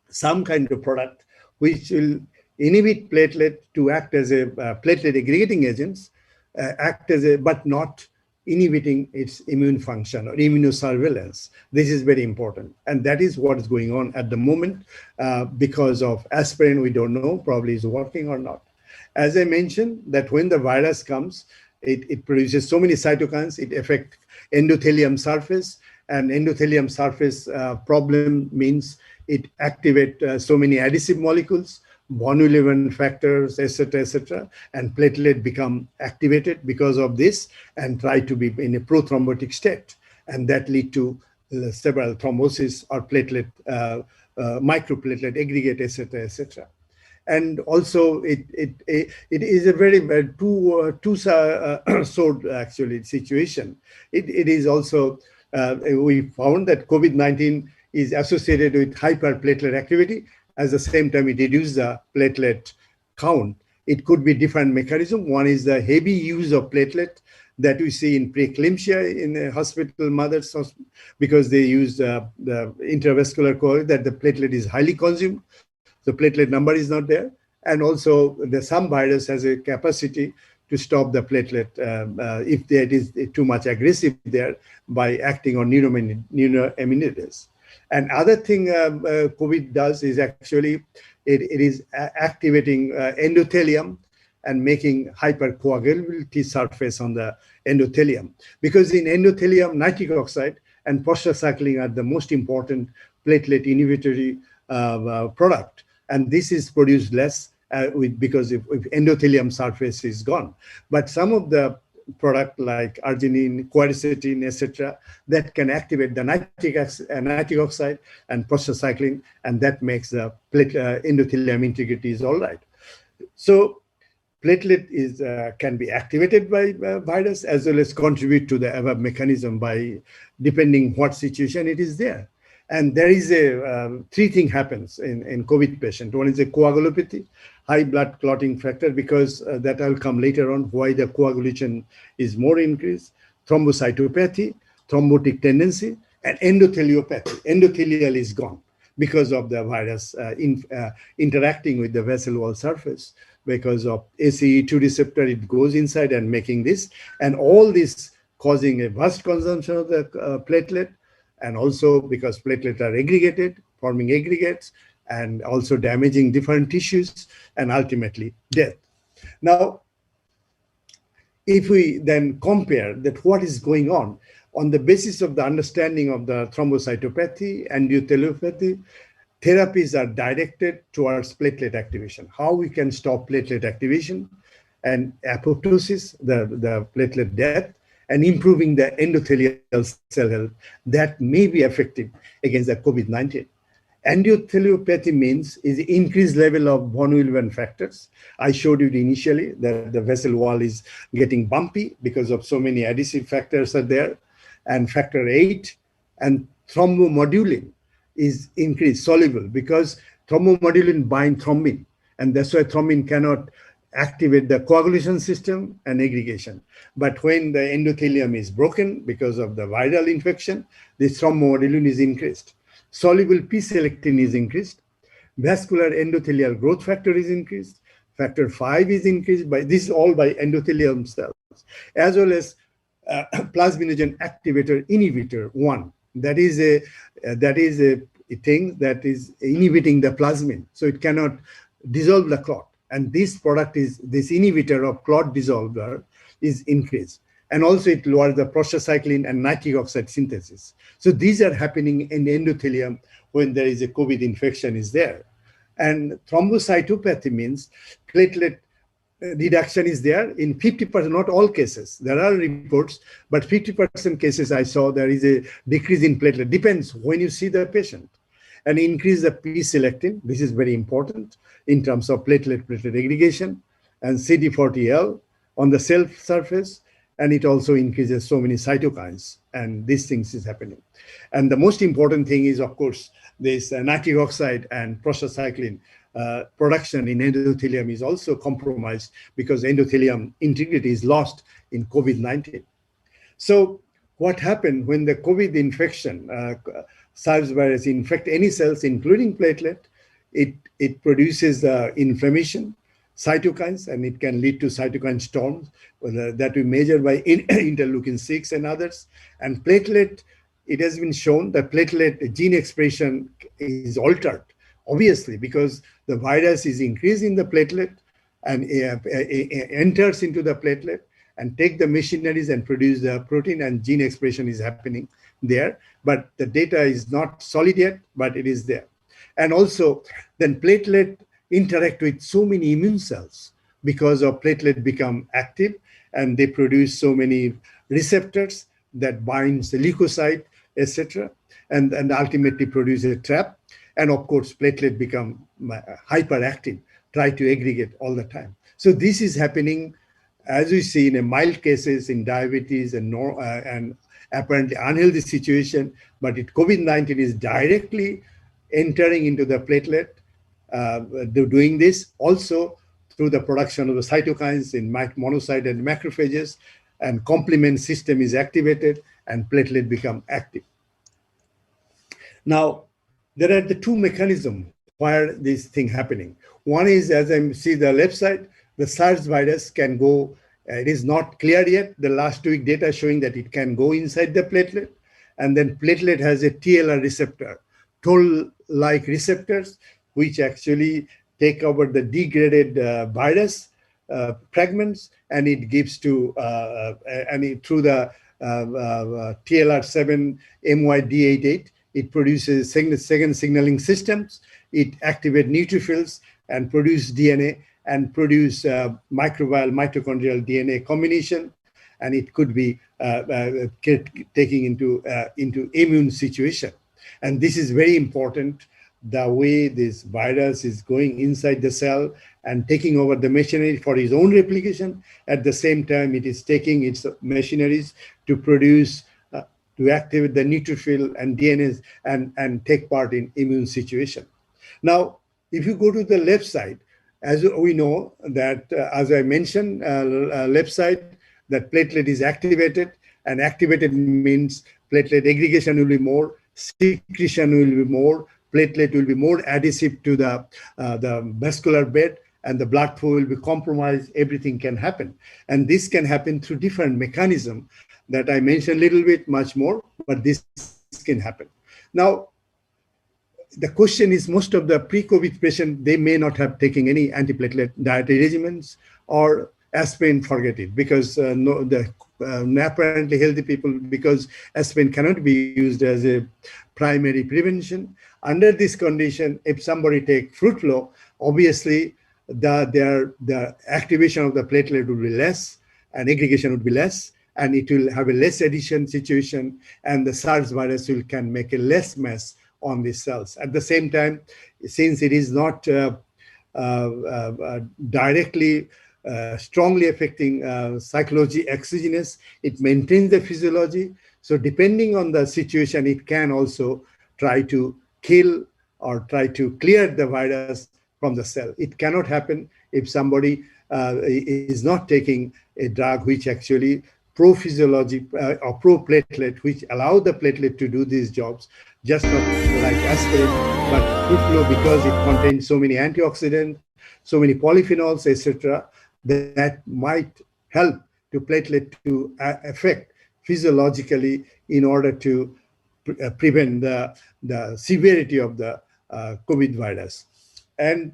[SPEAKER 11] some kind of product which will inhibit platelet to act as a platelet aggregating agents, but not inhibiting its immune function or immunosurveillance. This is very important. And that is what is going on at the moment. Because of aspirin, we don't know, probably is working or not. As I mentioned, that when the virus comes, it produces so many cytokines, it affects endothelium surface, and endothelium surface problem means it activates so many adhesive molecules, von Willebrand factors, etc., and platelet become activated because of this and try to be in a prothrombotic state, and that lead to several thrombosis or platelet, microplatelet aggregate, etc. And also it is a very two-sword actually situation. It is also we found that COVID-19 is associated with hyperplatelet activity. At the same time, it reduces the platelet count. It could be different mechanism. One is the heavy use of platelet that we see in preeclampsia in hospital mothers, because they use the intravascular coil, that the platelet is highly consumed. The platelet number is not there. And also some virus has a capacity to stop the platelet if there is too much aggressive there by acting on neuroimmunities. And other thing COVID does is actually it is activating endothelium and making hypercoagulability surface on the endothelium. Because in endothelium, nitric oxide and prostacyclin are the most important platelet inhibitory product. And this is produced less because if endothelium surface is gone. But some of the product like arginine, quercetin, etc., that can activate the nitric oxide and prostacyclin, and that makes the endothelium integrity is all right. So platelet is can be activated by virus as well as contribute to the above mechanism by depending what situation it is there. And there is a three thing happens in COVID patient. One is a coagulopathy, high blood clotting factor, because that will come later on why the coagulation is more increased, thrombocytopathy, thrombotic tendency, and endotheliopathy. Endothelial is gone because of the virus interacting with the vessel wall surface. Because of ACE2 receptor, it goes inside and making this, and all this causing a vast consumption of the platelet, and also because platelets are aggregated, forming aggregates, and also damaging different tissues, and ultimately death. Now, if we then compare that what is going on the basis of the understanding of the thrombocytopathy and endotheliopathy, therapies are directed towards platelet activation. How we can stop platelet activation and apoptosis, the platelet death, and improving the endothelial cell health that may be effective against the COVID-19. Endotheliopathy means is increased level of von Willebrand factors. I showed you initially that the vessel wall is getting bumpy because of so many adhesive factors are there, and factor 8 and thrombomodulin is increased soluble because thrombomodulin bind thrombin, and that's why thrombin cannot activate the coagulation system and aggregation. But when the endothelium is broken because of the viral infection, this thrombomodulin is increased. Soluble P-selectin is increased. Vascular endothelial growth factor is increased. Factor 5 is increased by this all by endothelium cells, as well as plasminogen activator inhibitor 1. That is a thing that is inhibiting the plasmin, so it cannot dissolve the clot. And this product is, this inhibitor of clot dissolver is increased. And also it lowers the prostacyclin and nitric oxide synthesis. So these are happening in the endothelium when there is a COVID infection is there. And thrombocytopathy means platelet reduction is there in 50%, not all cases. There are reports, but 50% cases I saw there is a decrease in platelet. Depends when you see the patient. And increase the P-selectin. This is very important in terms of platelet aggregation, and CD40L on the cell surface. And it also increases so many cytokines, and these things is happening. And the most important thing is, of course, this nitric oxide and prostacyclin production in endothelium is also compromised because endothelium integrity is lost in COVID-19. So what happened when the COVID infection, SARS virus infect any cells, including platelet, it produces inflammation, cytokines, and it can lead to cytokine storms that we measure by interleukin-6 and others. And platelet, it has been shown that platelet gene expression is altered, obviously, because the virus is increased in the platelet and enters into the platelet and take the machineries and produce the protein, and gene expression is happening there. But the data is not solid yet, but it is there. And also, then platelet interact with so many immune cells because of platelet become active, and they produce so many receptors that binds the leukocyte, etc., and ultimately produce a trap. And of course, platelet become hyperactive, try to aggregate all the time. So this is happening, as we see in a mild cases in diabetes and apparently unhealthy situation, but COVID-19 is directly entering into the platelet, doing this also through the production of the cytokines in monocyte and macrophages, and complement system is activated and platelet become active. Now, there are the two mechanisms where this thing happening. One is, as I see the left side, the SARS virus can go, it is not clear yet, the last week data showing that it can go inside the platelet, and then platelet has a TLR receptor, toll-like receptors, which actually take over the degraded virus fragments, and it gives to, through the TLR7 MYD88, it produces second signaling systems, it activates neutrophils and produce DNA and produce microbial mitochondrial DNA combination, and it could be taking into immune situation. And this is very important, the way this virus is going inside the cell and taking over the machinery for its own replication. At the same time, it is taking its machineries to produce, to activate the neutrophil and DNA and take part in immune situation. Now, if you go to the left side, as we know that, as I mentioned, left side, that platelet is activated, and activated means platelet aggregation will be more, secretion will be more, platelet will be more adhesive to the vascular bed, and the blood flow will be compromised, everything can happen. And this can happen through different mechanisms that I mentioned a little bit, much more, but this can happen. Now, the question is, most of the pre-COVID patients, they may not have taken any antiplatelet dietary regimens or aspirin, forget it, because apparently healthy people, because aspirin cannot be used as a primary prevention. Under this condition, if somebody take FRUITFLOW, obviously the activation of the platelet will be less and aggregation would be less, and it will have a less addition situation, and the SARS virus can make a less mess on these cells. At the same time, since it is not directly strongly affecting psychology exogenous, it maintains the physiology. So depending on the situation, it can also try to kill or try to clear the virus from the cell. It cannot happen if somebody is not taking a drug which actually pro-physiology or pro-platelet, which allow the platelet to do these jobs, just not like aspirin, but FRUITFLOW, because it contains so many antioxidants, so many polyphenols, etc., that might help to platelet to affect physiologically in order to prevent the severity of the COVID virus. And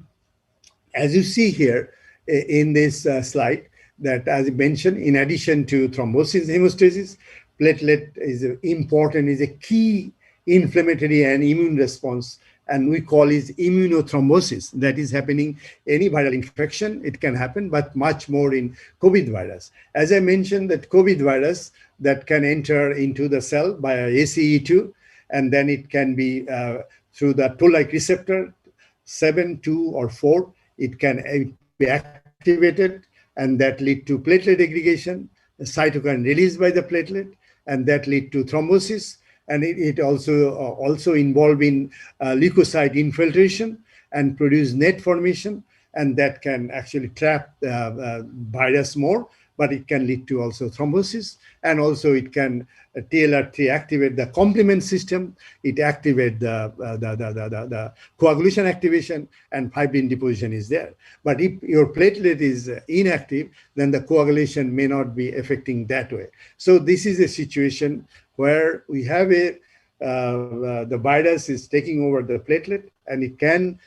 [SPEAKER 11] as you see here in this slide, that as I mentioned, in addition to thrombosis, hemostasis, platelet is important, is a key inflammatory and immune response, and we call it immunothrombosis. That is happening any viral infection, it can happen, but much more in COVID virus. As I mentioned, that COVID virus that can enter into the cell by ACE2, and then it can be through the toll-like receptor 7, 2, or 4, it can be activated, and that lead to platelet aggregation, cytokine released by the platelet, and that lead to thrombosis, and it also involved in leukocyte infiltration and produce net formation, and that can actually trap virus more, but it can lead to also thrombosis, and also it can TLR3 activate the complement system, it activate the coagulation activation, and fibrin deposition is there. But if your platelet is inactive, then the coagulation may not be affecting that way. So this is a situation where we have the virus is taking over the platelet, and it can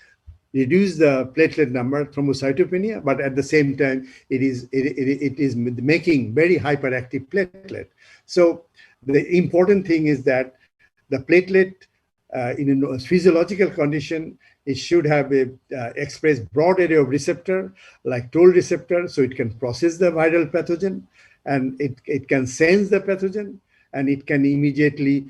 [SPEAKER 11] reduce the platelet number, thrombocytopenia, but at the same time, it is making very hyperactive platelet. So the important thing is that the platelet in a physiological condition, it should have express broad array of receptor, like toll receptor, so it can process the viral pathogen, and it can sense the pathogen, and it can immediately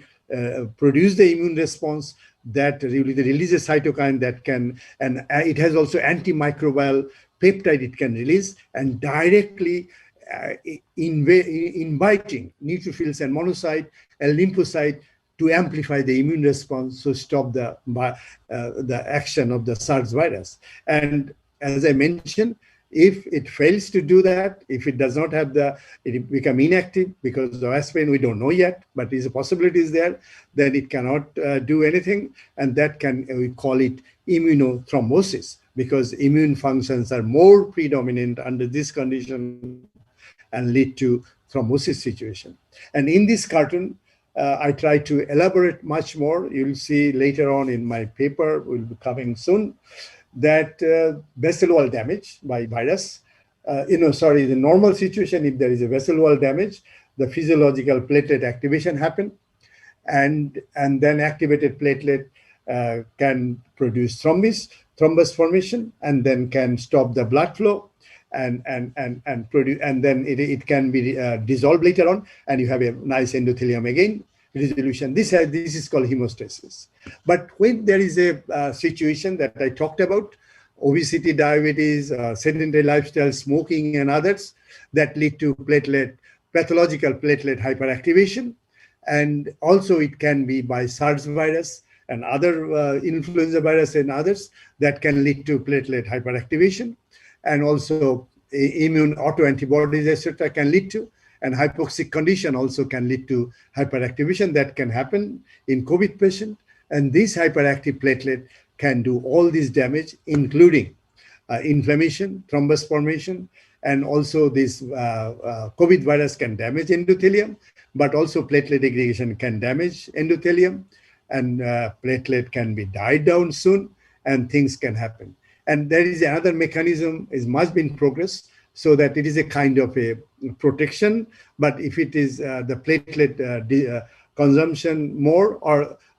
[SPEAKER 11] produce the immune response that releases cytokine that can, and it has also antimicrobial peptide it can release, and directly inviting neutrophils and monocyte and lymphocyte to amplify the immune response, so stop the action of the SARS virus. And as I mentioned, if it fails to do that, if it does not have it become inactive because of aspirin, we don't know yet, but there's a possibility is there, then it cannot do anything, and that can, we call it immunothrombosis, because immune functions are more predominant under this condition and lead to thrombosis situation. And in this cartoon, I try to elaborate much more. You'll see later on in my paper, will be coming soon, that vessel wall damage by virus, the normal situation, if there is a vessel wall damage, the physiological platelet activation happen, and then activated platelet can produce thrombus formation, and then can stop the blood flow, and produce, and then it can be dissolved later on, and you have a nice endothelium again resolution. This is called hemostasis. But when there is a situation that I talked about, obesity, diabetes, sedentary lifestyle, smoking, and others that lead to pathological platelet hyperactivation, and also it can be by SARS virus and other influenza virus and others that can lead to platelet hyperactivation, and also immune autoantibodies, etc., can lead to, and hypoxic condition also can lead to hyperactivation that can happen in COVID patient. And this hyperactive platelet can do all this damage, including inflammation, thrombus formation, and also this COVID virus can damage endothelium, but also platelet aggregation can damage endothelium, and platelet can be died down soon, and things can happen. And there is another mechanism is much in progress, so that it is a kind of a protection. But if it is the platelet consumption more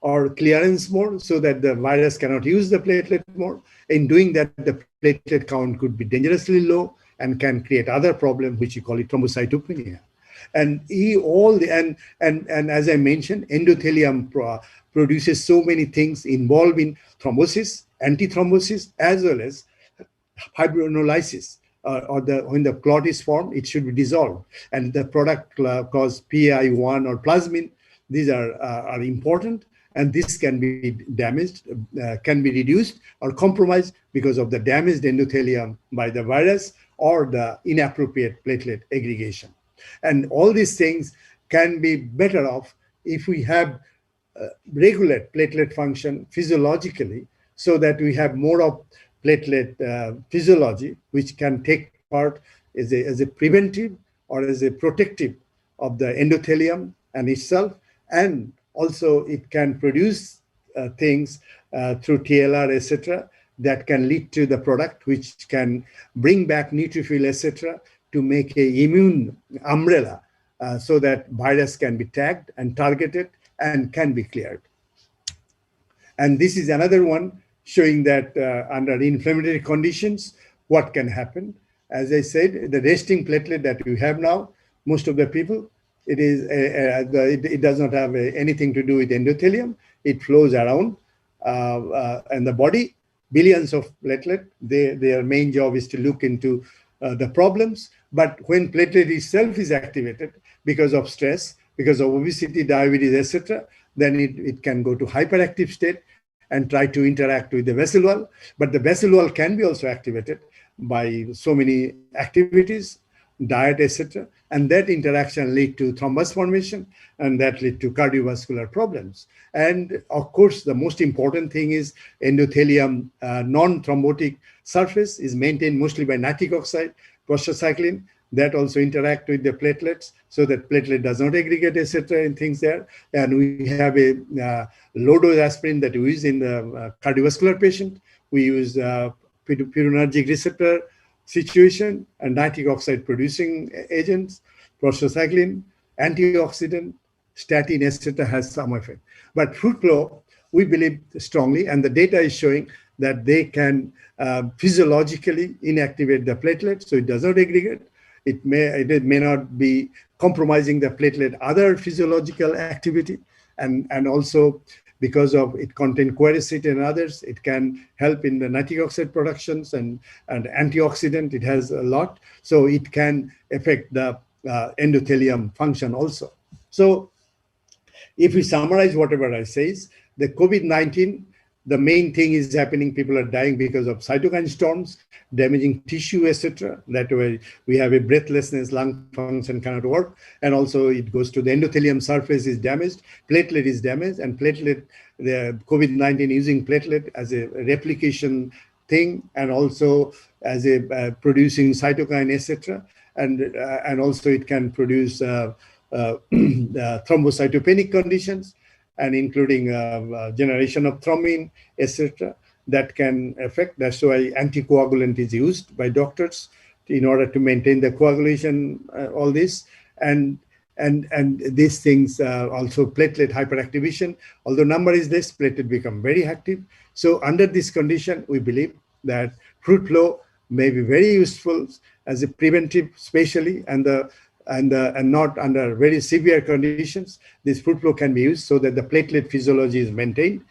[SPEAKER 11] or clearance more, so that the virus cannot use the platelet more, in doing that, the platelet count could be dangerously low and can create other problem, which you call it thrombocytopenia. And as I mentioned, endothelium produces so many things involved in thrombosis, antithrombosis, as well as fibrinolysis. When the clot is formed, it should be dissolved, and the product called PI1 or plasmin, these are important, and this can be damaged, can be reduced or compromised because of the damaged endothelium by the virus or the inappropriate platelet aggregation. And all these things can be better off if we have regular platelet function physiologically, so that we have more of platelet physiology, which can take part as a preventive or as a protective of the endothelium and itself, and also it can produce things through TLR, etc., that can lead to the product which can bring back neutrophil, etc., to make a immune umbrella so that virus can be tagged and targeted and can be cleared. And this is another one showing that under inflammatory conditions, what can happen. As I said, the resting platelet that we have now, most of the people, it does not have anything to do with endothelium. It flows around and the body, billions of platelet, their main job is to look into the problems. But when platelet itself is activated because of stress, because of obesity, diabetes, etc., then it can go to hyperactive state and try to interact with the vessel wall. But the vessel wall can be also activated by so many activities, diet, etc. And that interaction lead to thrombus formation, and that lead to cardiovascular problems. And of course, the most important thing is endothelium non-thrombotic surface is maintained mostly by nitric oxide, prostacyclin, that also interact with the platelets so that platelet does not aggregate, etc. and things there. And we have a low dose aspirin that we use in the cardiovascular patient. We use purinergic receptor situation and nitric oxide producing agents, prostacyclin, antioxidant, statin, etc. has some effect. But FRUITFLOW, we believe strongly, and the data is showing that they can physiologically inactivate the platelet, so it does not aggregate. It may not be compromising the platelet other physiological activity, and also because of it contain quercetin and others, it can help in the nitric oxide productions and antioxidant. It has a lot, so it can affect the endothelium function also. So if we summarize whatever I say, the COVID-19, the main thing is happening, people are dying because of cytokine storms, damaging tissue, etc. That way we have a breathlessness, lung function cannot work, and also it goes to the endothelium surface is damaged, platelet is damaged, and platelet, the COVID-19 using platelet as a replication thing, and also as a producing cytokine, etc. And also it can produce thrombocytopenic conditions, and including generation of thrombin, etc., that can affect. That's why anticoagulant is used by doctors in order to maintain the coagulation, all this. And these things also platelet hyperactivation. Although number is less, platelet become very active. So under this condition, we believe that FRUITFLOW may be very useful as a preventive, especially, and not under very severe conditions. This FRUITFLOW can be used so that the platelet physiology is maintained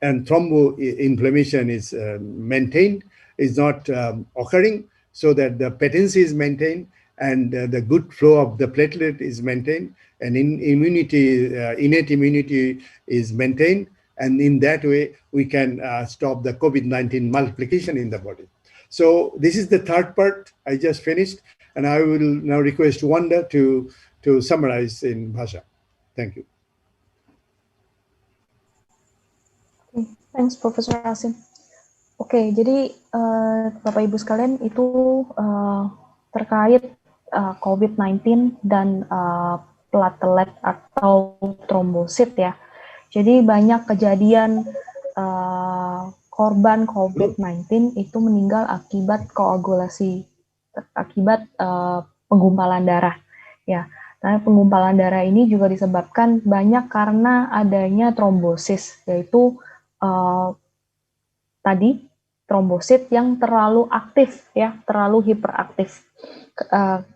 [SPEAKER 11] and thromboinflammation is maintained, is not occurring, so that the patency is maintained and the good flow of the platelet is maintained, and immunity, innate immunity is maintained. And in that way, we can stop the COVID-19 multiplication in the body. So this is the third part I just finished. And I will now request Wanda to summarize in Bhasha. Thank you.
[SPEAKER 9] Okay, thanks, Professor Asim. Oke, jadi Bapak Ibu sekalian itu terkait COVID-19 dan platelet atau trombosit ya. Jadi banyak kejadian korban COVID-19 itu meninggal akibat koagulasi, akibat penggumpalan darah ya. Nah, penggumpalan darah ini juga disebabkan banyak karena adanya trombosis, yaitu tadi trombosit yang terlalu aktif ya, terlalu hiperaktif.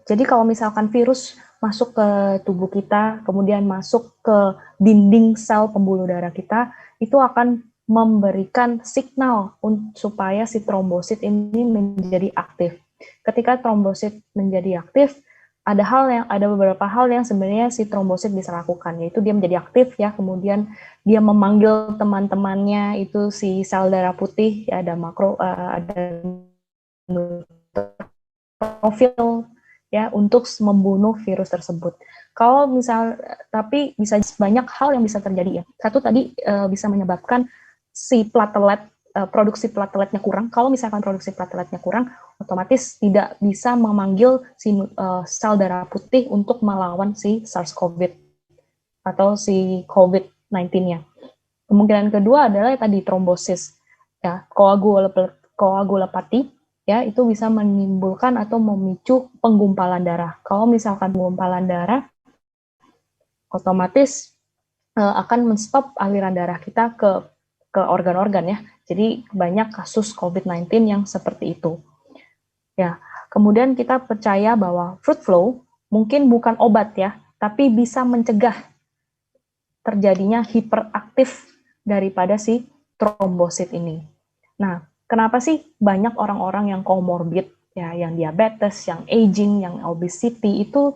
[SPEAKER 9] Jadi kalau misalkan virus masuk ke tubuh kita, kemudian masuk ke dinding sel pembuluh darah kita, itu akan memberikan signal supaya si trombosit ini menjadi aktif. Ketika trombosit menjadi aktif, ada beberapa hal yang sebenarnya si trombosit bisa lakukan, yaitu dia menjadi aktif ya, kemudian dia memanggil teman-temannya itu si sel darah putih, ya, ada makro, ada profil ya untuk membunuh virus tersebut. Kalau misal, tapi bisa banyak hal yang bisa terjadi ya. Satu tadi bisa menyebabkan si platelet, produksi plateletnya kurang. Kalau misalkan produksi plateletnya kurang, otomatis tidak bisa memanggil si sel darah putih untuk melawan si SARS-CoV atau si COVID-19-nya. Kemungkinan kedua adalah tadi trombosis. ya, koagulopati, ya, itu bisa menimbulkan atau memicu penggumpalan darah. Kalau misalkan penggumpalan darah, otomatis akan menstop aliran darah kita ke organ-organ ya. Jadi banyak kasus COVID-19 yang seperti itu. Ya, kemudian kita percaya bahwa FRUITFLOW mungkin bukan obat ya, tapi bisa mencegah terjadinya hiperaktif daripada si trombosit ini. Nah, kenapa sih banyak orang-orang yang komorbid, ya, yang diabetes, yang aging, yang obesity itu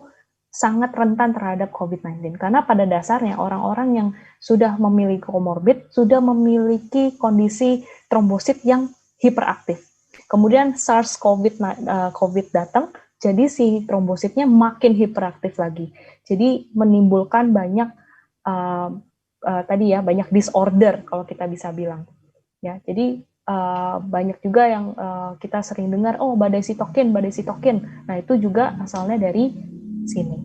[SPEAKER 9] sangat rentan terhadap COVID-19? Karena pada dasarnya orang-orang yang sudah memiliki komorbid sudah memiliki kondisi trombosit yang hiperaktif. Kemudian SARS-COVID datang, jadi si trombositnya makin hiperaktif lagi. Jadi menimbulkan banyak tadi ya, banyak disorder kalau kita bisa bilang. Ya, jadi banyak juga yang kita sering dengar, oh badai sitokin. Nah, itu juga asalnya dari sini.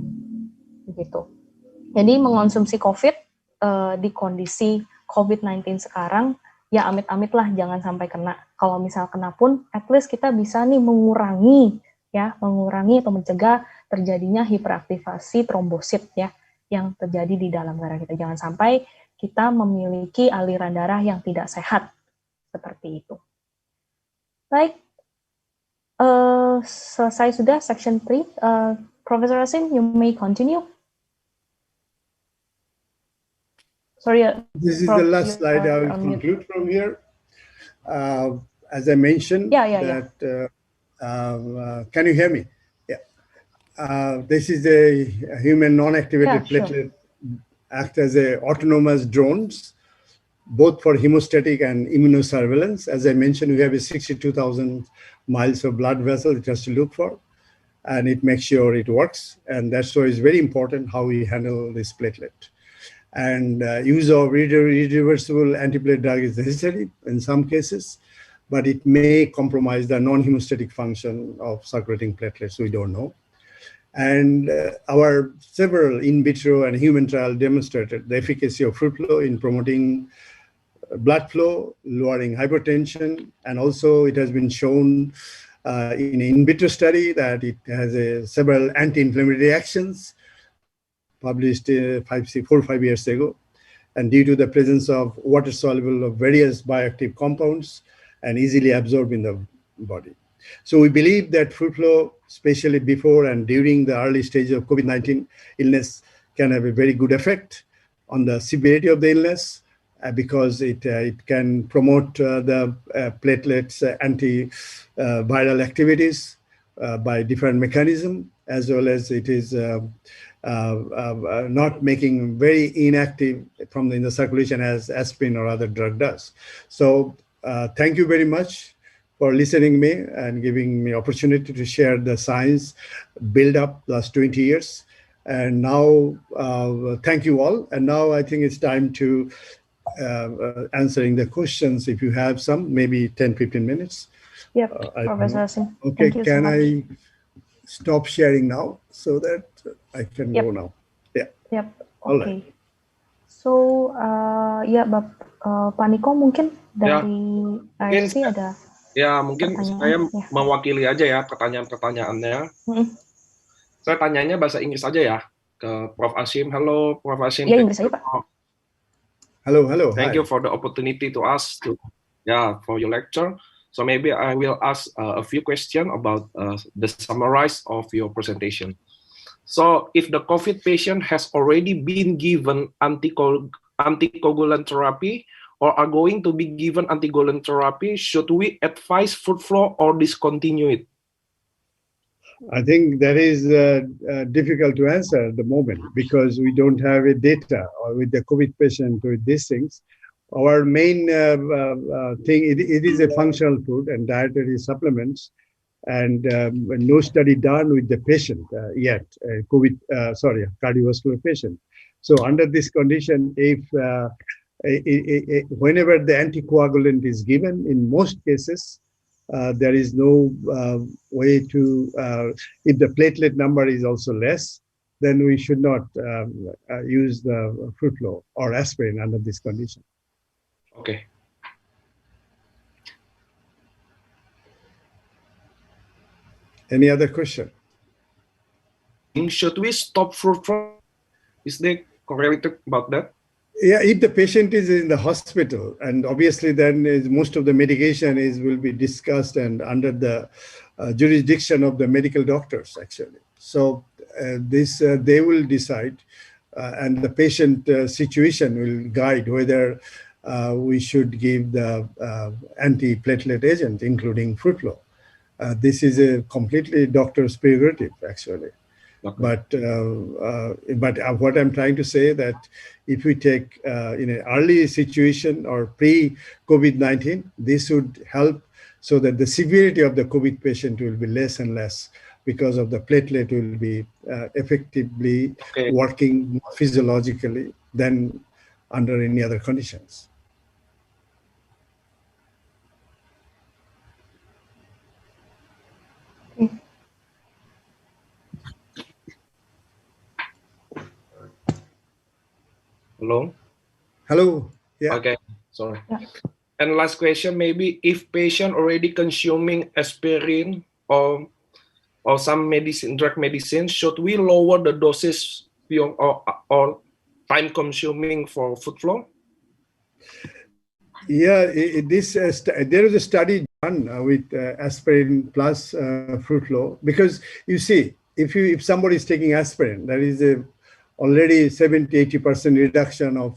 [SPEAKER 9] Begitu. Jadi mengonsumsi COVID di kondisi COVID-19 sekarang, ya amit-amit lah jangan sampai kena. Kalau misal kena pun, at least kita bisa nih mengurangi atau mencegah terjadinya hiperaktivasi trombosit ya, yang terjadi di dalam darah kita. Jangan sampai kita memiliki aliran darah yang tidak sehat, seperti itu. Baik, selesai sudah section 3. Professor Asim, you may continue. Sorry.
[SPEAKER 11] This is the last slide I will conclude from here. As I mentioned, can you hear me? This is a human non-activated platelet, act as a autonomous drones, both for hemostatic and immunosurveillance. As I mentioned, we have a 62,000 miles of blood vessel it has to look for, and it makes sure it works. And that's why it's very important how we handle this platelet. And use of irreversible antiplatelet drug is necessary in some cases, but it may compromise the non-hemostatic function of circulating platelets, we don't know. And our several in vitro and human trials demonstrated the efficacy of FRUITFLOW in promoting blood flow, lowering hypertension, and also it has been shown in an in vitro study that it has several anti-inflammatory actions published 4 or 5 years ago. And due to the presence of water soluble of various bioactive compounds and easily absorbed in the body. So we believe that FRUITFLOW, especially before and during the early stage of COVID-19 illness, can have a very good effect on the severity of the illness because it can promote the platelets antiviral activities by different mechanisms, as well as it is not making very inactive in the circulation as aspirin or other drug does. So thank you very much for listening me and giving me opportunity to share the science build up last 20 years. And now, thank you all. And now I think it's time to answering the questions. If you have some, maybe 10, 15 minutes.
[SPEAKER 9] Yep, Professor Asim.
[SPEAKER 11] Okay,
[SPEAKER 9] Thank you
[SPEAKER 11] can
[SPEAKER 9] so much.
[SPEAKER 11] I stop sharing now so that I can go now? Yeah.
[SPEAKER 9] Yep,
[SPEAKER 11] All
[SPEAKER 9] okay.
[SPEAKER 11] right.
[SPEAKER 9] So, ya, Pak Niko mungkin dari AFC ada.
[SPEAKER 1] Ya, mungkin saya mewakili aja ya pertanyaan-pertanyaannya. Saya tanyanya bahasa Inggris aja ya ke Prof. Asim. Hello, Prof. Asim.
[SPEAKER 9] Ya, Inggris aja, Pak.
[SPEAKER 11] Hello, hello.
[SPEAKER 1] Thank you for the opportunity to ask for your lecture. So maybe I will ask a few questions about the summarize of your presentation. So if the COVID patient has already been given anticoagulant therapy or are going to be given anticoagulant therapy, should we advise FRUITFLOW or discontinue it?
[SPEAKER 11] I think that is difficult to answer at the moment because we don't have a data with the COVID patient with these things. Our main thing, it is a functional food and dietary supplements, and no study done with the patient yet, cardiovascular patient. So under this condition, if whenever the anticoagulant is given, in most cases, there is no way to, if the platelet number is also less, then we should not use the FRUITFLOW or aspirin under this condition.
[SPEAKER 1] Okay.
[SPEAKER 11] Any other question?
[SPEAKER 1] Should we stop fruit flow? Is there correlated about that?
[SPEAKER 11] Yeah, if the patient is in the hospital, and obviously then most of the medication will be discussed and under the jurisdiction of the medical doctors, actually. So they will decide, and the patient situation will guide whether we should give the anti-platelet agent, including fruit flow. This is a completely doctor's prerogative, actually. Okay. But what I'm trying to say that if we take in an early situation or pre-COVID-19, this would help so that the severity of the COVID patient will be less and less because of the platelet will be effectively working physiologically than under any other conditions.
[SPEAKER 1] Hello?
[SPEAKER 11] Hello. Yeah.
[SPEAKER 1] Okay, sorry.
[SPEAKER 9] Yeah.
[SPEAKER 1] And last question, maybe if patient already consuming aspirin or some medicine, drug medicine, should we lower the doses or time consuming for food flow?
[SPEAKER 11] Yeah, there is a study done with aspirin plus fruit flow, because you see, if somebody is taking aspirin, there is already 70-80% reduction of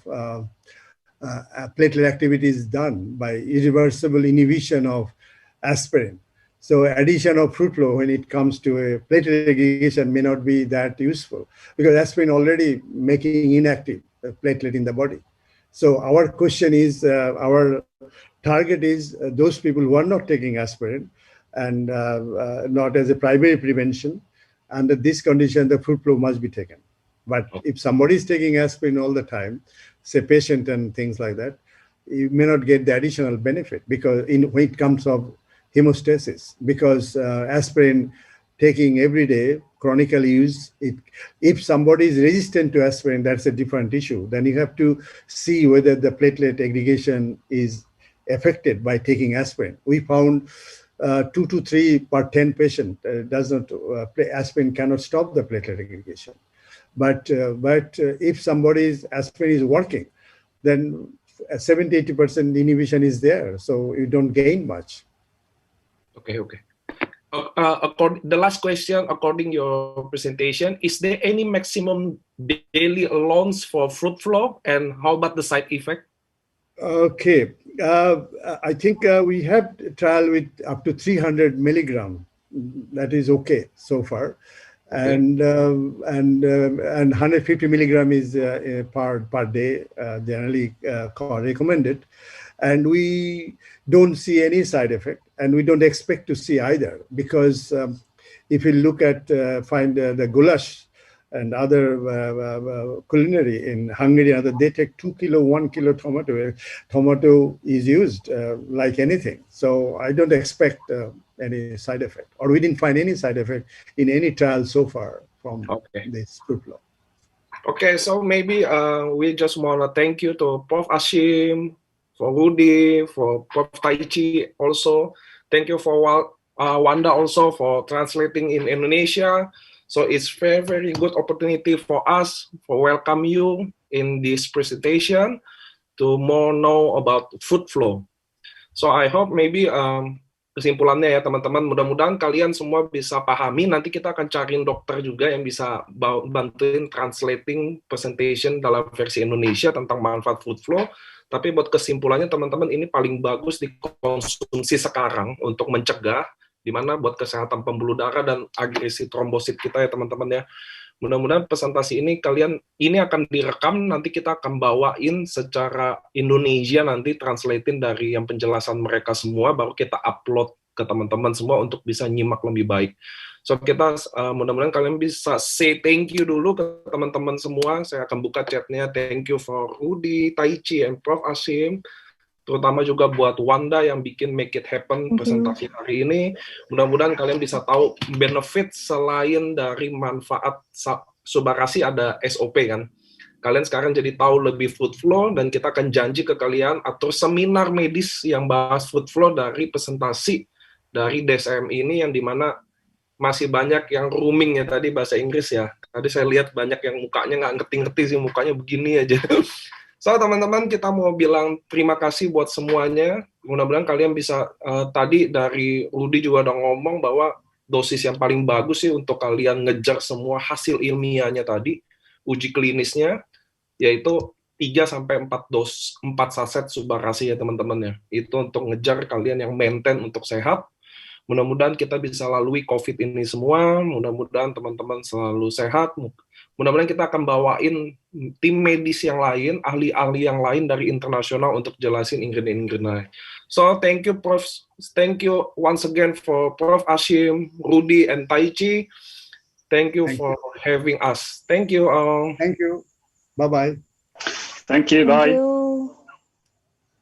[SPEAKER 11] platelet activity is done by irreversible inhibition of aspirin. So addition of fruit flow when it comes to a platelet aggregation may not be that useful because aspirin already making inactive platelet in the body. So our question is, our target is those people who are not taking aspirin and not as a primary prevention. Under this condition, the fruit flow must be taken. But if somebody is taking aspirin all the time, say patient and things like that, you may not get the additional benefit because when it comes of hemostasis, because aspirin taking every day, chronically use it. If somebody is resistant to aspirin, that's a different issue. Then you have to see whether the platelet aggregation is affected by taking aspirin. We found 2 to 3 per 10 patient does not aspirin cannot stop the platelet aggregation. But if somebody's aspirin is working, then 70-80% inhibition is there, so you don't gain much.
[SPEAKER 1] Okay. The last question, according to your presentation, is there any maximum daily allowance for fruit flow, and how about the side effect?
[SPEAKER 11] Okay, I think we have trial with up to 300 milligram. That is okay so far. And 150 milligram is per day, generally recommended, and we don't see any side effect, and we don't expect to see either, because if you look at find the goulash and other culinary in Hungary, they take 2 kilo, 1 kilo tomato. Tomato is used like anything, so I don't expect any side effect, or we didn't find any side effect in any trial so far from this fruit flow.
[SPEAKER 1] Okay, so maybe we just want to thank you to Prof. Ashim, for Rudy, for Prof. Taichi also. Thank you for Wanda also for translating in Indonesia. So it's very, very good opportunity for us for welcome you in this presentation to more know about food flow. So I hope maybe kesimpulannya ya teman-teman, mudah-mudahan kalian semua bisa pahami. Nanti kita akan cariin dokter juga yang bisa bantuin translating presentation dalam versi Indonesia tentang manfaat food flow. Tapi buat kesimpulannya teman-teman, ini paling bagus dikonsumsi sekarang untuk mencegah, dimana buat kesehatan pembuluh darah dan agresi trombosit kita ya teman-teman ya. Mudah-mudahan presentasi ini ini akan direkam, nanti kita akan bawain secara Indonesia nanti translating dari yang penjelasan mereka semua, baru kita upload ke teman-teman semua untuk bisa nyimak lebih baik. So kita mudah-mudahan kalian bisa say thank you dulu ke teman-teman semua. Saya akan buka chatnya. Thank you for Rudy, Taichi, and Prof. Ashim. Terutama juga buat Wanda yang bikin make it happen presentasi hari ini. Mudah-mudahan kalian bisa tahu benefit selain dari manfaat Subarashi, ada SOP kan. Kalian sekarang jadi tahu lebih food flow, dan kita akan janji ke kalian atur seminar medis yang bahas food flow dari presentasi dari DSM ini, yang dimana masih banyak yang rooming ya tadi bahasa Inggris ya. Tadi saya lihat banyak yang mukanya nggak ngerti-ngerti sih, mukanya begini aja. So teman-teman, kita mau bilang terima kasih buat semuanya. Mudah-mudahan kalian bisa, tadi dari Rudy juga udah ngomong bahwa dosis yang paling bagus sih untuk kalian ngejar semua hasil ilmiahnya tadi, uji klinisnya, yaitu 3-4 saset Subarashi ya teman-teman ya. Itu untuk ngejar kalian yang maintain untuk sehat. Mudah-mudahan kita bisa lalui COVID ini semua, mudah-mudahan teman-teman selalu sehat, mudah-mudahan kita akan bawain tim medis yang lain, ahli-ahli yang lain dari internasional untuk jelasin ingredient-ingredient. So, thank you Prof, thank you once again for Prof Ashim, Rudy, and Taichi. Thank you for having us. Thank you all.
[SPEAKER 11] Thank you. Bye-bye.
[SPEAKER 12] Thank you, bye.
[SPEAKER 9] Thank you.